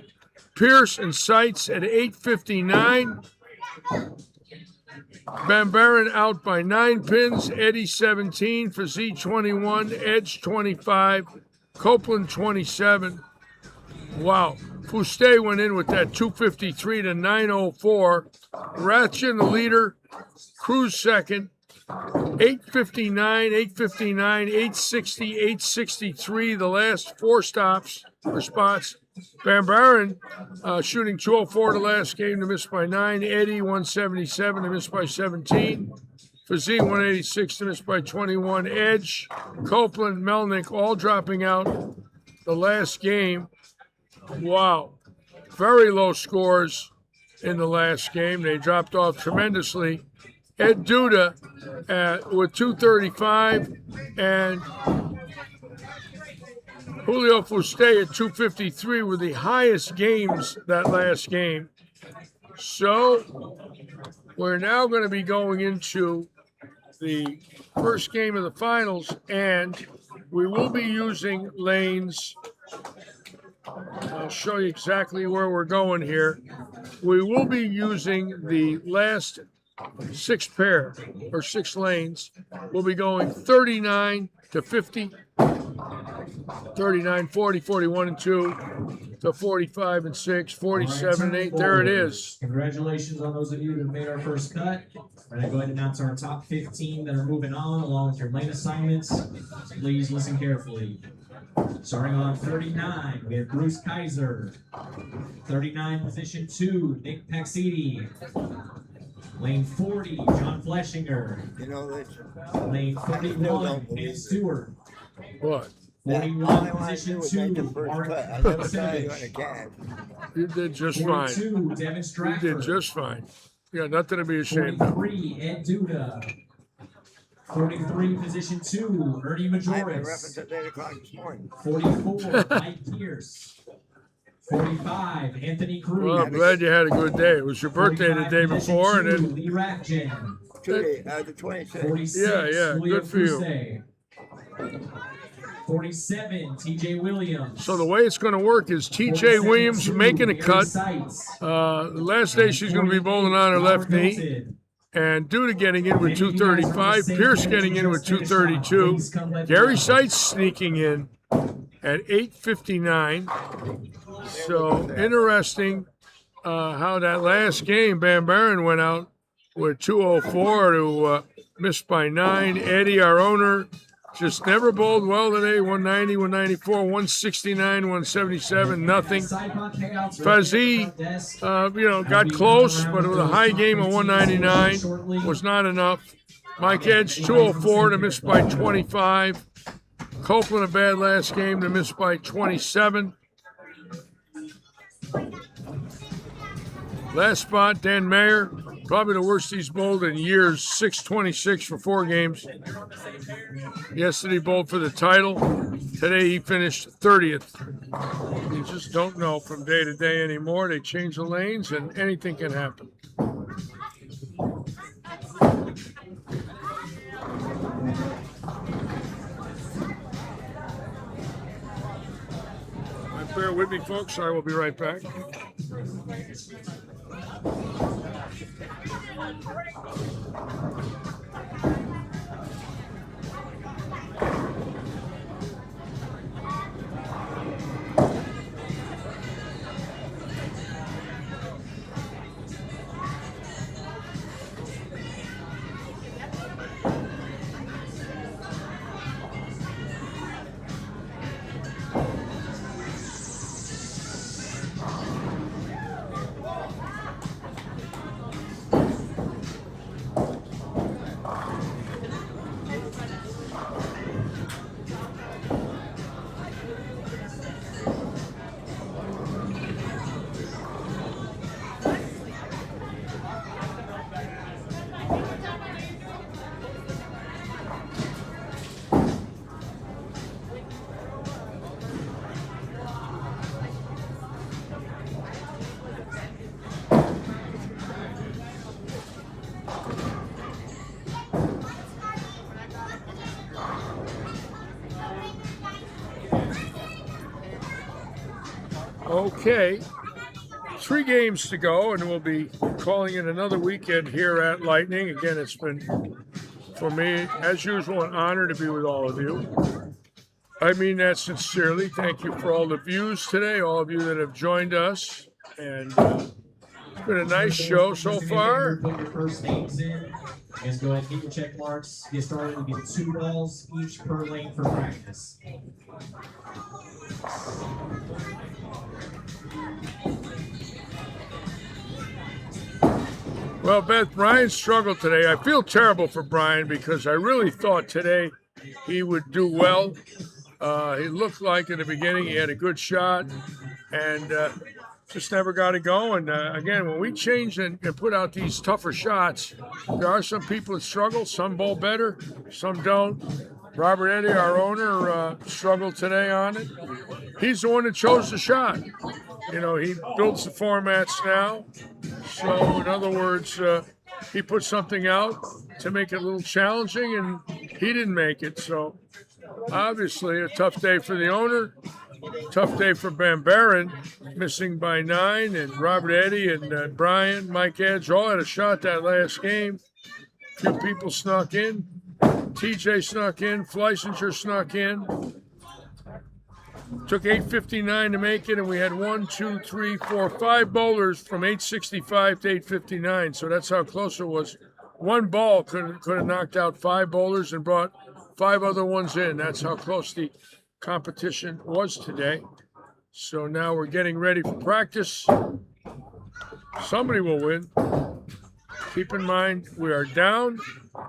Pierce and Seitz at 859. Van Baron out by 9 pins. Eddie 17. Fazee 21. Edge 25. Copeland 27. Wow. Fuste went in with that 253 to 904. Ratchin, the leader. Cruz second. 859, 859, 860, 863. The last 4 stops or spots. Van Baron shooting 204 the last game to miss by 9. Eddie 177 to miss by 17. Fazee 186 to miss by 21. Edge, Copeland, Melnick all dropping out the last game. Wow. Very low scores in the last game. They dropped off tremendously. Ed Duda with 235 and Julio Fuste at 253 were the highest games that last game. So we're now going to be going into the first game of the finals, and we will be using lanes. I'll show you exactly where we're going here. We will be using the last 6 pair or 6 lanes. We'll be going 39 to 50, 39, 40, 41 and 2 to 45 and 6, 47 and 8. There it is. Congratulations on those of you that made our first cut. We're going to go ahead and announce our top 15 that are moving on along with your lane assignments. So please listen carefully. Starting on 39, we have Bruce Kaiser. 39, position 2, Nick Paxidi. Lane 40, John Fleshinger. You know, it's, Lane 41, Nate Stewart. What? all 41, I want to position do is make the 2, first Mark cut. I never saw you on a Simovich. cab. You did just fine. 42, Devin You Stratford. did just fine. You got nothing to be ashamed of. 43, Ed Duda. 43, position 2, Ernie I had a reference Majoris. at 8 o'clock this morning. 44, Mike Pierce. 45, Anthony Cruz. Well, I'm glad you had a good day. It was your birthday the day before, and then Lee Rathjen. 2 days, the 26th. 46, Yeah, Julio good for you. Cruz. 47, TJ Williams. so the way it's going to work is T.J. Williams making a cut. The last day she's going to be bowling on her left knee, and Duda getting in with 235, Pierce getting in with 232, Gary Seitz sneaking in at 8:59. So interesting how that last game, Van Buren went out with 204 to miss by 9. Eddie, our owner, just never bowled well today. 190, 194, 169, 177, nothing. Fazee, got close, but with a high game of 199 was not enough. Mike Edge, 204 to miss by 25. Copeland, a bad last game to miss by 27. Last spot, Dan Mayer, probably the worst he's bowled in years, 626 for 4 games. Yesterday he bowled for the title. Today he finished 30th. You just don't know from day to day anymore. They change the lanes and anything can happen. Bear with me, folks. I will be right back. Okay, 3 games to go, and we'll be calling it another weekend here at Lightning. Again, it's been, for me, as usual, an honor to be with all of you. I mean that sincerely. Thank you for all the views today, all of you that have joined us. And it's been a nice show so far. Put your first names in. Just go ahead and get your check marks. Get started. We get 2 balls each per lane for practice. Well, Beth, Brian struggled today. I feel terrible for Brian because I really thought today he would do well. He looked like in the beginning he had a good shot and just never got it going. Again, when we change and put out these tougher shots, there are some people that struggle. Some bowl better, some don't. Robert Eddy, our owner, struggled today on it. He's the one that chose the shot. You know, he builds the formats now. So, in other words, he put something out to make it a little challenging, and he didn't make it. So, obviously, a tough day for the owner. Tough day for Van Buren, missing by 9, and Robert Eddy and Brian, Mike Edge all had a shot that last game. A few people snuck in. TJ snuck in. Fleissinger snuck in. Took 8:59 to make it, and we had 5 bowlers from 8:65 to 8:59. So that's how close it was. One ball could have knocked out 5 bowlers and brought 5 other ones in. That's how close the competition was today. So now we're getting ready for practice. Somebody will win. Keep in mind, we are down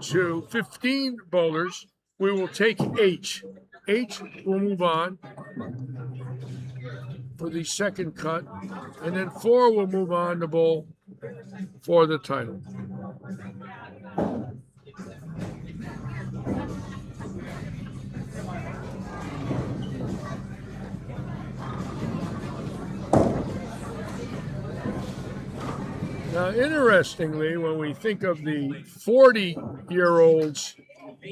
to 15 bowlers. We will take H. H will move on for the second cut, and then 4 will move on to bowl for the title. Now, interestingly, when we think of the 40-year-olds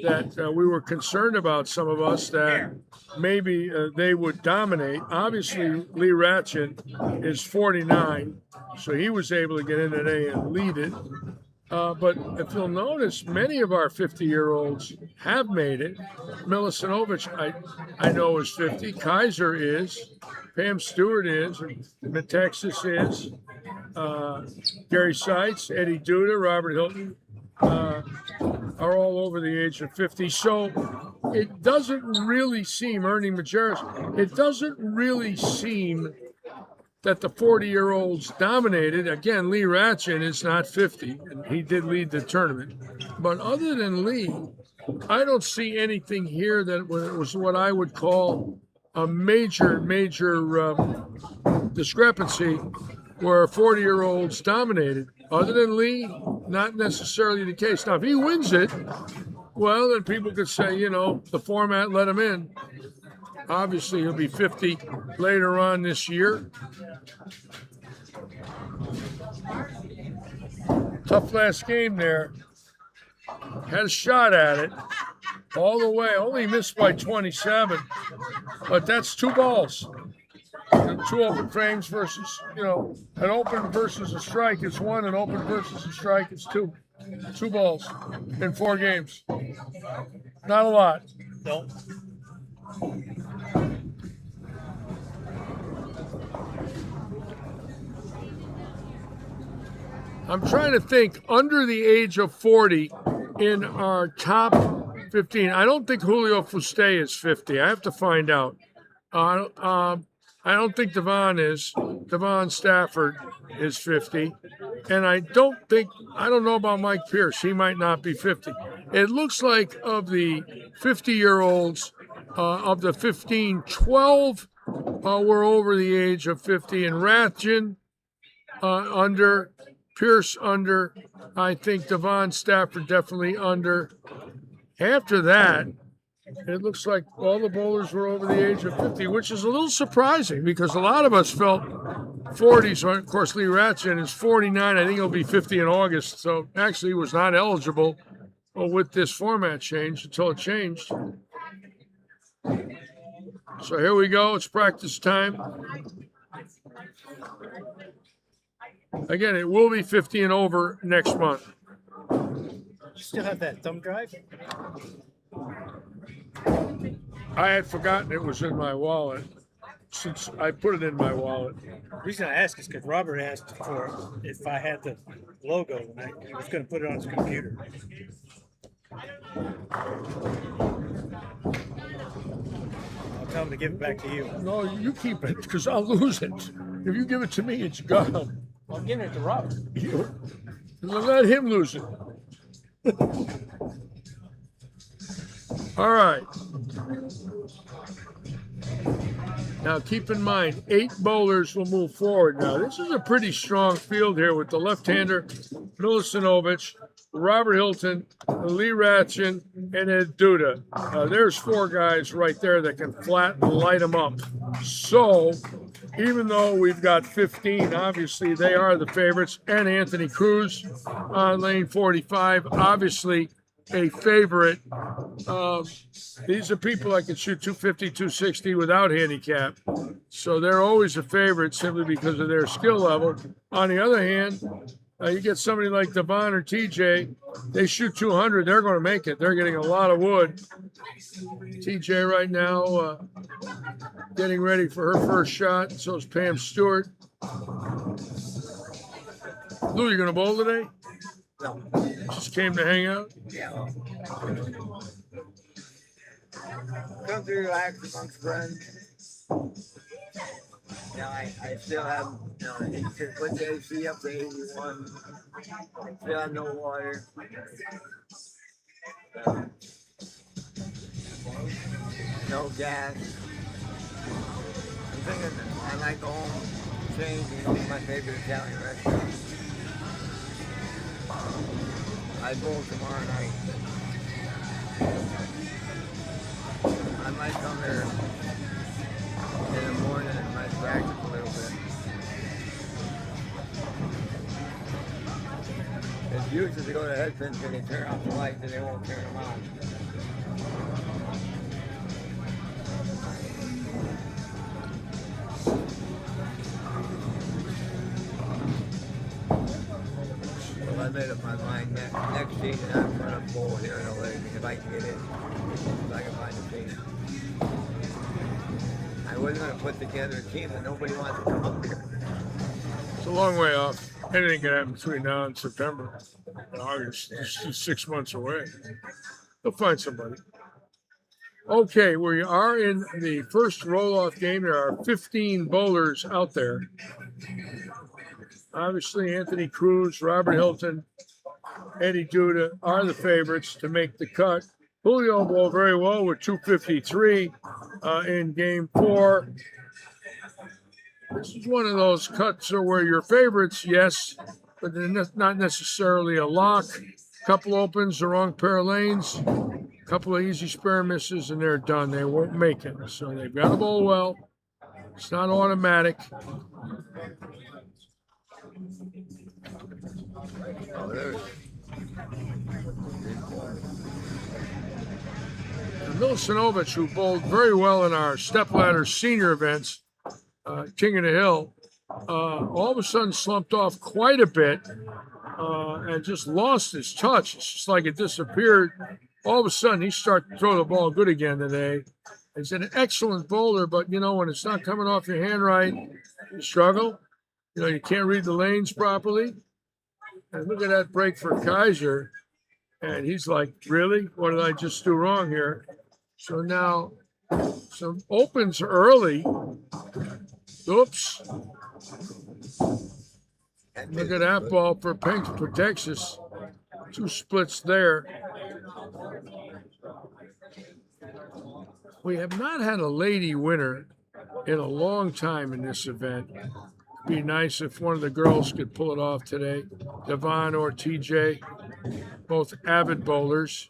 that we were concerned about, some of us, that maybe they would dominate. Obviously, Lee Ratchin is 49, so he was able to get in today and lead it. But if you'll notice, many of our 50-year-olds have made it. Milicinovich, I know, is 50. Kaiser is. Pam Stewart is. Texas is. Gary Seitz, Eddie Duda, Robert Hilton are all over the age of 50. So it doesn't really seem, Ernie Majerus, it doesn't really seem that the 40-year-olds dominated. Again, Lee Ratchin is not 50, and he did lead the tournament. But other than Lee, I don't see anything here that was what I would call a major discrepancy where 40-year-olds dominated. Other than Lee, not necessarily the case. Now, if he wins it, well, then people could say, you know, the format let him in. Obviously, he'll be 50 later on this year. Tough last game there. Had a shot at it all the way. Only missed by 27. But that's 2 balls. 2 open frames versus, you know, an open versus a strike is 1, an open versus a strike is 2. 2 balls in 4 games. Not a lot. No. I'm trying to think under the age of 40 in our top 15. I don't think Julio Fuste is 50. I have to find out. I don't think Devon Stafford is 50. And I don't know about Mike Pierce. He might not be 50. It looks like of the 50-year-olds, of the 15, 12 were over the age of 50. And Ratchin under, Pierce under, I think Devon Stafford definitely under. After that, it looks like all the bowlers were over the age of 50, which is a little surprising because a lot of us felt 40. So, of course, Lee Ratchin is 49. I think he'll be 50 in August. So, actually, he was not eligible with this format change until it changed. So, here we go. It's practice time. Again, it will be 50 and over next month. You still have that thumb drive? I had forgotten it was in my wallet since I put it in my wallet. The reason I ask is because Robert asked for if I had the logo, and he was going to put it on his computer. I'll tell him to give it back to you. No, you keep it because I'll lose it. If you give it to me, it's gone. I'm giving it to Robert. Let him lose it. All right. Now keep in mind, 8 bowlers will move forward. Now this is a pretty strong field here with the left-hander Milicinovich, Robert Hilton, Lee Ratchin, and Ed Duda. There's 4 guys right there that can flat and light them up. So even though we've got 15, obviously they are the favorites, and Anthony Cruz on lane 45, obviously a favorite. These are people that can shoot 250, 260 without handicap. So they're always a favorite simply because of their skill level. On the other hand, you get somebody like Devon or TJ, they shoot 200, they're going to make it. They're getting a lot of wood. TJ right now getting ready for her first shot. So is Pam Stewart. Lou, you going to bowl today? No. Just came to hang out? Yeah. Come to relax amongst friends. Now I still have, you know, you can put the AC up to 81. Still have no water. No gas. I'm thinking I might go home, change, and go to my favorite Italian restaurant. I bowl tomorrow night. I might come here in the morning and might practice a little bit. It's usually to go to headpins and they turn off the lights and they won't turn them on. Well, I made up my mind next season I'm going to bowl here in LA if I can get in. If I can find a team. I wasn't going to put together a team that nobody wants to come up here. It's a long way off. Anything can happen between now and September, August. It's just 6 months away. They'll find somebody. Okay, we are in the first roll-off game. There are 15 bowlers out there. Obviously, Anthony Cruz, Robert Hilton, Eddie Duda are the favorites to make the cut. Julio bowled very well with 253 in game 4. This is one of those cuts where your favorites, yes, but they're not necessarily a lock. Couple opens, the wrong pair of lanes, couple of easy spare misses, and they're done. They won't make it. So they've got to bowl well. It's not automatic. Oh, there's Milicinovich, who bowled very well in our stepladder senior events, King of the Hill, all of a sudden slumped off quite a bit and just lost his touch. It's just like it disappeared. All of a sudden, he started to throw the ball good again today. He's an excellent bowler, but, you know, when it's not coming off your hand right, you struggle. You know, you can't read the lanes properly. And look at that break for Kaiser. And he's like, really? What did I just do wrong here? So now some opens early. Oops. Look at that ball for Texas. 2 splits there. We have not had a lady winner in a long time in this event. It'd be nice if one of the girls could pull it off today. Devon or TJ, both avid bowlers.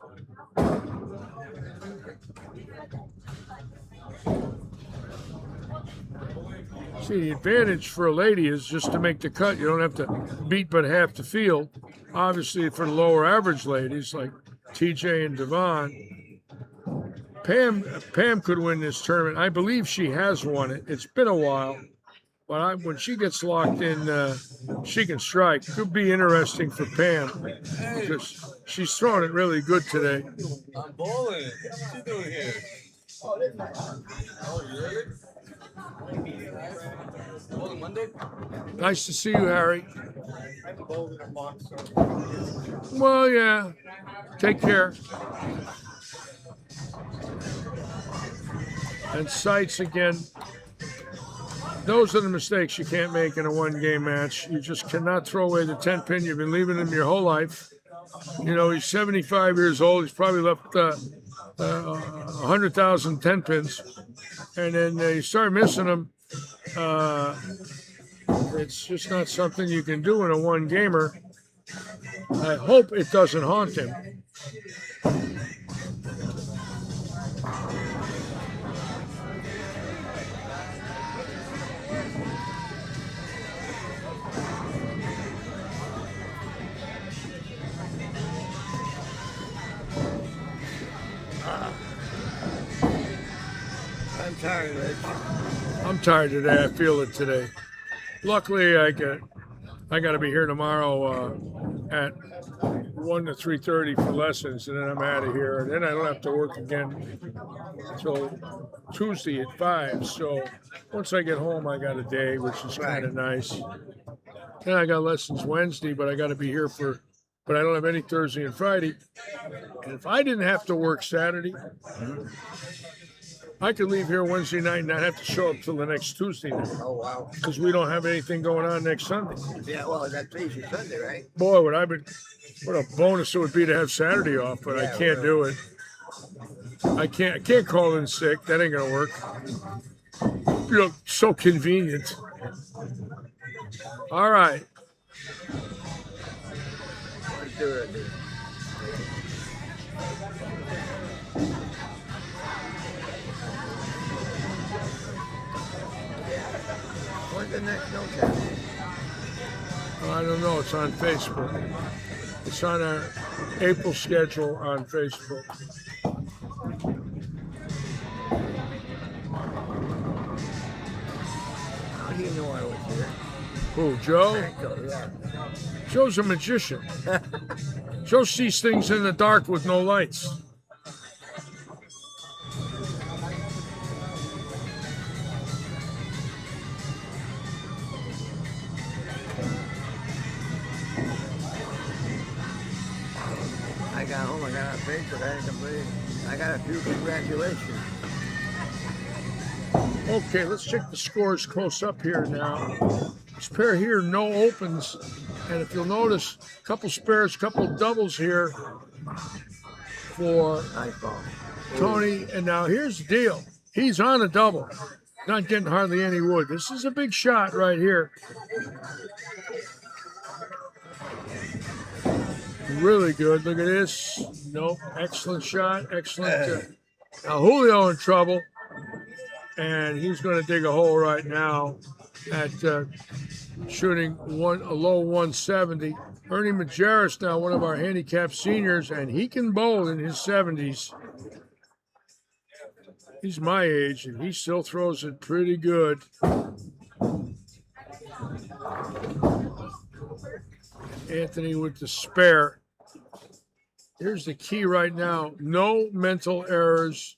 See, the advantage for a lady is just to make the cut. You don't have to beat but half the field. Obviously, for the lower average ladies like TJ and Devon, Pam could win this tournament. I believe she has won it. It's been a while, but when she gets locked in, she can strike. Could be interesting for Pam because she's throwing it really good today. I'm bowling. What you doing here? Oh, you ready? Bowling Monday? Nice to see you, Harry. Well, yeah. Take care. And sights again. Those are the mistakes you can't make in a one-game match. You just cannot throw away the 10-pin. You've been leaving him your whole life. You know, he's 75 years old. He's probably left 100,000 10-pins. And then you start missing them. It's just not something you can do in a one-gamer. I hope it doesn't haunt him. I'm tired, Rich. I'm tired today. I feel it today. Luckily, I got to be here tomorrow at 1 to 3:30 for lessons, and then I'm out of here. And then I don't have to work again until Tuesday at 5. So once I get home, I got a day, which is kind of nice. Then I got lessons Wednesday, but I got to be here but I don't have any Thursday and Friday. And if I didn't have to work Saturday, I could leave here Wednesday night and not have to show up till the next Tuesday night Oh, wow. because we don't have anything going on next Sunday. Yeah, well, that's Easter Sunday, right? Boy, what a bonus it would be to have Saturday off, but I Yeah, can't do it. I can't call in sick. That ain't gonna work. You know, so convenient. All right. Let's do it, dude. When's the next snowcap? I don't know. It's on Facebook. It's on our April schedule on Facebook. How do you know I was here? Who, Joe? Yeah. Joe's a magician. Joe sees things in the dark with no lights. I got home, I got on Facebook, I didn't believe. I got a few congratulations. Okay, let's check the scores close up here now. This pair here, no opens. And if you'll notice, a couple spares, couple doubles here for Nice ball. Tony. And now here's the deal. He's on a double. Not getting hardly any wood. This is a big shot right here. Really good. Look at this. Nope. Excellent shot. Excellent. Now Julio in trouble. And he's going to dig a hole right now at shooting a low 170. Ernie Majerus now one of our handicapped seniors, and he can bowl in his 70s. He's my age, and he still throws it pretty good. Anthony with the spare. Here's the key right now. No mental errors,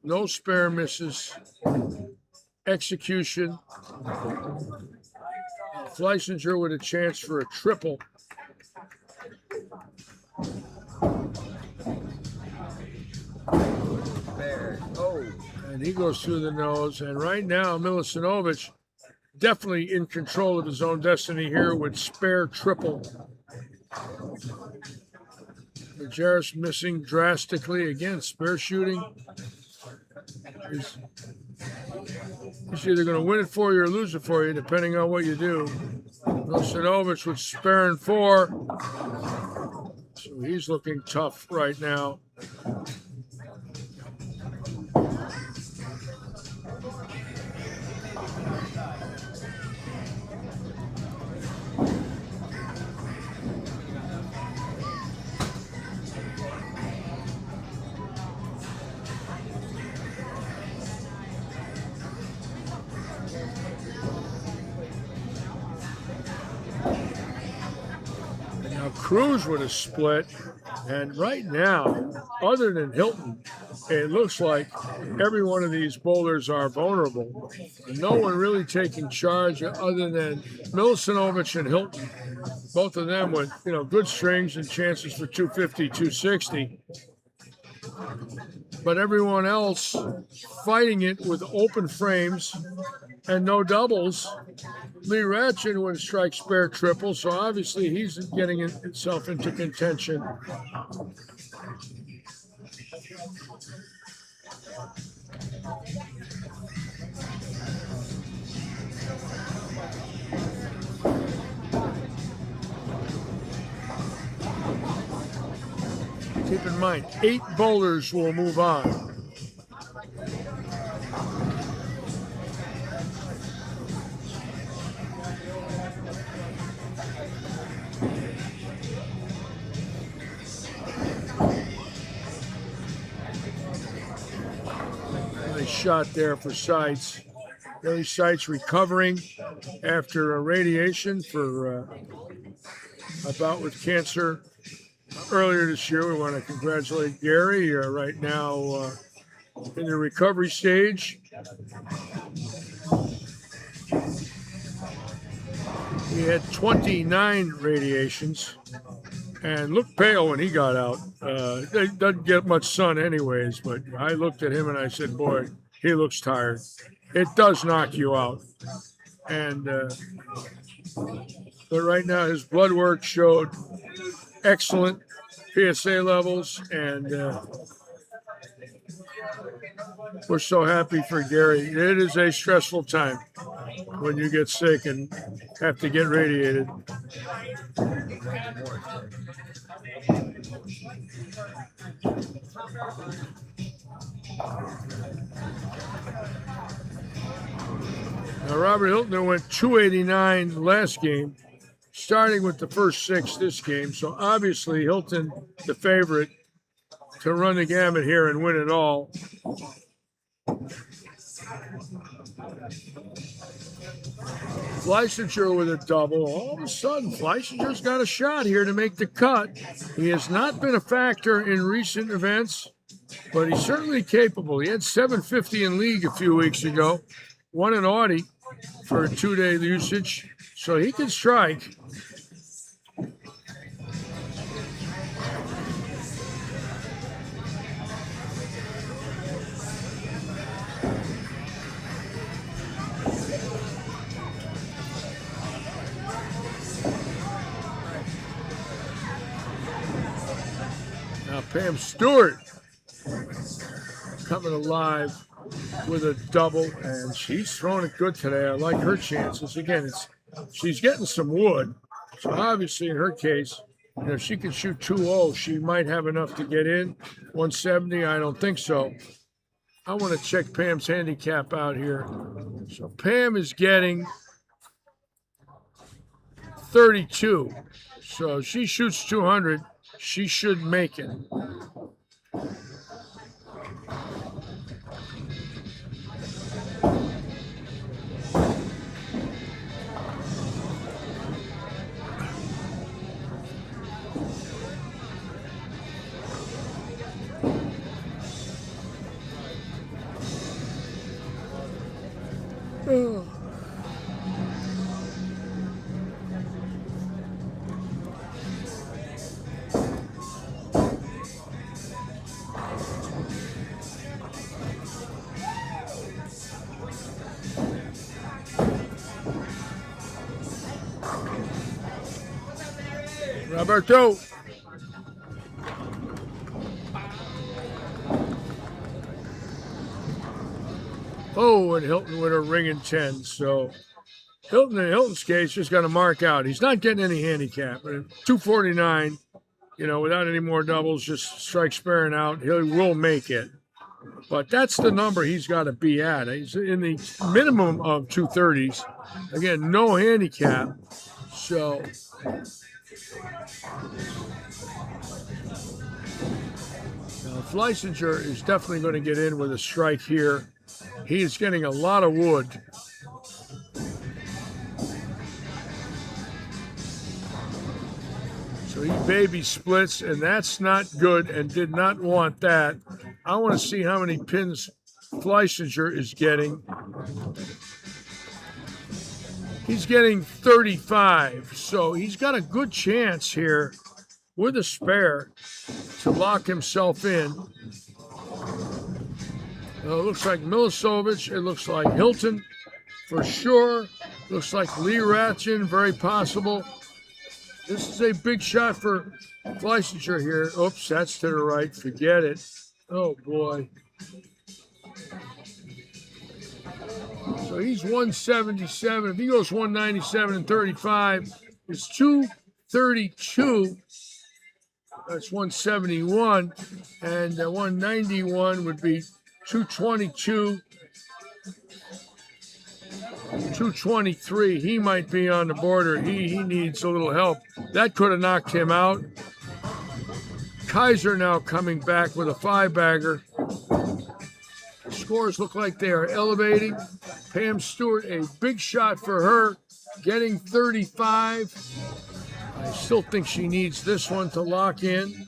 no spare misses, execution. Fleissinger with a chance for a triple. There. Oh. And he goes through the nose. And right now, Milisinovic definitely in control of his own destiny here with spare triple. Majerus missing drastically. Again, spare shooting. He's either going to win it for you or lose it for you, depending on what you do. Milisinovic with spare and 4. So he's looking tough right now. Now Cruz with a split, and right now, other than Hilton, it looks like every one of these bowlers are vulnerable. No one really taking charge other than Milisinovic and Hilton. Both of them with good strings and chances for 250, 260. But everyone else fighting it with open frames and no doubles. Lee Ratchin would strike spare triple, so obviously he's getting himself into contention. Keep in mind, 8 bowlers will move on. Nice shot there for Seitz. Billy Seitz recovering after a radiation for a bout with cancer earlier this year. We want to congratulate Gary right now in the recovery stage. He had 29 radiations and looked pale when he got out. Doesn't get much sun anyways, but I looked at him and I said, boy, he looks tired. It does knock you out. And but right now his blood work showed excellent PSA levels, and we're so happy for Gary. It is a stressful time when you get sick and have to get radiated. Now, Robert Hilton went 289 last game, starting with the first 6 this game. So obviously Hilton, the favorite, to run the gamut here and win it all. Fleissinger with a double. All of a sudden, Fleissinger's got a shot here to make the cut. He has not been a factor in recent events, but he's certainly capable. He had 750 in league a few weeks ago, won an Audi for a 2-day usage, so he can strike. Now Pam Stewart coming alive with a double, and she's throwing it good today. I like her chances. Again, she's getting some wood, so obviously in her case, if she can shoot 2-0, she might have enough to get in. 170, I don't think so. I want to check Pam's handicap out here. So Pam is getting 32. So she shoots 200. She should make it. Oh. Roberto. Oh, and Hilton with a ringing 10. So Hilton, in Hilton's case, just got to mark out. He's not getting any handicap. But at 249, without any more doubles, just strike sparing out, he will make it. But that's the number he's got to be at. He's in the minimum of 230s. Again, no handicap. So now Fleissinger is definitely going to get in with a strike here. He's getting a lot of wood. So he baby splits, and that's not good, and did not want that. I want to see how many pins Fleissinger is getting. He's getting 35, so he's got a good chance here with a spare to lock himself in. It looks like Milicevic. It looks like Hilton for sure. Looks like Lee Ratchin, very possible. This is a big shot for Fleissinger here. Oops, that's to the right. Forget it. Oh, boy. So he's 177. If he goes 197 and 35, it's 232. That's 171. And 191 would be 222, 223. He might be on the border. He needs a little help. That could have knocked him out. Kaiser now coming back with a 5-bagger. Scores look like they are elevating. Pam Stewart, a big shot for her, getting 35. I still think she needs this one to lock in,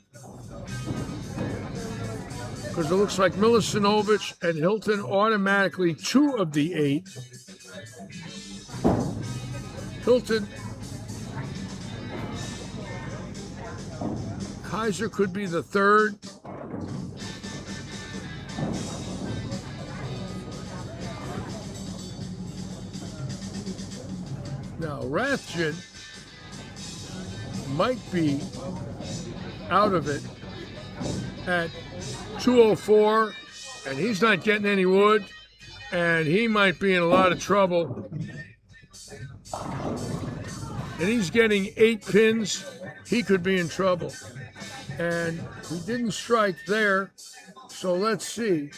because it looks like Milicevic and Hilton automatically 2 of the 8. Hilton, Kaiser could be the 3rd. Now, Rathjen might be out of it at 204, and he's not getting any wood, and he might be in a lot of trouble. And he's getting 8 pins. He could be in trouble. And he didn't strike there, so let's see.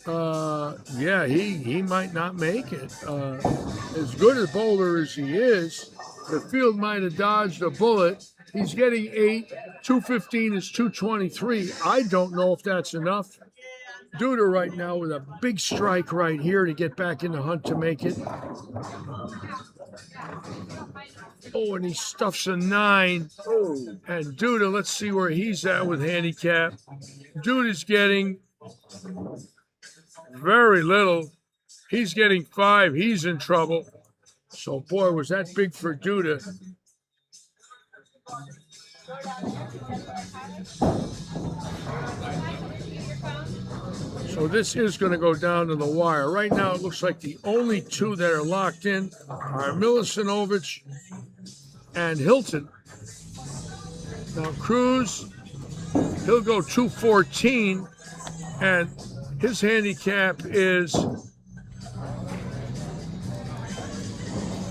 Yeah, he might not make it. As good a bowler as he is, the field might have dodged a bullet. He's getting 8. 215 is 223. I don't know if that's enough. Duda right now with a big strike right here to get back in the hunt to make it. Oh, and he stuffs a 9. And Duda, let's see where he's at with handicap. Duda's getting very little. He's getting 5. He's in trouble. So, boy, was that big for Duda. So this is going to go down to the wire. Right now, it looks like the only 2 that are locked in are Milicinovich and Hilton. Now, Cruz, he'll go 214, and his handicap is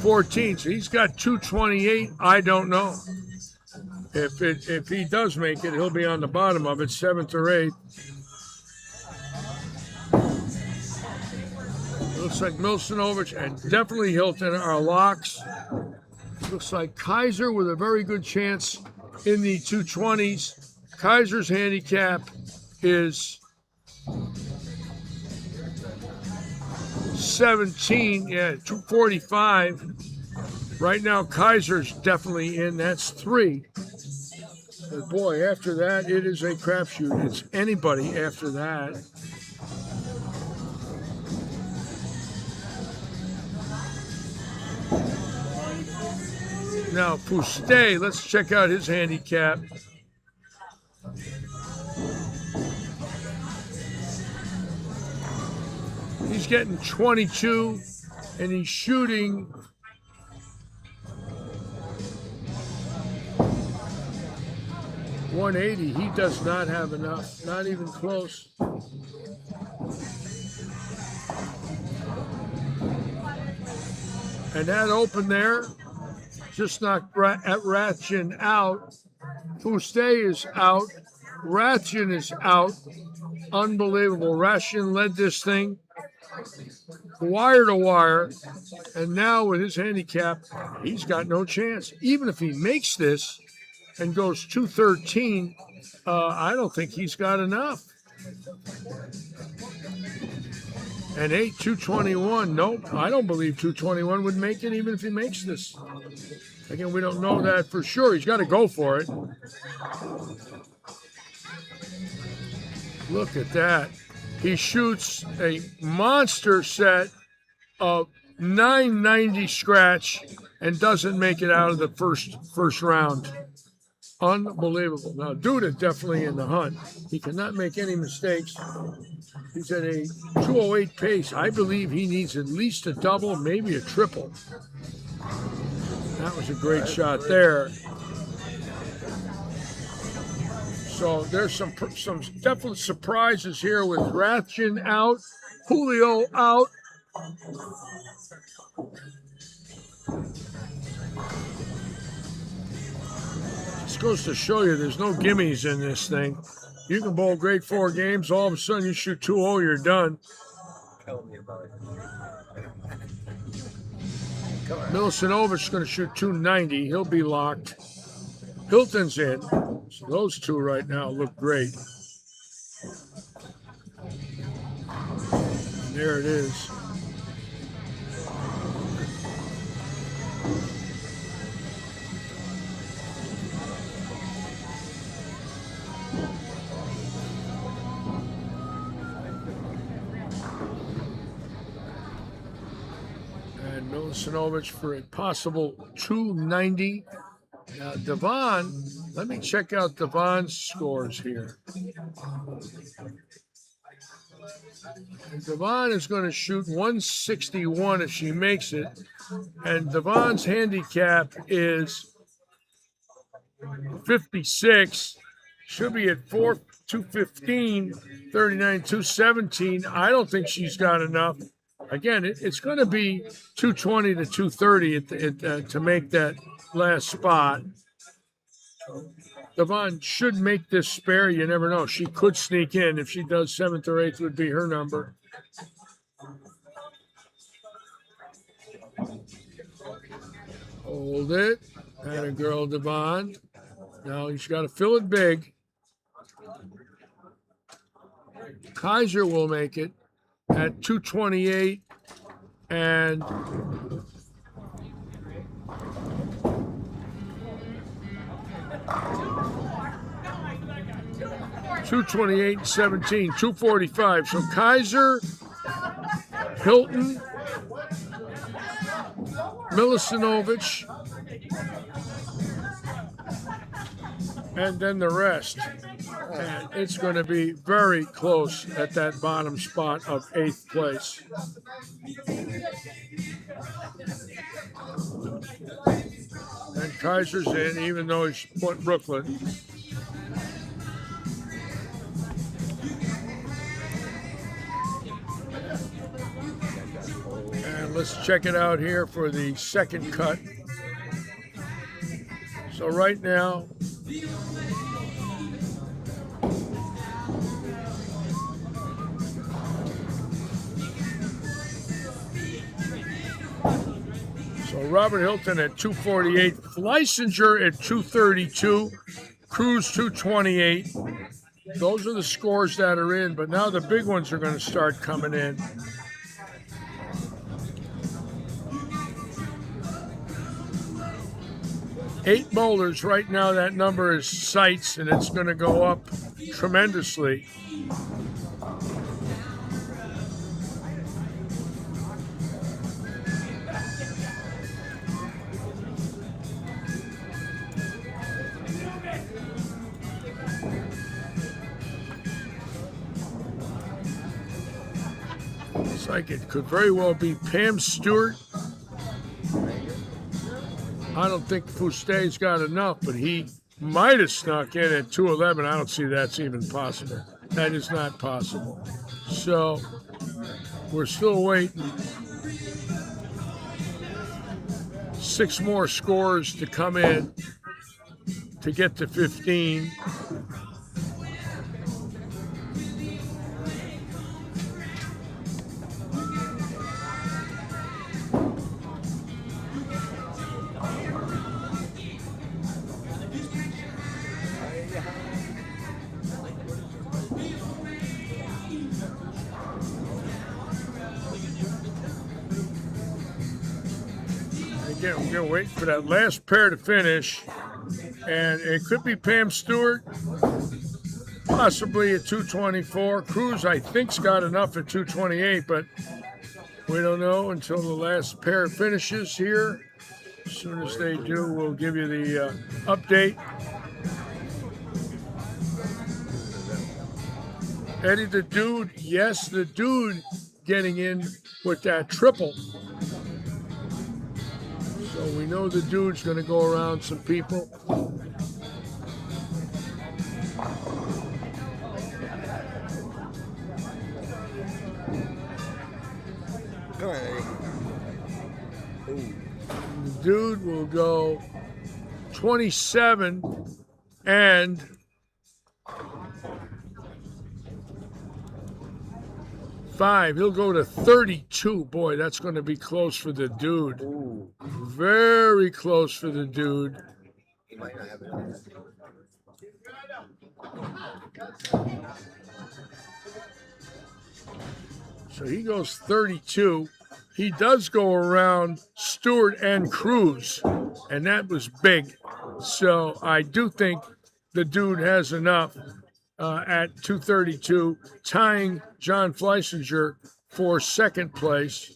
14. So he's got 228. I don't know. If he does make it, he'll be on the bottom of it, 7th or 8th. Looks like Milicinovich and definitely Hilton are locks. Looks like Kaiser with a very good chance in the 220s. Kaiser's handicap is 17, 245. Right now, Kaiser's definitely in. That's 3. But boy, after that, it is a crapshoot. It's anybody after that. Now, Puste, let's check out his handicap. He's getting 22, and he's shooting 180. He does not have enough, not even close. And that open there just knocked Rathjen out. Puste is out. Rathjen is out. Unbelievable. Rathjen led this thing wire to wire, and now with his handicap, he's got no chance. Even if he makes this and goes 213, I don't think he's got enough. And 8, 221. Nope, I don't believe 221 would make it even if he makes this. Again, we don't know that for sure. He's got to go for it. Look at that. He shoots a monster set of 990 scratch and doesn't make it out of the first round. Unbelievable. Now, Duda definitely in the hunt. He cannot make any mistakes. He's at a 208 pace. I believe he needs at least a double, maybe a triple. That was a great shot there. So there's some definite surprises here with Rathjen out, Julio out. This goes to show you there's no gimmies in this thing. You can bowl great 4 games, all of a sudden you shoot 2-0, you're done. Tell me about it. Milicinovich is going to shoot 290. He'll be locked. Hilton's in. So those 2 right now look great. And there it is. And Milicinovich for a possible 290. Now, Devon, let me check out Devon's scores here. And Devon is going to shoot 161 if she makes it. And Devon's handicap is 56. Should be at 215, 39, 217. I don't think she's got enough. Again, it's going to be 220 to 230 to make that last spot. Devon should make this spare. You never know. She could sneak in. If she does, 7th or 8th would be her number. Hold it. And a girl, Devon. Now he's got to fill it big. Kaiser will make it at 228 and 228-17, 245. So Kaiser, Hilton, Milicinovich, and then the rest. And it's going to be very close at that bottom spot of 8th place. And Kaiser's in, even though he's put Brooklyn. And let's check it out here for the second cut. So right now, so Robert Hilton at 248, Fleisinger at 232, Cruz 228. Those are the scores that are in, but now the big ones are going to start coming in. Eight bowlers, right now that number is sights, and it's going to go up tremendously. It's like it could very well be Pam Stewart. I don't think Fustay's got enough, but he might have snuck in at 211. I don't see that's even possible. That is not possible. So we're still waiting. 6 more scores to come in to get to 15. Again, we're going to wait for that last pair to finish, and it could be Pam Stewart, possibly at 224. Cruz, I think, has got enough at 228, but we don't know until the last pair finishes here. As soon as they do, we'll give you the update. Eddie the Dude, yes, the Dude getting in with that triple. So we know the Dude's going to go around some people. Come on, Eddie. The Dude will go 27 and 5. He'll go to 32. Boy, that's going to be close for the Dude. Ooh, Very close for the Dude. he might not have it. So he goes 32. He does go around Stewart and Cruz, and that was big. So I do think the Dude has enough at 232, tying John Fleisinger for second place.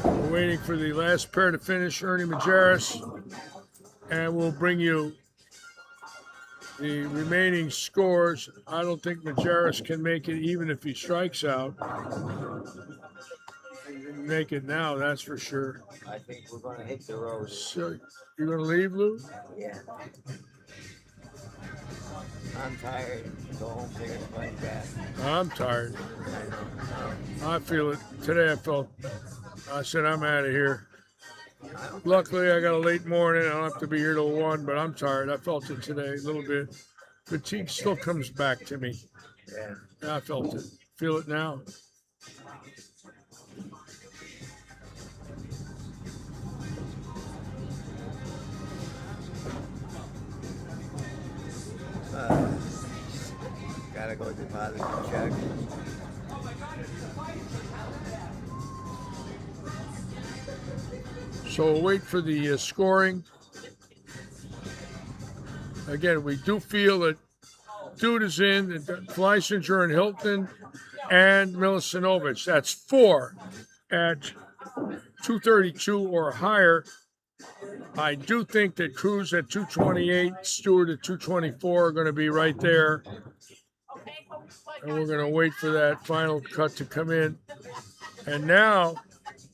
We're waiting for the last pair to finish. Ernie Majerus and we'll bring you the remaining scores. I don't think Majerus can make it even if he strikes out. He can make it now, that's for sure. I think we're gonna hit the road. So you're gonna leave, Lou? Yeah. I'm tired. Go home, take a funny bath. I'm tired. I feel it. Today I said I'm out of here. Luckily, I got a late morning. I don't have to be here till 1, but I'm tired. I felt it today a little bit. Fatigue still comes back to me. Yeah. I felt it. Feel it now. Gotta go deposit the check. So we'll wait for the scoring. Again, we do feel that Dude is in, Fleisinger and Hilton, and Milicinovich. That's 4 at 232 or higher. I do think that Cruz at 228, Stewart at 224 are going to be right there. And we're going to wait for that final cut to come in. And now,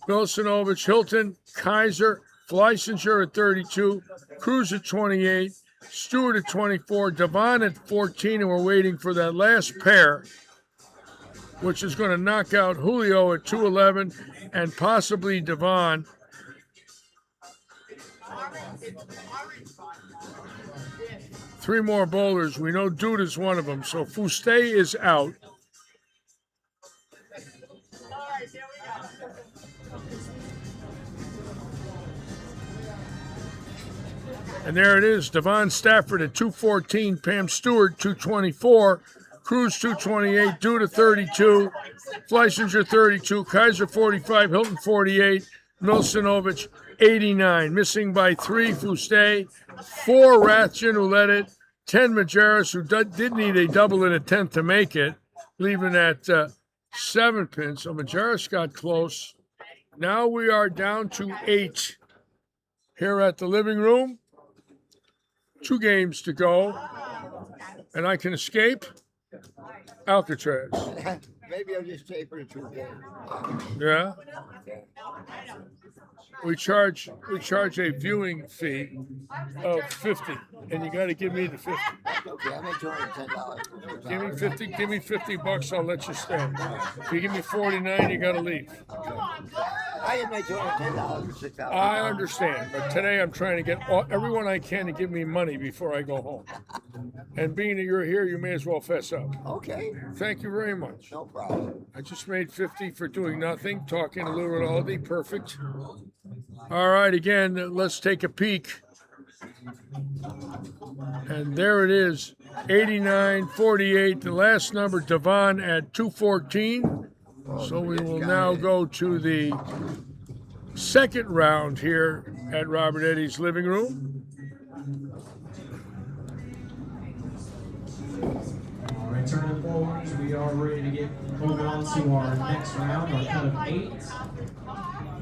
Milicinovich, Hilton, Kaiser, Fleisinger at 32, Cruz at 28, Stewart at 24, Devon at 14, and we're waiting for that last pair, which is going to knock out Julio at 211 and possibly Devon. Three more bowlers. We know Dude is one of them. So Fuste is out. And there it is. Devon Stafford at 214, Pam Stewart 224, Cruz 228, Duda 32, Fleisinger 32, Kaiser 45, Hilton 48, Milicinovich 89. Missing by 3, Fuste, 4, Rathjen, who led it, 10, Majerus, who did need a double in a 10th to make it, leaving at 7 pins. So Majerus got close. Now we are down to 8 here at the living room. 2 games to go, and I can escape Alcatraz. Maybe I'll just stay for the 2 games. Yeah. We charge a viewing fee of 50, and you got to give me the 50. Okay, I'm at $210. Give me 50. Give me $50. I'll let you stay. If you give me 49, you got to leave. I had my $210 for 6 hours. I understand, but today I'm trying to get everyone I can to give me money before I go home. And being that you're here, you may as well fess up. Okay, Thank you very much. no problem. I just made 50 for doing nothing, talking to Lou Rinaldi. Perfect. All right, again, let's take a peek. And there it is, 89-48. The last number, Devon at 214. So we will now go to the second round here at Robert Eddy's living room. All right, turning forwards, we are ready to get moving on to our next round, our cut of 8.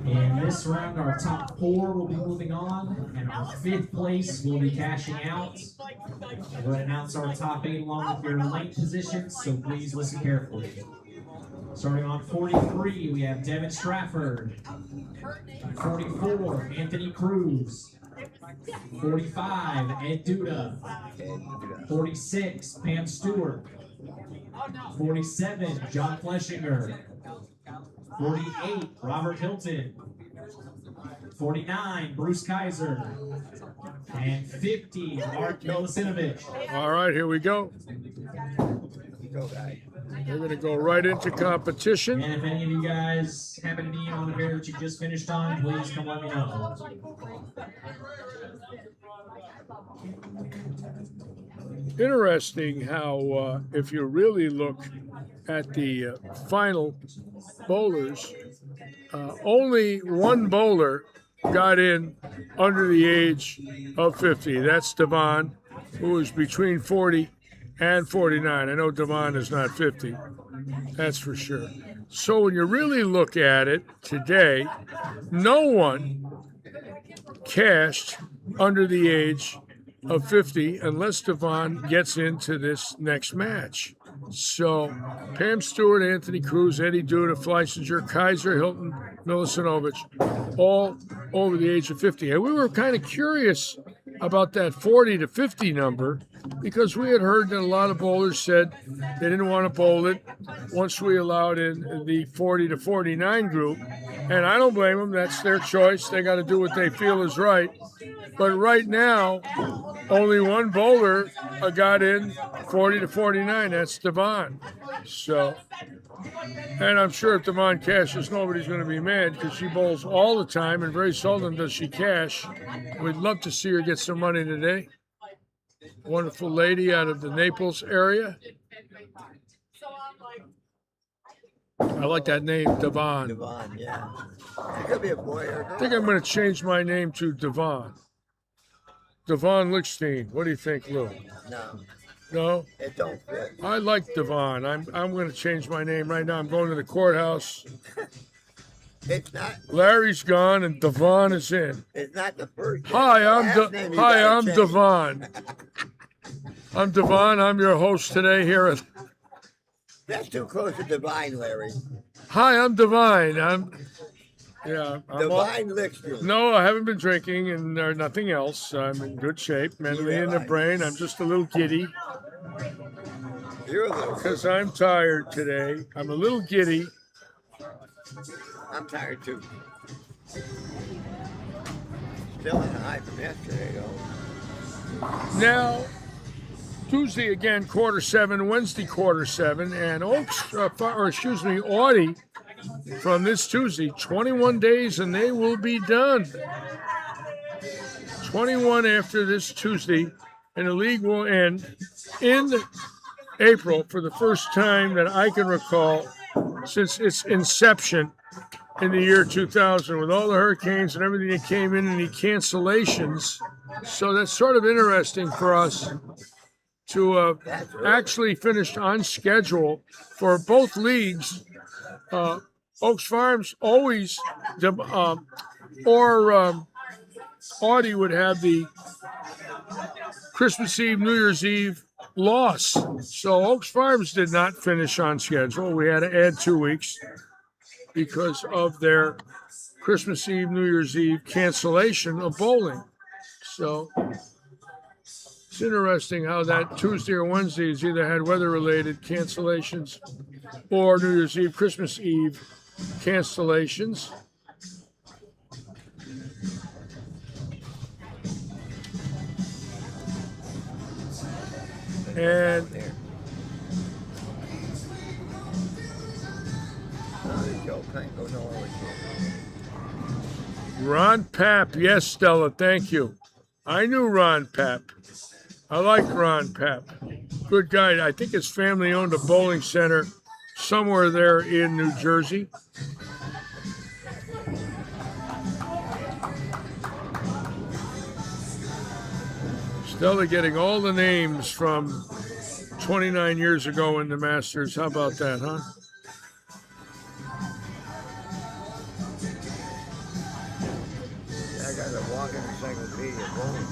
In this round, our top 4 will be moving on, and our 5th place will be cashing out. We'll announce our top 8 along with your lane positions, so please listen carefully. Starting on 43, we have Devin Strafford. 44, Anthony Cruz. 45, Ed Duda. 46, Pam Stewart. 47, John Fleisinger. 48, Robert Hilton. 49, Bruce Kaiser. And 50, Mark Milicinovich. All right, here we go. We're going to go right into competition. And if any of you guys happen to be on the pair that you just finished on, please come let me know. Interesting how, if you really look at the final bowlers, only one bowler got in under the age of 50. That's Devon, who is between 40 and 49. I know Devon is not 50. That's for sure. So when you really look at it today, no one cashed under the age of 50 unless Devon gets into this next match. So Pam Stewart, Anthony Cruz, Eddie Duda, Fleissinger, Kaiser, Hilton, Milicinovich, all over the age of 50. And we were kind of curious about that 40 to 50 number because we had heard that a lot of bowlers said they didn't want to bowl it once we allowed in the 40 to 49 group. And I don't blame them. That's their choice. They got to do what they feel is right. But right now, only one bowler got in 40 to 49. That's Devon. So, and I'm sure if Devon cashes, nobody's going to be mad because she bowls all the time and very seldom does she cash. We'd love to see her get some money today. Wonderful lady out of the Naples area. I like that name, Devon. Devon, yeah. It could be a boy or a girl. I think I'm going to change my name to Devon. Devon Lichstein. What do you think, Lou? No, No? it don't fit. I like Devon. I'm going to change my name right now. I'm going to the courthouse. It's not. Larry's gone and Devon is in. It's not the first. Hi, last name you gotta I'm change. Devon. I'm Devon. I'm your host today here at. That's too close to Divine, Larry. Hi, I'm Divine. I'm Divine Lickstrom. No, I haven't been drinking and or nothing else. I'm in good shape, mentally and the brain. I'm just a little giddy You're a little. because I'm tired today. I'm a little giddy. I'm tired too. Still on a high from yesterday, though. Now, Tuesday again, quarter seven, Wednesday, quarter seven, and Audie from this Tuesday, 21 days and they will be done. 21 after this Tuesday, and the league will end in April for the first time that I can recall since its inception in the year 2000 with all the hurricanes and everything that came in and the cancellations. So that's sort of interesting for us to actually finish on schedule for both leagues. Oaks Farms always, Audie would have the Christmas Eve, New Year's Eve loss. So Oaks Farms did not finish on schedule. We had to add 2 weeks because of their Christmas Eve, New Year's Eve cancellation of bowling. So it's interesting how that Tuesday or Wednesday has either had weather-related cancellations or New Year's Eve, Christmas Eve cancellations. And Ron Papp, yes, Stella, thank you. I knew Ron Papp. I like Ron Papp. Good guy. I think his family owned a bowling center somewhere there in New Jersey. Stella getting all the names from 29 years ago in the Masters. How about that, huh? I got to walk in the encyclopedia bowling.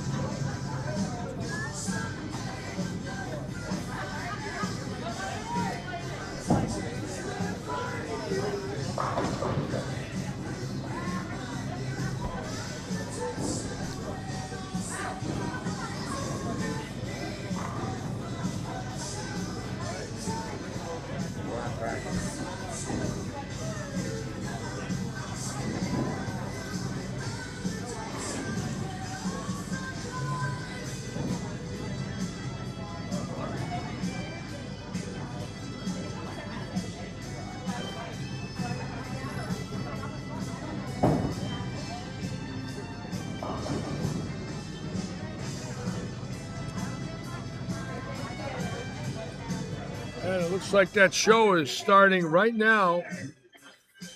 And it looks like that show is starting right now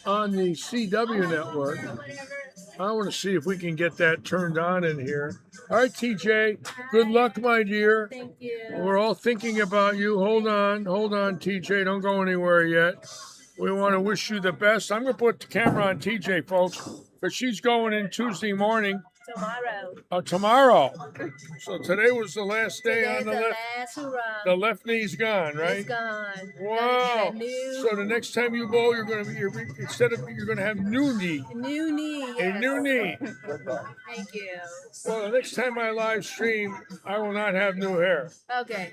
on the CW network. I want to see if we can get that turned on in here. All right, TJ, good luck, my dear. Thank you. We're all thinking about you. Hold on, TJ. Don't go anywhere yet. We want to wish you the best. I'm going to put the camera on TJ, folks, but she's going in Tuesday morning Tomorrow. Tomorrow. So today was the last day Today's on the the left. last hurrah. The left knee's gone, right? It's gone. Wow. New, So the next time you bowl, you're gonna have new knee. new knee. A Yes. new knee. Thank you. Well, the next time I live stream, I will not have new hair. Okay.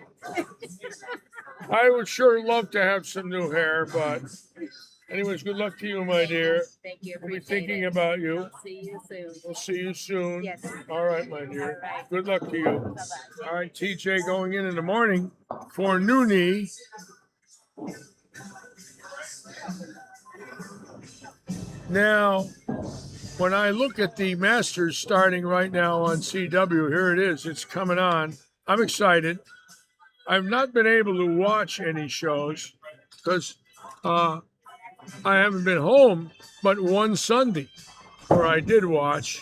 I would sure love to have some new hair, but anyways, good luck to you, my dear. Thank you. We'll be Appreciate thinking it. about you. I'll see you soon. We'll see you soon. Yes. All right, my dear. All right. Good luck to you. Bye-bye. All right, TJ going in the morning for new knee. Now, when I look at the Masters starting right now on CW, here it is. It's coming on. I'm excited. I've not been able to watch any shows because I haven't been home but one Sunday where I did watch.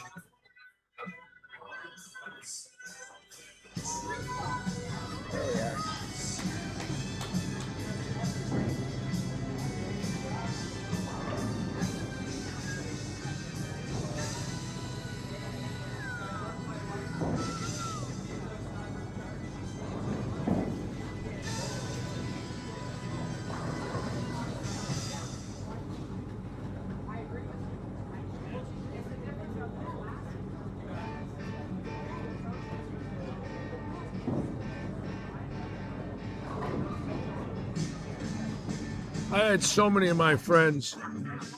I had so many of my friends,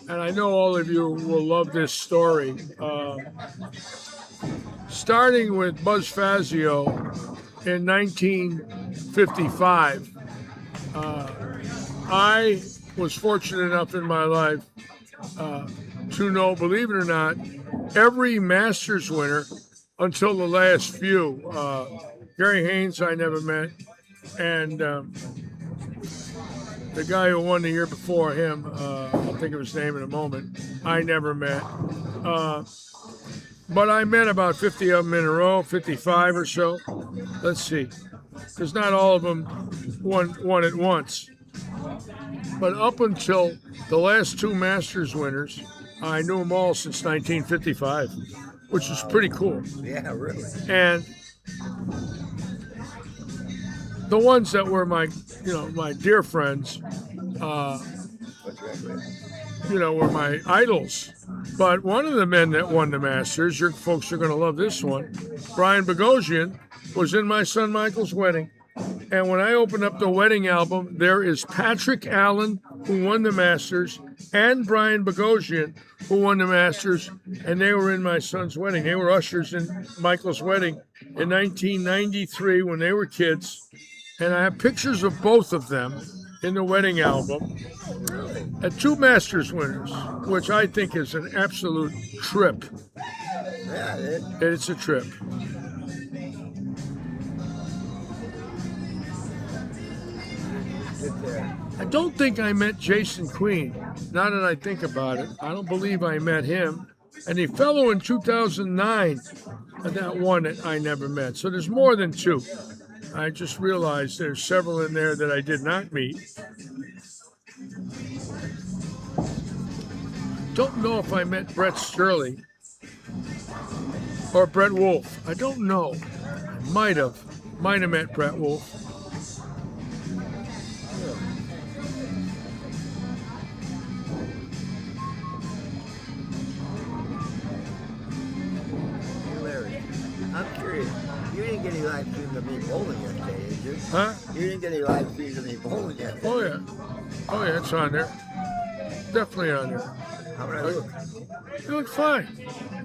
and I know all of you will love this story. Starting with Buzz Fazio in 1955, I was fortunate enough in my life to know, believe it or not, every Masters winner until the last few. Gary Haynes I never met, and the guy who won the year before him, I'll think of his name in a moment, I never met. But I met about 50 of them in a row, 55 or so. Let's see, because not all of them won at once. But up until the last two Masters winners, I knew them all since 1955, which is pretty cool. Yeah, really. And the ones that were my dear friends, were my idols. But one of the men that won the Masters, your folks are going to love this one, Brian Bogosian, was in my son Michael's wedding. And when I opened up the wedding album, there is Patrick Allen, who won the Masters, and Brian Bogosian, who won the Masters, and they were in my son's wedding. They were ushers in Michael's wedding in 1993 when they were kids. And I have pictures of both of them in the wedding album. And two Masters winners, which I think is an absolute trip. Yeah, it is. It's a trip. Sit there. I don't think I met Jason Queen. Now that I think about it, I don't believe I met him. And the fellow in 2009, that one that I never met. So there's more than two. I just realized there's several in there that I did not meet. Don't know if I met Brett Sterling or Brett Wolf. I don't know. I might have met Brett Wolf. Larry, I'm curious. You didn't get any live streams of me bowling yesterday, did you? Huh? You didn't get any live streams of me bowling yesterday. Oh yeah. Oh yeah, it's on there. Definitely on there. How would I look? You look fine.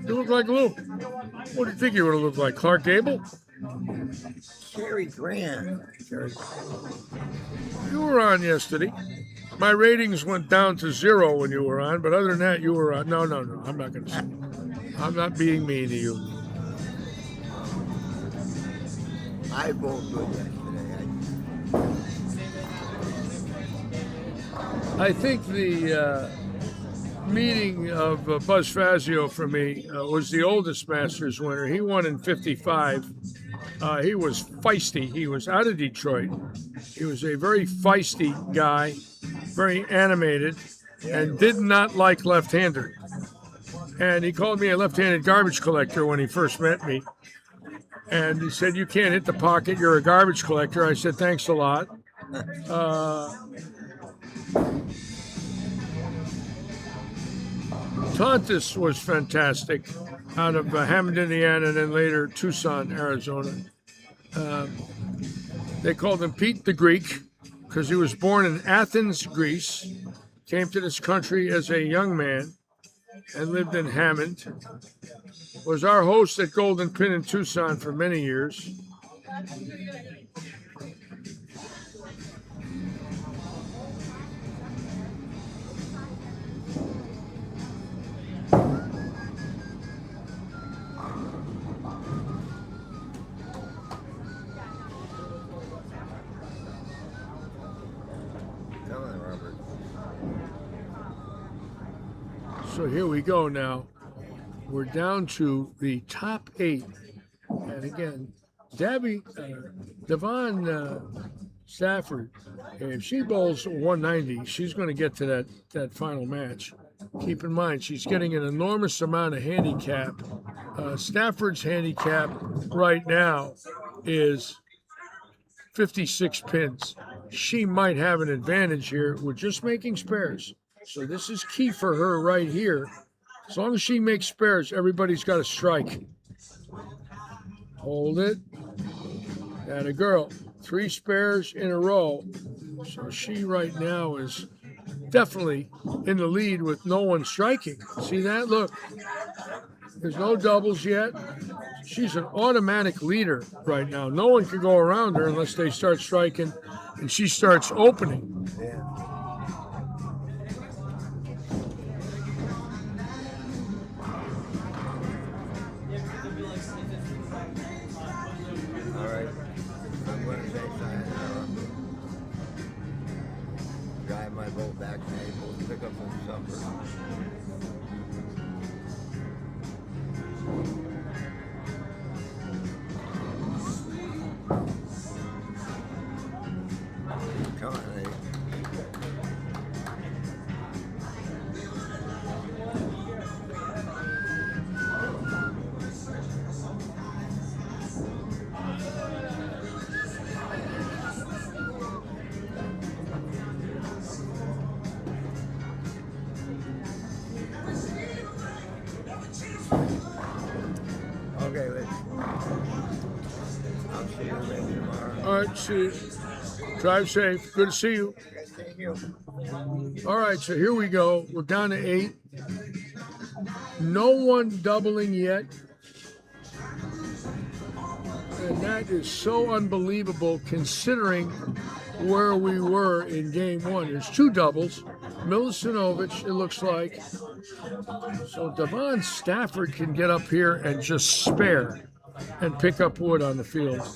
You look like Lou. What do you think you would have looked like? Clark Gable? Cary Grant. You were on yesterday. My ratings went down to 0 when you were on, but other than that, you were on. No. I'm not going to say. I'm not being mean to you. I bowled good yesterday. I think the meeting of Buzz Fazio for me was the oldest Masters winner. He won in 55. He was feisty. He was out of Detroit. He was a very feisty guy, very animated, and did not like left-handers. And he called me a left-handed garbage collector when he first met me. And he said, "You can't hit the pocket. You're a garbage collector." I said, "Thanks a lot." Tontis was fantastic out of Hammond, Indiana, and then later Tucson, Arizona. They called him Pete the Greek because he was born in Athens, Greece, came to this country as a young man, and lived in Hammond. Was our host at Golden Pin in Tucson for many years. Come on, Robert. So here we go now. We're down to the top 8. And again, Devon Stafford, if she bowls 190, she's going to get to that final match. Keep in mind, she's getting an enormous amount of handicap. Stafford's handicap right now is 56 pins. She might have an advantage here with just making spares. So this is key for her right here. As long as she makes spares, everybody's got to strike. Hold it. And a girl. 3 spares in a row. So she right now is definitely in the lead with no one striking. See that? Look. There's no doubles yet. She's an automatic leader right now. No one can go around her unless they start striking and she starts opening. Yeah. All right. I'm going to say something. Drive my boat back to Naples, pick up some supper. Come on, lady. Okay, let's. I'll see you maybe tomorrow. All right, see you. Drive safe. Good to see you. Thank you. All right, so here we go. We're down to 8. No one doubling yet. And that is so unbelievable considering where we were in game 1. There's 2 doubles. Milicinovich, it looks like. So Devon Stafford can get up here and just spare and pick up wood on the field.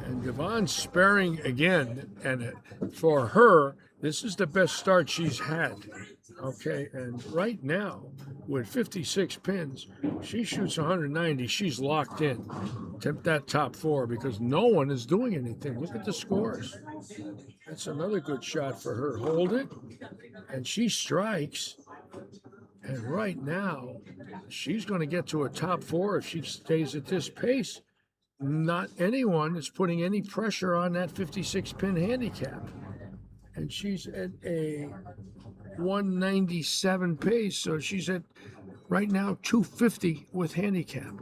And Devon's sparing again, and for her, this is the best start she's had. Okay, and right now, with 56 pins, she shoots 190. She's locked in to that top 4 because no one is doing anything. Look at the scores. That's another good shot for her. Hold it, and she strikes. And right now, she's going to get to a top 4 if she stays at this pace. Not anyone is putting any pressure on that 56 pin handicap. And she's at a 197 pace, so she's at right now 250 with handicap.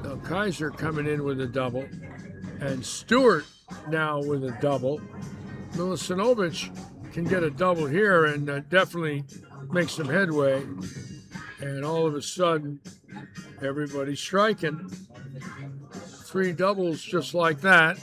Now Kaiser coming in with a double. And Stewart now with a double. Milicinovich can get a double here and definitely make some headway. And all of a sudden, everybody's striking. 3 doubles just like that.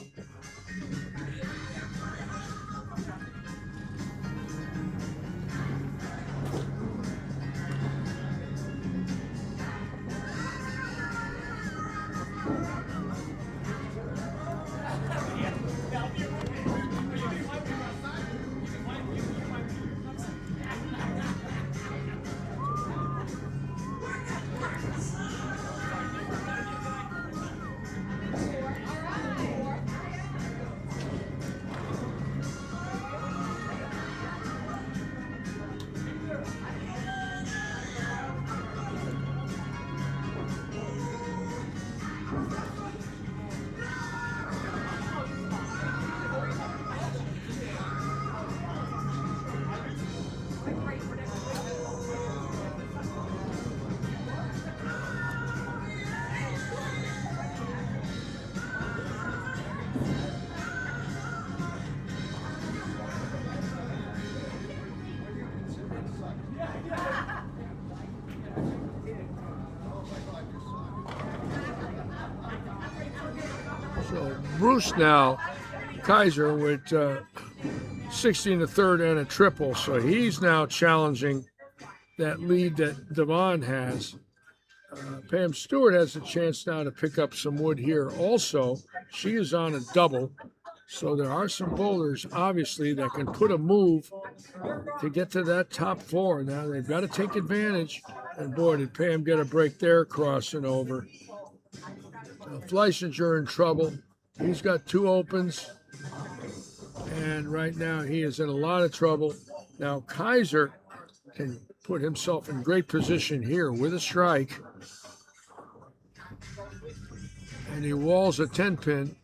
So Bruce now, Kaiser with 16 to third and a triple. So he's now challenging that lead that Devon has. Pam Stewart has a chance now to pick up some wood here also. She is on a double. So there are some bowlers, obviously, that can put a move to get to that top 4. Now they've got to take advantage. And boy, did Pam get a break there crossing over. Fleissinger in trouble. He's got 2 opens. And right now he is in a lot of trouble. Now Kaiser can put himself in great position here with a strike. And he walls a 10-pin.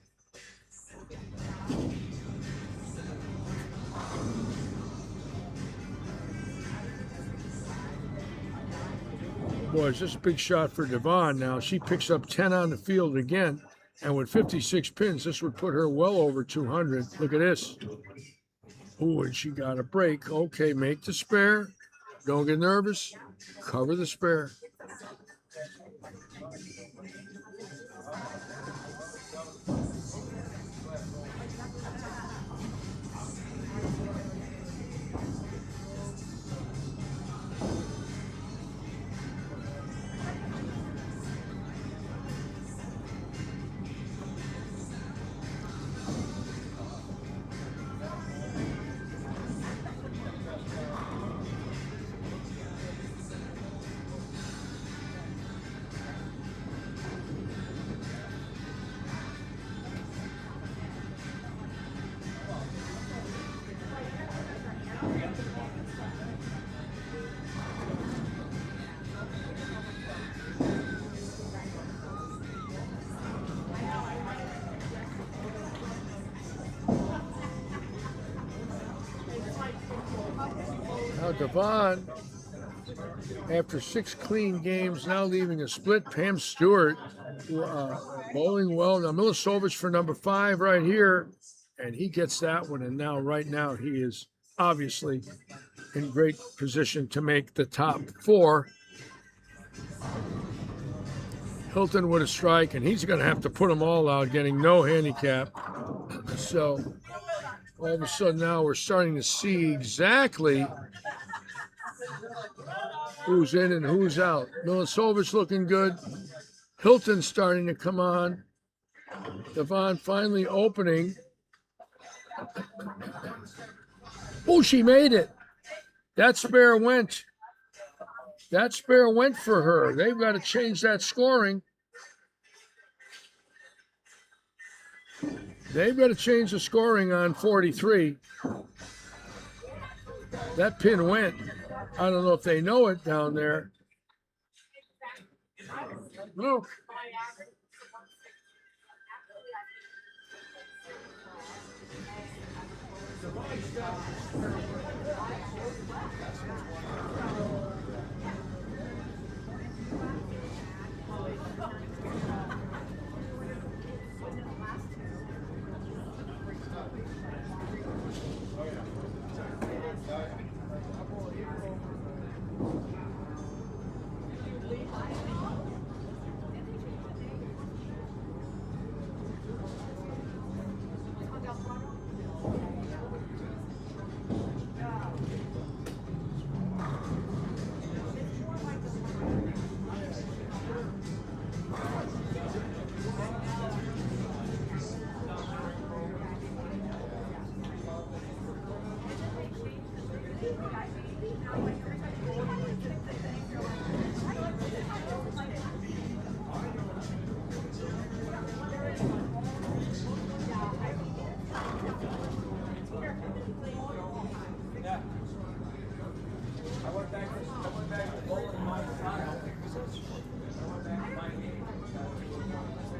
Boy, it's just a big shot for Devon now. She picks up 10 on the field again. And with 56 pins, this would put her well over 200. Look at this. Ooh, and she got a break. Okay, make the spare. Don't get nervous. Cover the spare. Now Devon, after 6 clean games, now leaving a split. Pam Stewart bowling well. Now Milicevic for number 5 right here, and he gets that one. And now, right now, he is obviously in great position to make the top 4. Hilton with a strike, and he's going to have to put them all out, getting no handicap. So all of a sudden now we're starting to see exactly who's in and who's out. Milicevic looking good. Hilton starting to come on. Devon finally opening. Oh, she made it. That spare went. That spare went for her. They've got to change that scoring. They've got to change the scoring on 43. That pin went. I don't know if they know it down there. Look.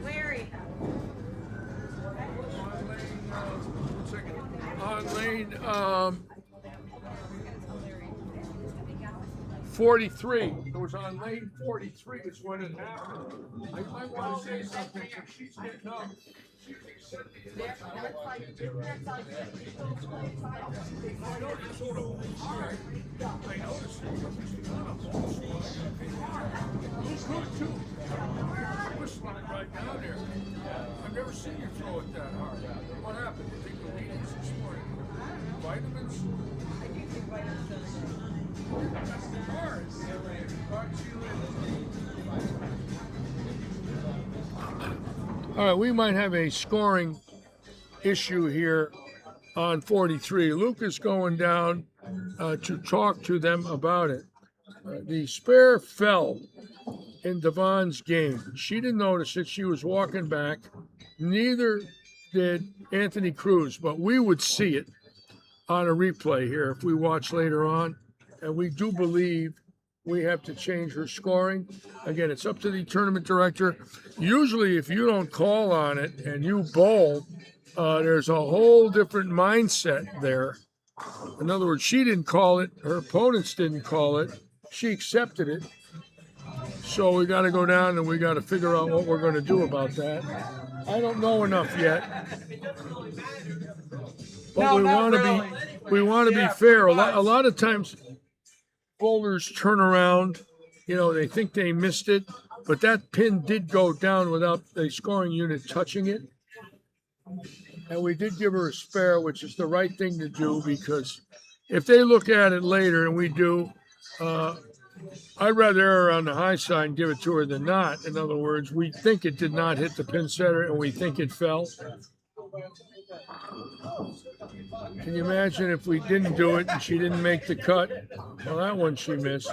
Larry. On lane 43. It was on lane 43 is when it happened. I might want to say something if she's getting up. She's accepting it. I know it's sort of hard. I noticed it. He's good too. Whistling it right down there. I've never seen you throw it that hard. What happened? You take the meetings this morning? Vitamins? I do take vitamins. All right, we might have a scoring issue here on 43. Luke is going down to talk to them about it. The spare fell in Devon's game. She didn't notice it. She was walking back. Neither did Anthony Cruz, but we would see it on a replay here if we watch later on. And we do believe we have to change her scoring. Again, it's up to the tournament director. Usually, if you don't call on it and you bowl, there's a whole different mindset there. In other words, she didn't call it. Her opponents didn't call it. She accepted it. So we got to go down and we got to figure out what we're going to do about that. I don't know enough yet. But we want to be fair. A lot of times bowlers turn around, they think they missed it, but that pin did go down without the scoring unit touching it. And we did give her a spare, which is the right thing to do, because if they look at it later, and we do, I'd rather err on the high side and give it to her than not. In other words, we think it did not hit the pin setter, and we think it fell. Can you imagine if we didn't do it and she didn't make the cut? Well, that one she missed.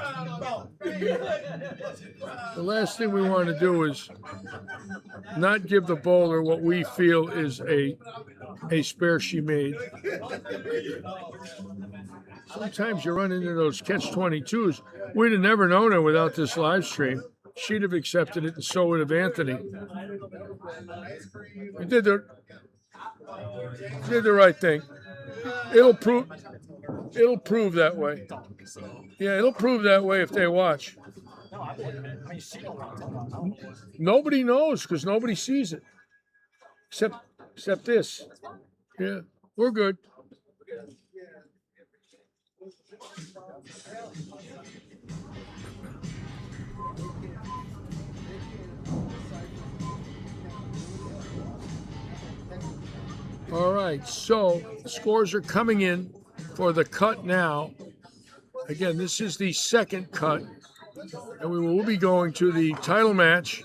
The last thing we want to do is not give the bowler what we feel is a spare she made. Sometimes you run into those catch-22s. We'd have never known it without this live stream. She'd have accepted it, and so would have Anthony. We did the right thing. It'll prove that way. Yeah, it'll prove that way if they watch. Nobody knows because nobody sees it. Except this. Yeah, we're good. All right, so scores are coming in for the cut now. Again, this is the second cut, and we will be going to the title match.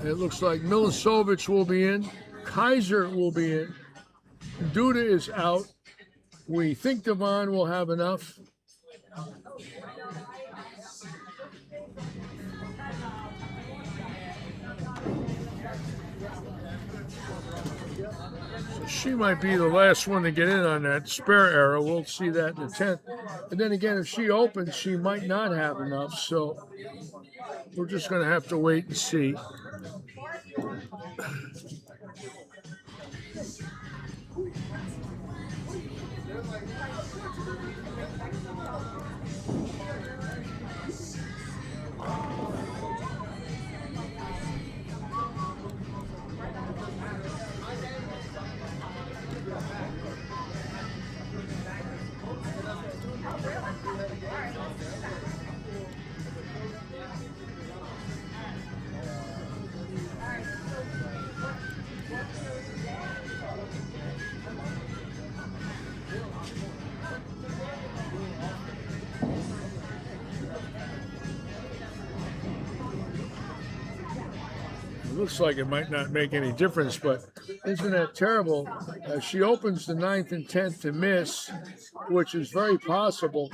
It looks like Milicevic will be in, Kaiser will be in, Duda is out. We think Devon will have enough. She might be the last one to get in on that spare arrow. We'll see that in the 10th. And then again, if she opens, she might not have enough. So we're just going to have to wait and see. looks like it might not make any difference, but isn't that terrible? She opens the 9th and 10th to miss, which is very possible.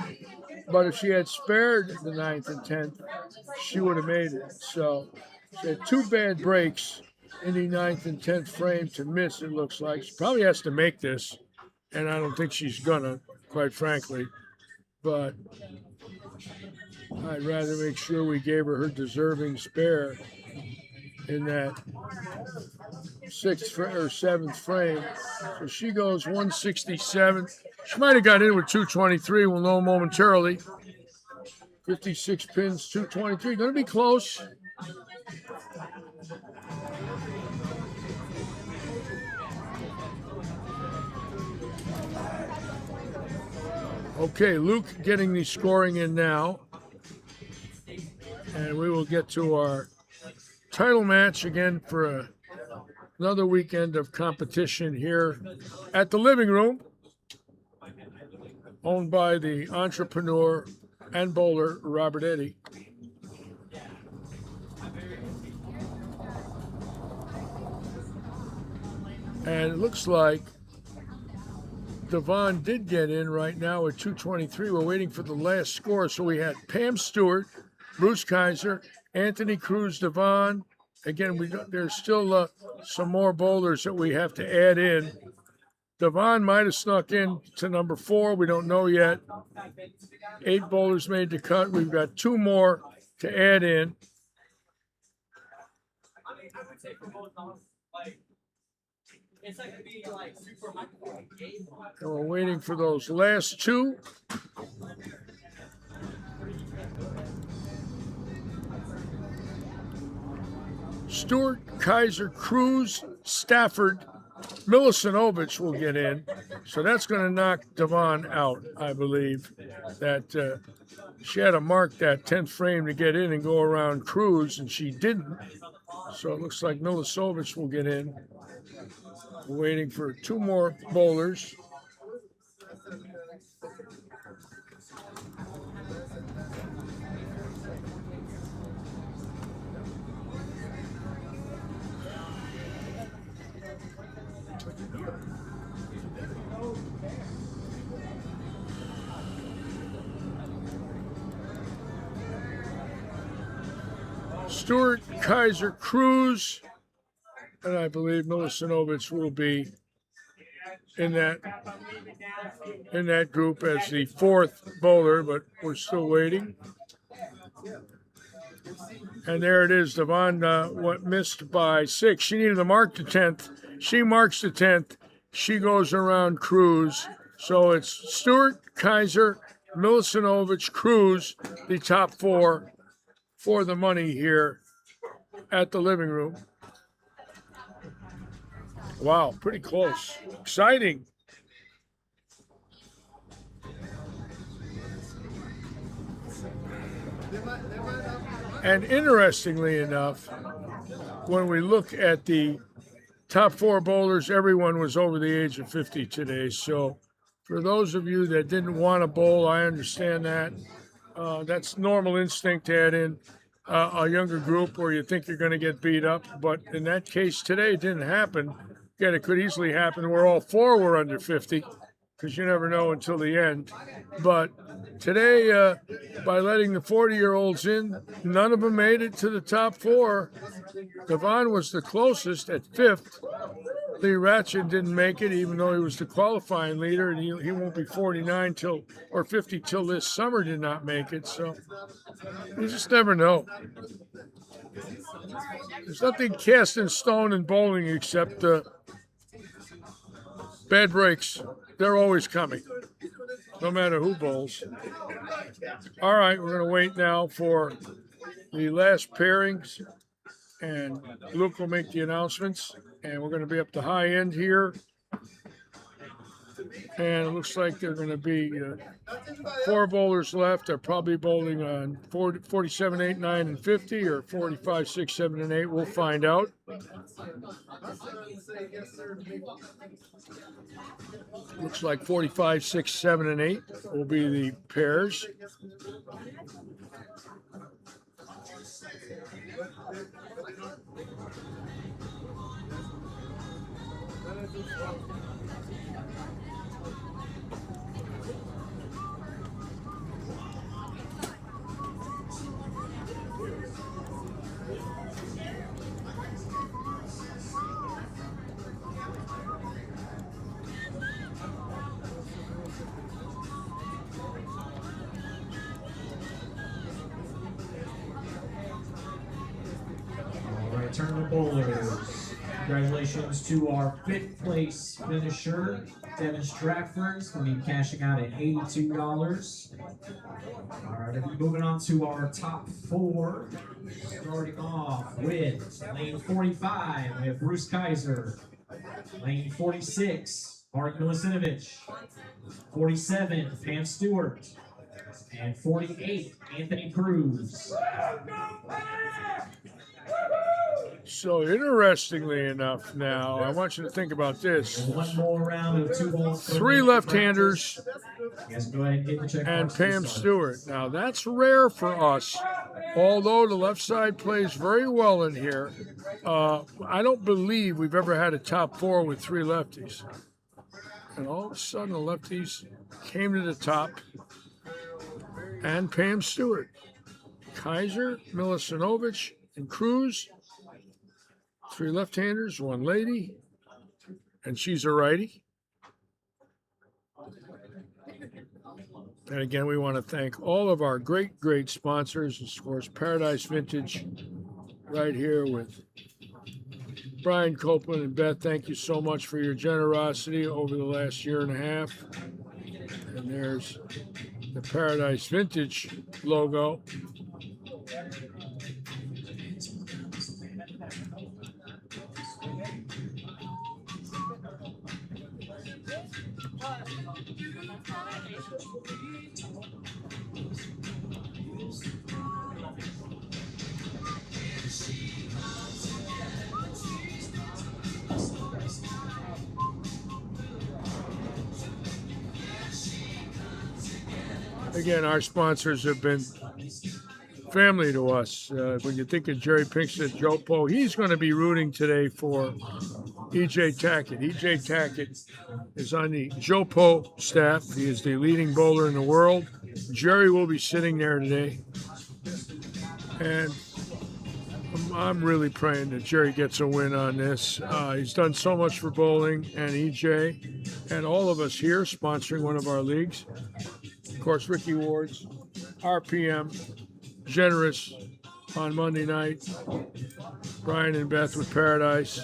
But if she had spared the 9th and 10th, she would have made it. So she had 2 bad breaks in the 9th and 10th frame to miss, it looks like. She probably has to make this, and I don't think she's gonna, quite frankly. But I'd rather make sure we gave her deserving spare in that 6th or 7th frame. So she goes 167. She might have got in with 223. We'll know momentarily. 56 pins, 223. Going to be close. Okay, Luke getting the scoring in now. And we will get to our title match again for another weekend of competition here at the Living Room, owned by the entrepreneur and bowler Robert Eddy. And it looks like Devon did get in right now at 223. We're waiting for the last score. So we had Pam Stewart, Bruce Kaiser, Anthony Cruz, Devon. Again, there's still some more bowlers that we have to add in. Devon might have snuck in to number 4. We don't know yet. 8 bowlers made the cut. We've got 2 more to add in. And we're waiting for those last 2. Stewart, Kaiser, Cruz, Stafford, Milicinovich will get in. So that's going to knock Devon out, I believe. That she had to mark that 10th frame to get in and go around Cruz, and she didn't. So it looks like Milicinovich will get in. We're waiting for 2 more bowlers. Stewart, Kaiser, Cruz, and I believe Milicinovich will be in that group as the 4th bowler, but we're still waiting. And there it is. Devon missed by 6. She needed to mark the 10th. She marks the 10th. She goes around Cruz. So it's Stewart, Kaiser, Milicinovich, Cruz, the top 4 for the money here at the Living Room. Wow, pretty close. Exciting. And interestingly enough, when we look at the top 4 bowlers, everyone was over the age of 50 today. So for those of you that didn't want to bowl, I understand that. That's normal instinct to add in a younger group where you think you're going to get beat up. But in that case today, it didn't happen. Again, it could easily happen where all 4 were under 50, because you never know until the end. But today, by letting the 40-year-olds in, none of them made it to the top 4. Devon was the closest at 5th. Lee Ratchet didn't make it, even though he was the qualifying leader, and he won't be 49 or 50 till this summer. Did not make it, so you just never know. There's nothing cast in stone in bowling except bad breaks. They're always coming, no matter who bowls. All right, we're going to wait now for the last pairings, and Luke will make the announcements. And we're going to be up the high end here. And it looks like there are going to be 4 bowlers left. They're probably bowling on 47, 8, 9, and 50, or 45, 6, 7, and 8. We'll find out. Looks like 45, 6, 7, and 8 will be the pairs. All right, tournament bowlers. Congratulations to our 5th place finisher, Devin Stratford. He's going to be cashing out at $82. All right, moving on to our top 4. Starting off with lane 45, we have Bruce Kaiser. Lane 46, Mark Milicinovich. 47, Pam Stewart. And 48, Anthony Cruz. So interestingly enough, now I want you to think about this: One more round of 2 balls. 3 left-handers Yes, go ahead and hit the check and marks to Pam start. Stewart. Now that's rare for us, although the left side plays very well in here. I don't believe we've ever had a top 4 with 3 lefties. And all of a sudden the lefties came to the top, and Pam Stewart, Kaiser, Milicinovich, and Cruz. 3 left-handers, 1 lady, and she's a righty. And again, we want to thank all of our great, great sponsors. Of course, Paradise Vintage right here with Brian Copeland and Beth. Thank you so much for your generosity over the last year and a half. And there's the Paradise Vintage logo. Again, our sponsors have been family to us. When you think of Jerry Pinkstead, Joe Poe, he's going to be rooting today for E.J. Tackett. E.J. Tackett is on the Joe Poe staff. He is the leading bowler in the world. Jerry will be sitting there today. And I'm really praying that Jerry gets a win on this. He's done so much for bowling, and EJ and all of us here sponsoring one of our leagues. Of course, Ricky Ward's RPM, generous on Monday night. Brian and Beth with Paradise.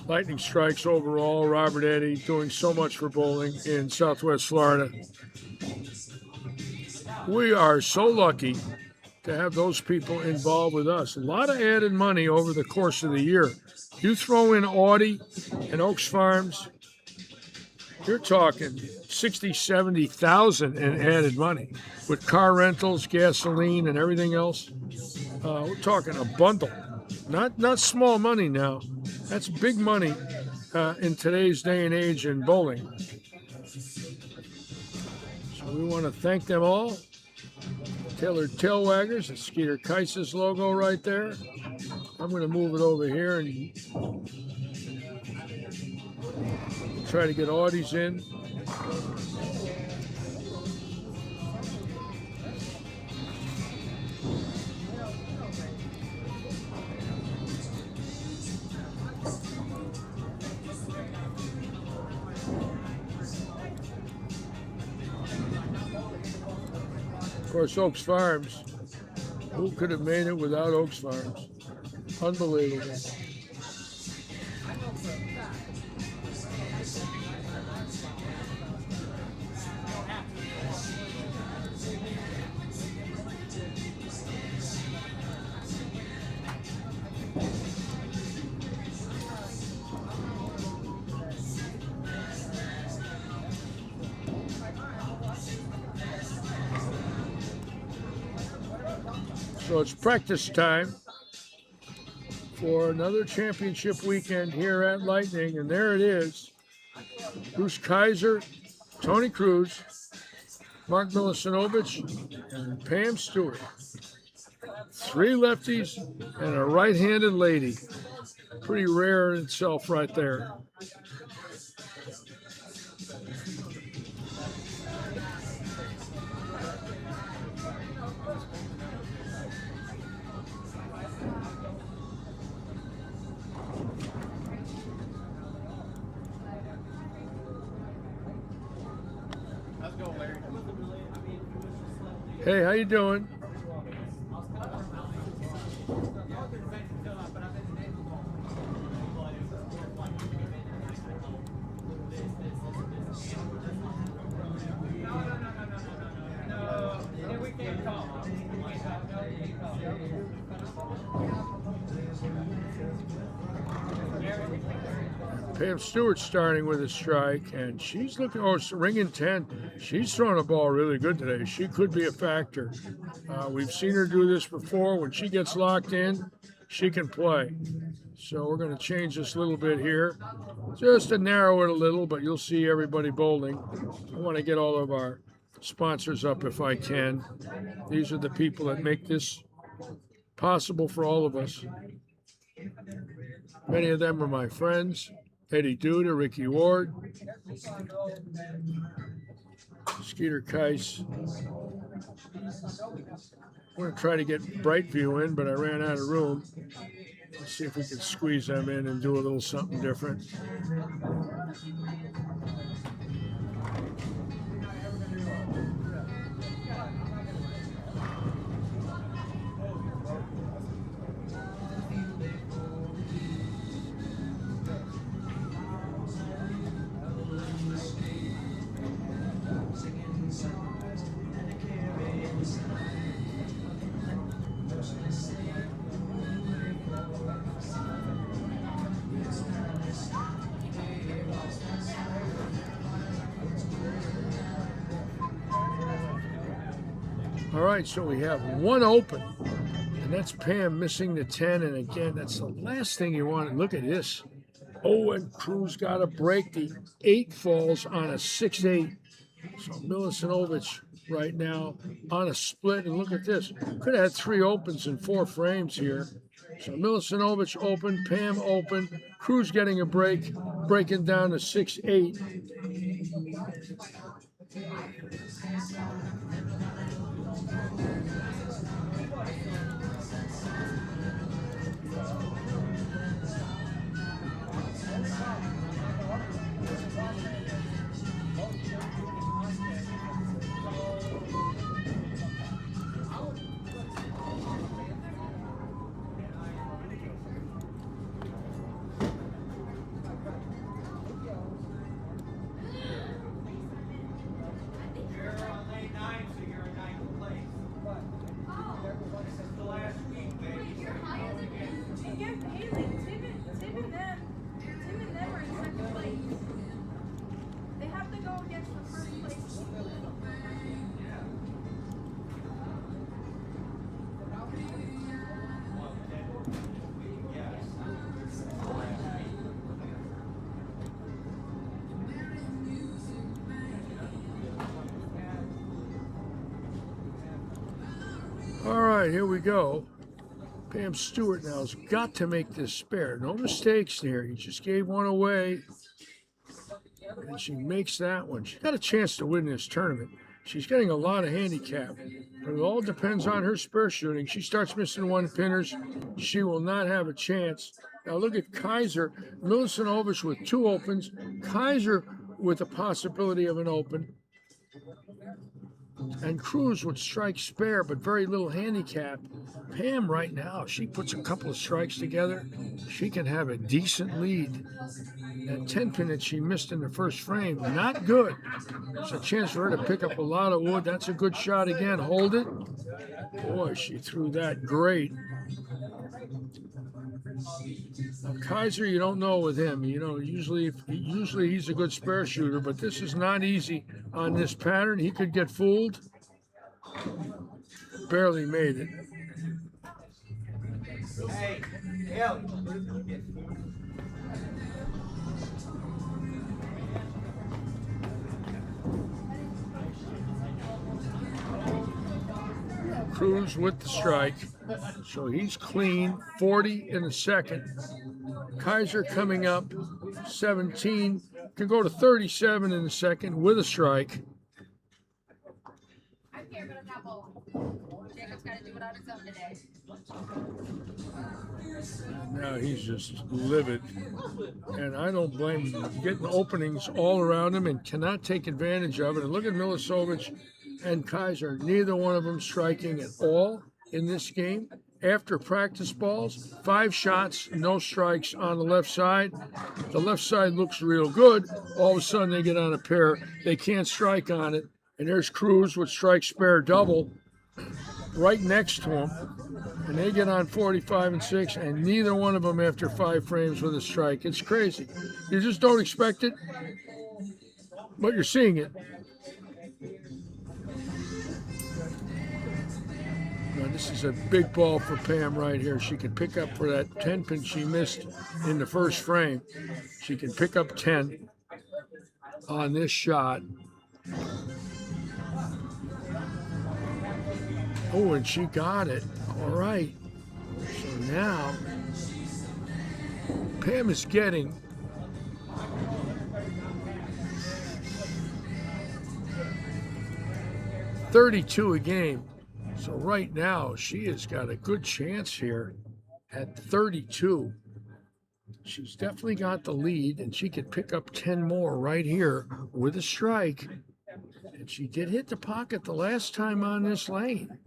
Lightning Strikes overall. Robert Eddy doing so much for bowling in Southwest Florida. We are so lucky to have those people involved with us. A lot of added money over the course of the year. You throw in Audi and Oaks Farms, you're talking 60, 70,000 in added money with car rentals, gasoline, and everything else. We're talking a bundle, not small money now. That's big money in today's day and age in bowling. So we want to thank them all. Tailored Tailwaggers, the Skeeter Kaiser's logo right there. I'm going to move it over here and try to get Audis in. Of course, Oaks Farms. Who could have made it without Oaks Farms? Unbelievable. So it's practice time for another championship weekend here at Lightning, and there it is. Bruce Kaiser, Tony Cruz, Mark Milicinovich, and Pam Stewart. 3 lefties and a right-handed lady. Pretty rare in itself right there. Hey, how you doing? Pam Stewart's starting with a strike, and she's looking, oh, it's ringing 10. She's throwing the ball really good today. She could be a factor. We've seen her do this before. When she gets locked in, she can play. So we're going to change this a little bit here, just to narrow it a little, but you'll see everybody bowling. I want to get all of our sponsors up if I can. These are the people that make this possible for all of us. Many of them are my friends. Eddie Duda, Ricky Ward, Skeeter Keiss. I'm going to try to get Brightview in, but I ran out of room. Let's see if we can squeeze them in and do a little something different. All right, so we have one open, and that's Pam missing the 10. And again, that's the last thing you want. Look at this. Oh, and Cruz got a break. The 8 falls on a 6-8. So Milicinovich right now on a split. And look at this. Could have had 3 opens in 4 frames here. So Milicinovich open, Pam open, Cruz getting a break, breaking down to 6-8. All right, here we go. Pam Stewart now has got to make this spare. No mistakes there. He just gave one away. And she makes that one. She's got a chance to win this tournament. She's getting a lot of handicap. But it all depends on her spare shooting. She starts missing 1-pinners. She will not have a chance. Now look at Kaiser. Milicinovich with 2 opens. Kaiser with the possibility of an open. And Cruz would strike spare, but very little handicap. Pam right now, she puts a couple of strikes together. She can have a decent lead. That 10-pin that she missed in the first frame, not good. It's a chance for her to pick up a lot of wood. That's a good shot again. Hold it. Boy, she threw that great. Now, Kaiser, you don't know with him. You know, usually he's a good spare shooter, but this is not easy on this pattern. He could get fooled. Barely made it. Hey, Cruz with the strike. So he's clean, 40 in the second. Kaiser coming up, 17. Can go to 37 in the second with a strike. I'm here, but I'm not bowling. Jacob's got to do it on his own today. Now he's just livid. And I don't blame him. Getting openings all around him and cannot take advantage of it. And look at Milicevic and Kaiser. Neither one of them striking at all in this game. After practice balls, 5 shots, no strikes on the left side. The left side looks real good. All of a sudden they get on a pair. They can't strike on it. And there's Cruz with strike spare double right next to him. And they get on 45 and 6, and neither one of them after 5 frames with a strike. It's crazy. You just don't expect it, but you're seeing it. Now, this is a big ball for Pam right here. She can pick up for that 10 pin she missed in the first frame. She can pick up 10 on this shot. Oh, and she got it. All right. So now Pam is getting $32 a game. So right now she has got a good chance here at 32. She's definitely got the lead, and she could pick up 10 more right here with a strike. And she did hit the pocket the last time on this lane.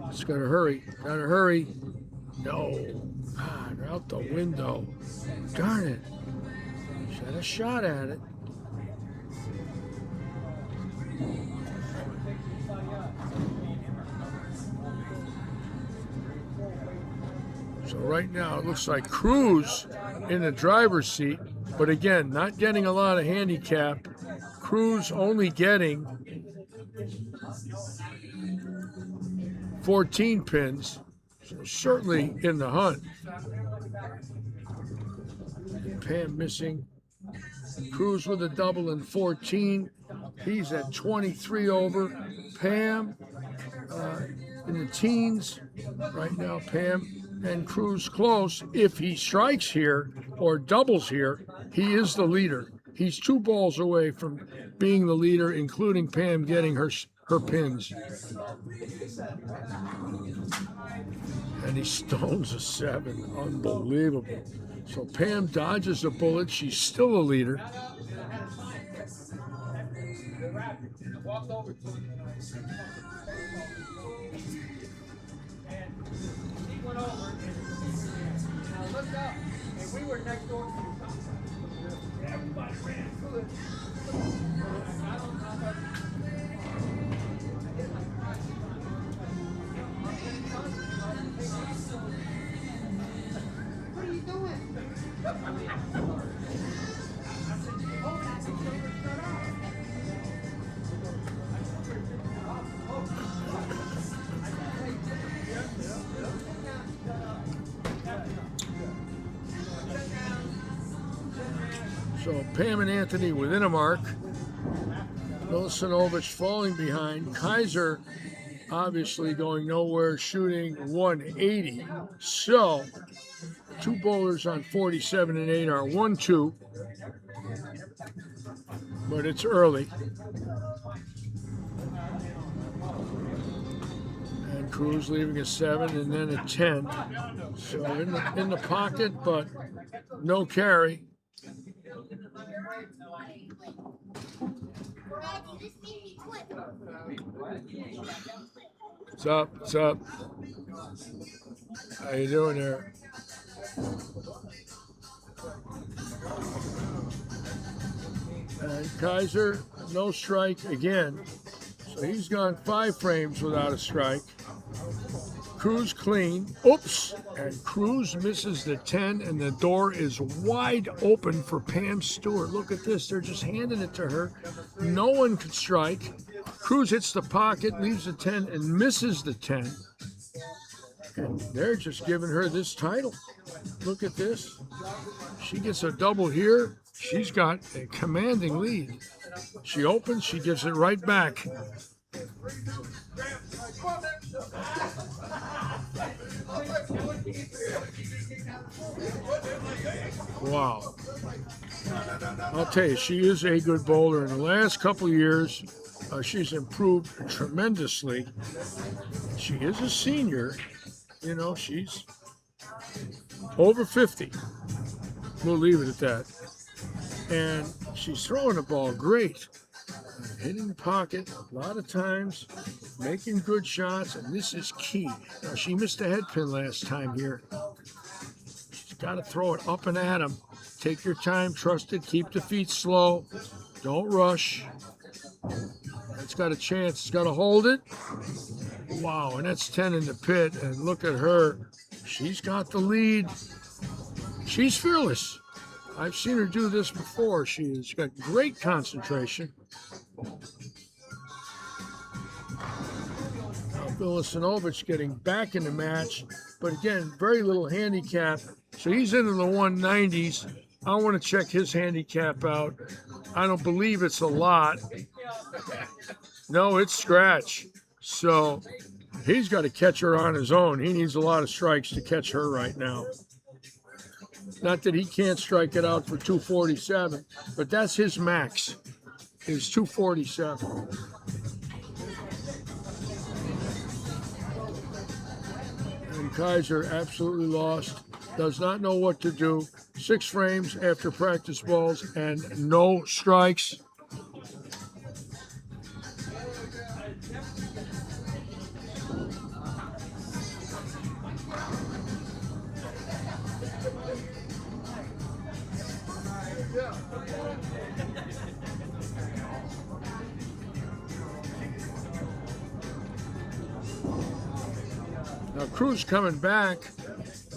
Just gotta hurry. Gotta hurry. No. God, out the window. Darn it. She had a shot at it. So right now it looks like Cruz in the driver's seat, but again, not getting a lot of handicap. Cruz only getting 14 pins, so certainly in the hunt. Pam missing. Cruz with a double in 14. He's at 23 over. Pam in the teens. Right now, Pam and Cruz close. If he strikes here or doubles here, he is the leader. He's 2 balls away from being the leader, including Pam getting her pins. And he stones a 7. Unbelievable. So Pam dodges a bullet. She's still a leader. We were next door to everybody ran through it. What are you doing? So Pam and Anthony within a mark. Milicevic falling behind. Kaiser obviously going nowhere, shooting 180. So 2 bowlers on 47 and 8 are 1-2. But it's early. And Cruz leaving a 7 and then a 10. So in the pocket, but no carry. What's up? What's up? How you doing there? And Kaiser, no strike again. So he's gone 5 frames without a strike. Cruz clean. Oops. And Cruz misses the 10, and the door is wide open for Pam Stewart. Look at this. They're just handing it to her. No one could strike. Cruz hits the pocket, leaves the 10, and misses the 10. And they're just giving her this title. Look at this. She gets a double here. She's got a commanding lead. She opens, she gives it right back. Wow. I'll tell you, she is a good bowler. In the last couple of years, she's improved tremendously. She is a senior. You know, she's over 50. We'll leave it at that. And she's throwing the ball great. Hitting the pocket a lot of times, making good shots, and this is key. Now, she missed a head pin last time here. She's got to throw it up and at him. Take your time, trust it, keep the feet slow. Don't rush. It's got a chance. It's got to hold it. Wow, and that's 10 in the pit. And look at her. She's got the lead. She's fearless. I've seen her do this before. She's got great concentration. Now Vilasinovich getting back in the match, but again, very little handicap. So he's into the 190s. I want to check his handicap out. I don't believe it's a lot. No, it's scratch. So he's got to catch her on his own. He needs a lot of strikes to catch her right now. Not that he can't strike it out for 247, but that's his max, is 247. And Kaiser absolutely lost, does not know what to do. 6 frames after practice balls and no strikes. Now Cruz coming back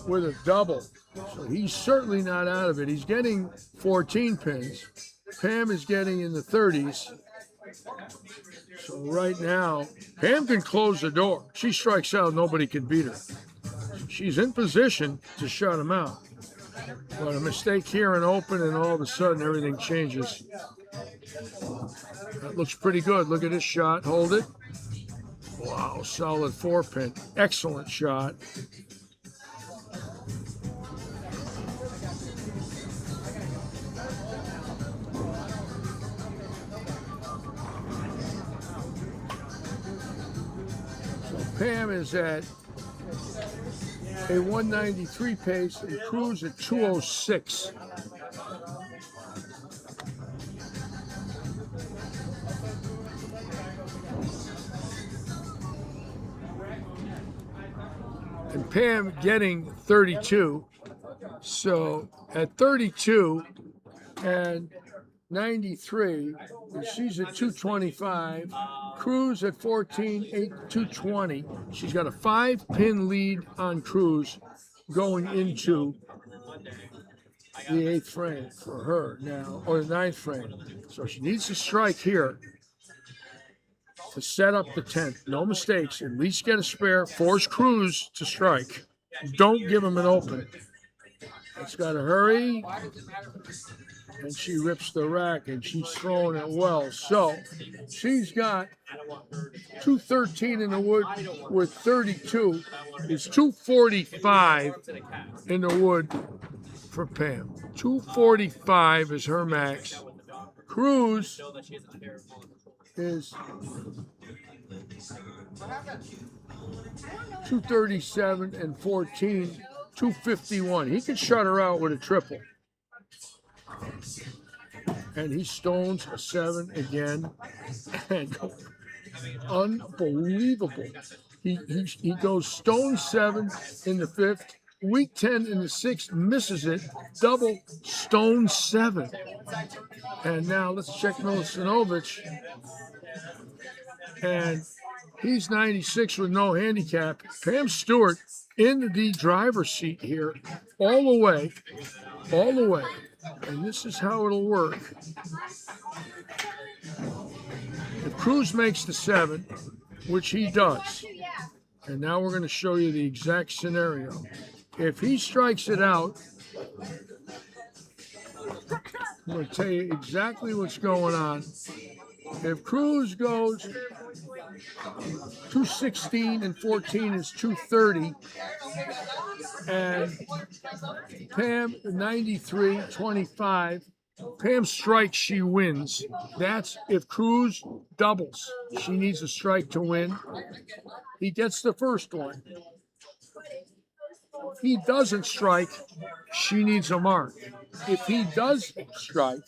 with a double, so he's certainly not out of it. He's getting 14 pins. Pam is getting in the 30s. So right now, Pam can close the door. She strikes out, nobody can beat her. She's in position to shut him out. But a mistake here and open, and all of a sudden everything changes. That looks pretty good. Look at this shot. Hold it. Wow, solid 4-pin. Excellent shot. So Pam is at a 193 pace and Cruz at 206. And Pam getting 32. So at 32 and 93, she's at 225. Cruz at 14, 220. She's got a 5-pin lead on Cruz going into the 8th frame for her now, or the 9th frame. So she needs to strike here to set up the 10th. No mistakes. At least get a spare. Force Cruz to strike. Don't give him an open. It's got to hurry. And she rips the rack, and she's throwing it well. So she's got 213 in the wood with 32. It's 245 in the wood for Pam. 245 is her max. Cruz is 237 and 14, 251. He can shut her out with a triple. And he stones a 7 again. And unbelievable. He goes stone 7 in the 5th, weak 10 in the 6th, misses it, double stone 7. And now let's check Milicinovich. And he's 96 with no handicap. Pam Stewart in the driver's seat here, all the way. And this is how it'll work. If Cruz makes the 7, which he does, and now we're going to show you the exact scenario. If he strikes it out, going to tell you exactly what's going on. If Cruz goes 216 and 14 is 230, and Pam 93 25. Pam strikes, she wins. That's if Cruz doubles. She needs a strike to win. He gets the first one. If he doesn't strike, she needs a mark. If he does strike,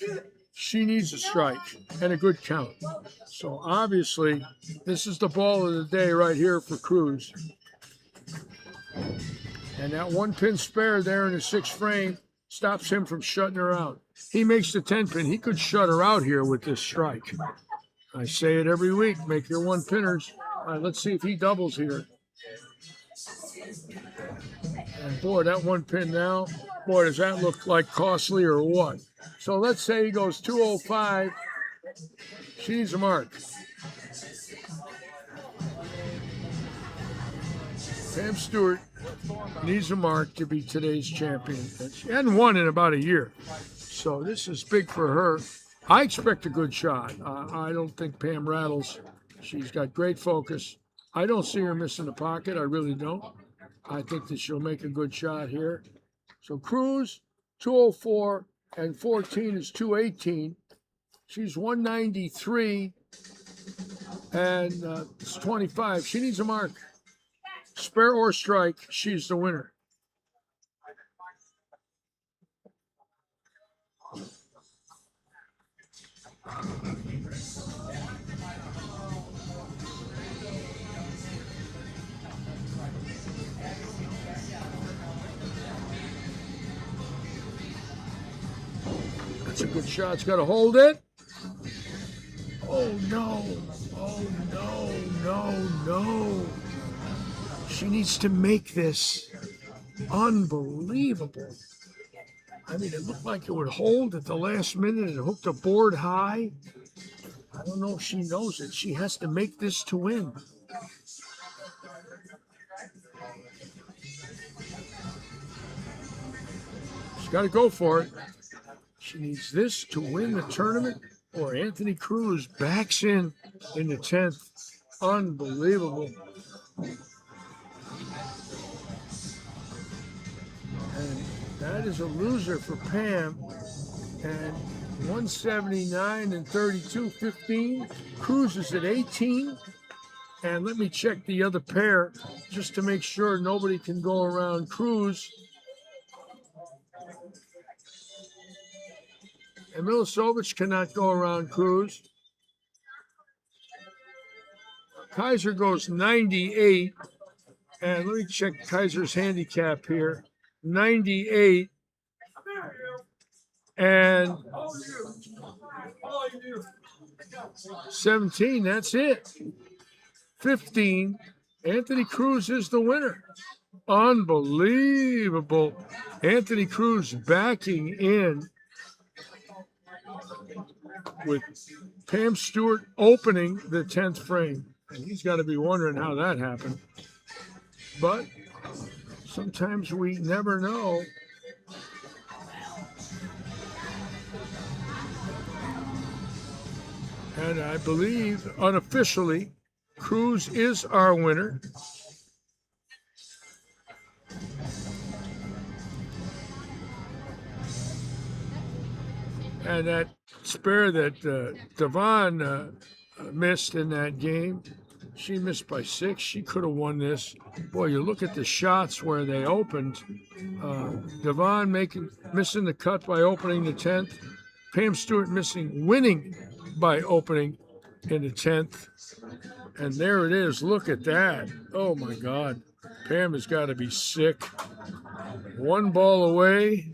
she needs a strike and a good count. So obviously, this is the ball of the day right here for Cruz. And that 1 pin spare there in the 6th frame stops him from shutting her out. He makes the 10 pin. He could shut her out here with this strike. I say it every week. Make your 1 pinners. All right, let's see if he doubles here. And boy, that 1 pin now, boy, does that look like costly or what? So let's say he goes 205. She needs a mark. Pam Stewart needs a mark to be today's champion. She hadn't won in about a year. So this is big for her. I expect a good shot. I don't think Pam rattles. She's got great focus. I don't see her missing the pocket. I really don't. I think that she'll make a good shot here. So Cruz, 204, and 14 is 218. She's 193, and it's 25. She needs a mark. Spare or strike, she's the winner. That's a good shot. It's got to hold it. Oh, no. Oh, no, no, no. She needs to make this unbelievable. I mean, it looked like it would hold at the last minute and hooked a board high. I don't know if she knows it. She has to make this to win. She's got to go for it. She needs this to win the tournament, or Anthony Cruz backs in the 10th. Unbelievable. And that is a loser for Pam. And 179 and 32, 15. Cruz is at 18. And let me check the other pair just to make sure nobody can go around Cruz. And Milosevic cannot go around Cruz. Kaiser goes 98. And let me check Kaiser's handicap here. 98. And 17, that's it. 15. Anthony Cruz is the winner. Unbelievable. Anthony Cruz backing in with Pam Stewart opening the 10th frame. And he's got to be wondering how that happened. But sometimes we never know. And I believe unofficially, Cruz is our winner. And that spare that Devon missed in that game, she missed by 6. She could have won this. Boy, you look at the shots where they opened. Devon missing the cut by opening the 10th. Pam Stewart winning by opening in the 10th. And there it is. Look at that. Oh, my God. Pam has got to be sick. 1 ball away.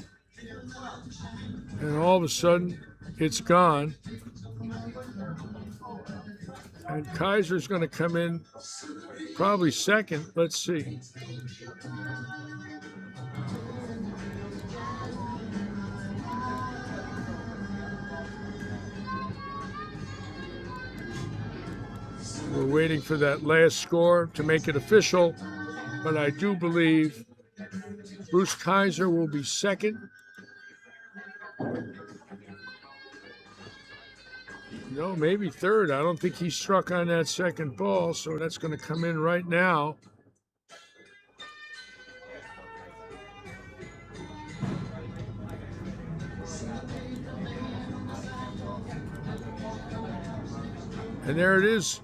And all of a sudden, it's gone. And Kaiser's going to come in probably second. Let's see. We're waiting for that last score to make it official, but I do believe Bruce Kaiser will be second. No, maybe third. I don't think he struck on that second ball, so that's going to come in right now. And there it is.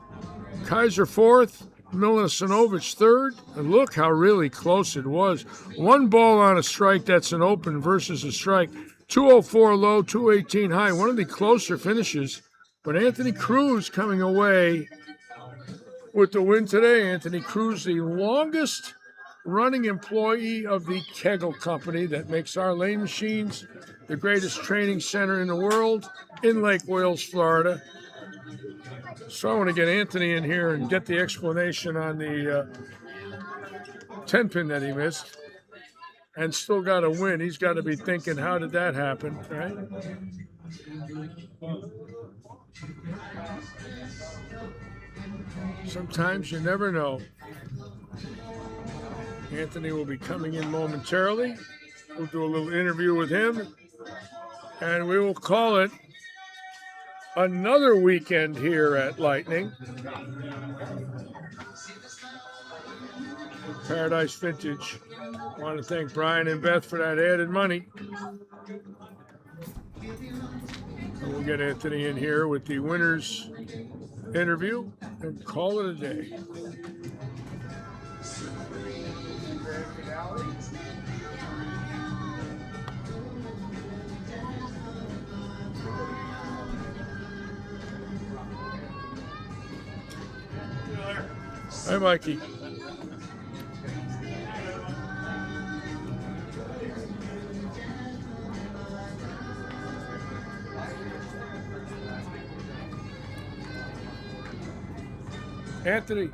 Kaiser fourth, Milisinovic third. And look how really close it was. One ball on a strike, that's an open versus a strike. 204 low, 218 high. One of the closer finishes. But Anthony Cruz coming away with the win today. Anthony Cruz, the longest running employee of the Kegel Company that makes our lane machines, the greatest training center in the world in Lake Wales, Florida. So I want to get Anthony in here and get the explanation on the 10 pin that he missed and still got a win. He's got to be thinking, how did that happen, right? Sometimes you never know. Anthony will be coming in momentarily. We'll do a little interview with him, and we will call it another weekend here at Lightning. Paradise Vintage. I want to thank Brian and Beth for that added money. And we'll get Anthony in here with the winners interview and call it a day. Hi, Mikey. Anthony.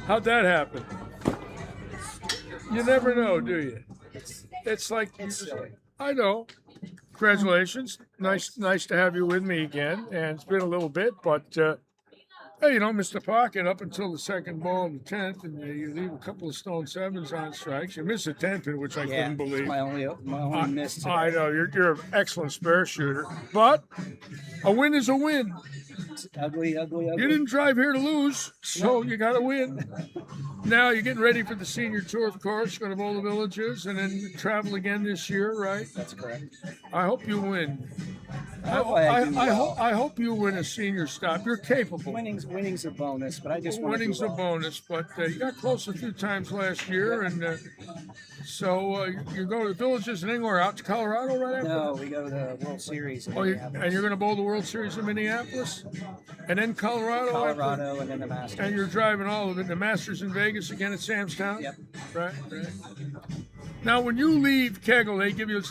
How'd that happen? You never know, do you? It's like, I know. Congratulations. Nice to have you with me again. And it's been a little bit, but hey, you don't miss the pocket up until the second ball of the 10th, and you leave a couple of stone sevens on strikes. You miss a 10 pin, which I couldn't believe. My only miss today. I know you're an excellent spare shooter, but a win is a win. It's ugly. You didn't drive here to lose, so you got to win. Now you're getting ready for the senior tour, of course. You're going to bowl the villages and then travel again this year, right? That's correct. I hope you win. I hope you win a senior stop. You're capable. Winning's a bonus, but I just want to Winning's do a well. bonus, but you got close a few times last year, and so you go to the villages and anywhere out to Colorado right after. No, we go to the World Series. In And Minneapolis. you're going to bowl the World Series in Minneapolis, and then Colorado. Colorado, and then the Masters. And you're driving all of it. The Masters in Vegas again at Sam's Town. Yep. Right. Now, when you leave Kegel, they give you a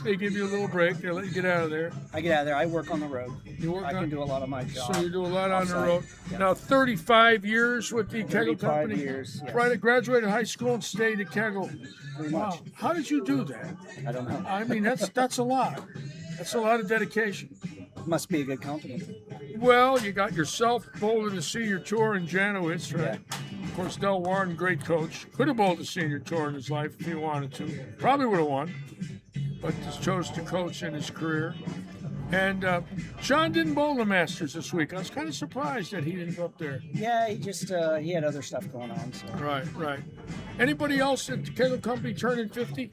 little break. They let you get out of there. I get out of there. I work on the road. You work I on- can do a lot of my job. So you do a lot on the Offsite. road. Yep. Now, 35 years with the Kegel 35 Company. years, yes. Right, graduated high school and stayed at Kegel. Pretty Wow. much. How did you do that? I don't know. I mean, that's a lot. That's a lot of dedication. Must be a good company. Well, you got yourself bowling the senior tour in Janowitz, right? Of course, Del Warren, great coach. Could have bowled the senior tour in his life if he wanted to. Probably would have won, but just chose to coach in his career. And Sean didn't bowl the Masters this week. I was kind of surprised that he didn't go up there. Yeah, he just he had other stuff going on. So Right. Anybody else at the Kegel Company turning 50?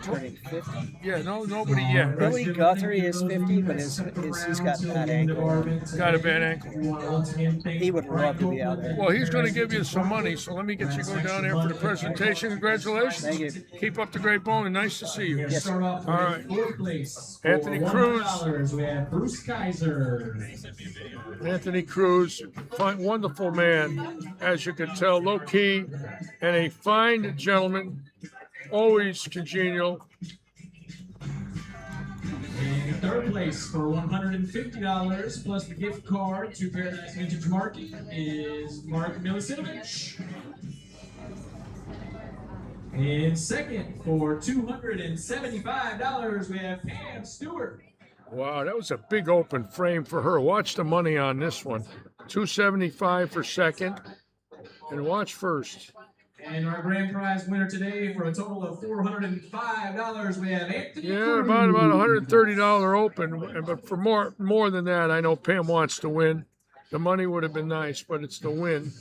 turning 50. Yeah, nobody yet. Right? Billy Guthrie is 50, but he's got bad ankle. Got a bad ankle. He would love to be out there. Well, he's going to give you some money, so let me get you go down there for the presentation. Congratulations. Thank you. Keep up the great bowling. Nice to see you. Yes, sir. All right. Fourth place. Anthony For Cruz. $100, we have Bruce Kaiser. Anthony Cruz, fine, wonderful man, as you can tell, low key, and a fine gentleman, always congenial. In third place for $150 plus the gift card to Paradise Vintage Market is Mark Milisinovic. In second for $275, we have Pam Stewart. Wow, that was a big open frame for her. Watch the money on this one. $275 for second, and watch first. And our grand prize winner today for a total of $405, we have Anthony. Yeah, about $130 open, but for more than that, I know Pam wants to win. The money would have been nice, but it's the win,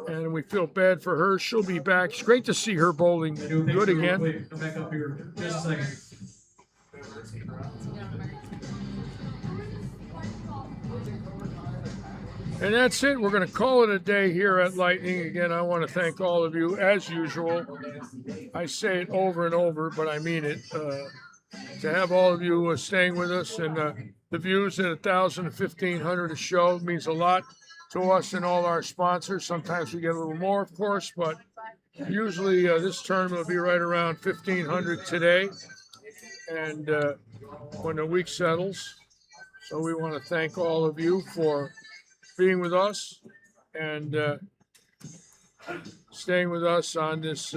and we feel bad for her. She'll be back. It's great to see her bowling good again. Come back up here just a second. And that's it. We're going to call it a day here at Lightning. Again, I want to thank all of you, as usual. I say it over and over, but I mean it. To have all of you staying with us, and the views at 1,000 to 1,500 a show means a lot to us and all our sponsors. Sometimes we get a little more, of course, but usually this tournament will be right around 1,500 today, and when the week settles. So we want to thank all of you for being with us and staying with us on this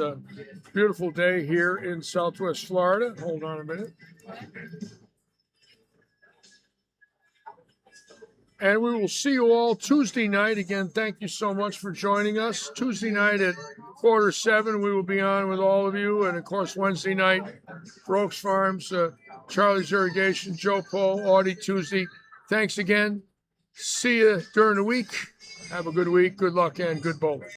beautiful day here in Southwest Florida. Hold on a minute. And we will see you all Tuesday night. Again, thank you so much for joining us. Tuesday night at 6:45, we will be on with all of you. And, of course, Wednesday night for Oaks Farms, Charlie's Irrigation, Joe Poe, Audie Tuesday. Thanks again. See you during the week. Have a good week. Good luck and good bowling.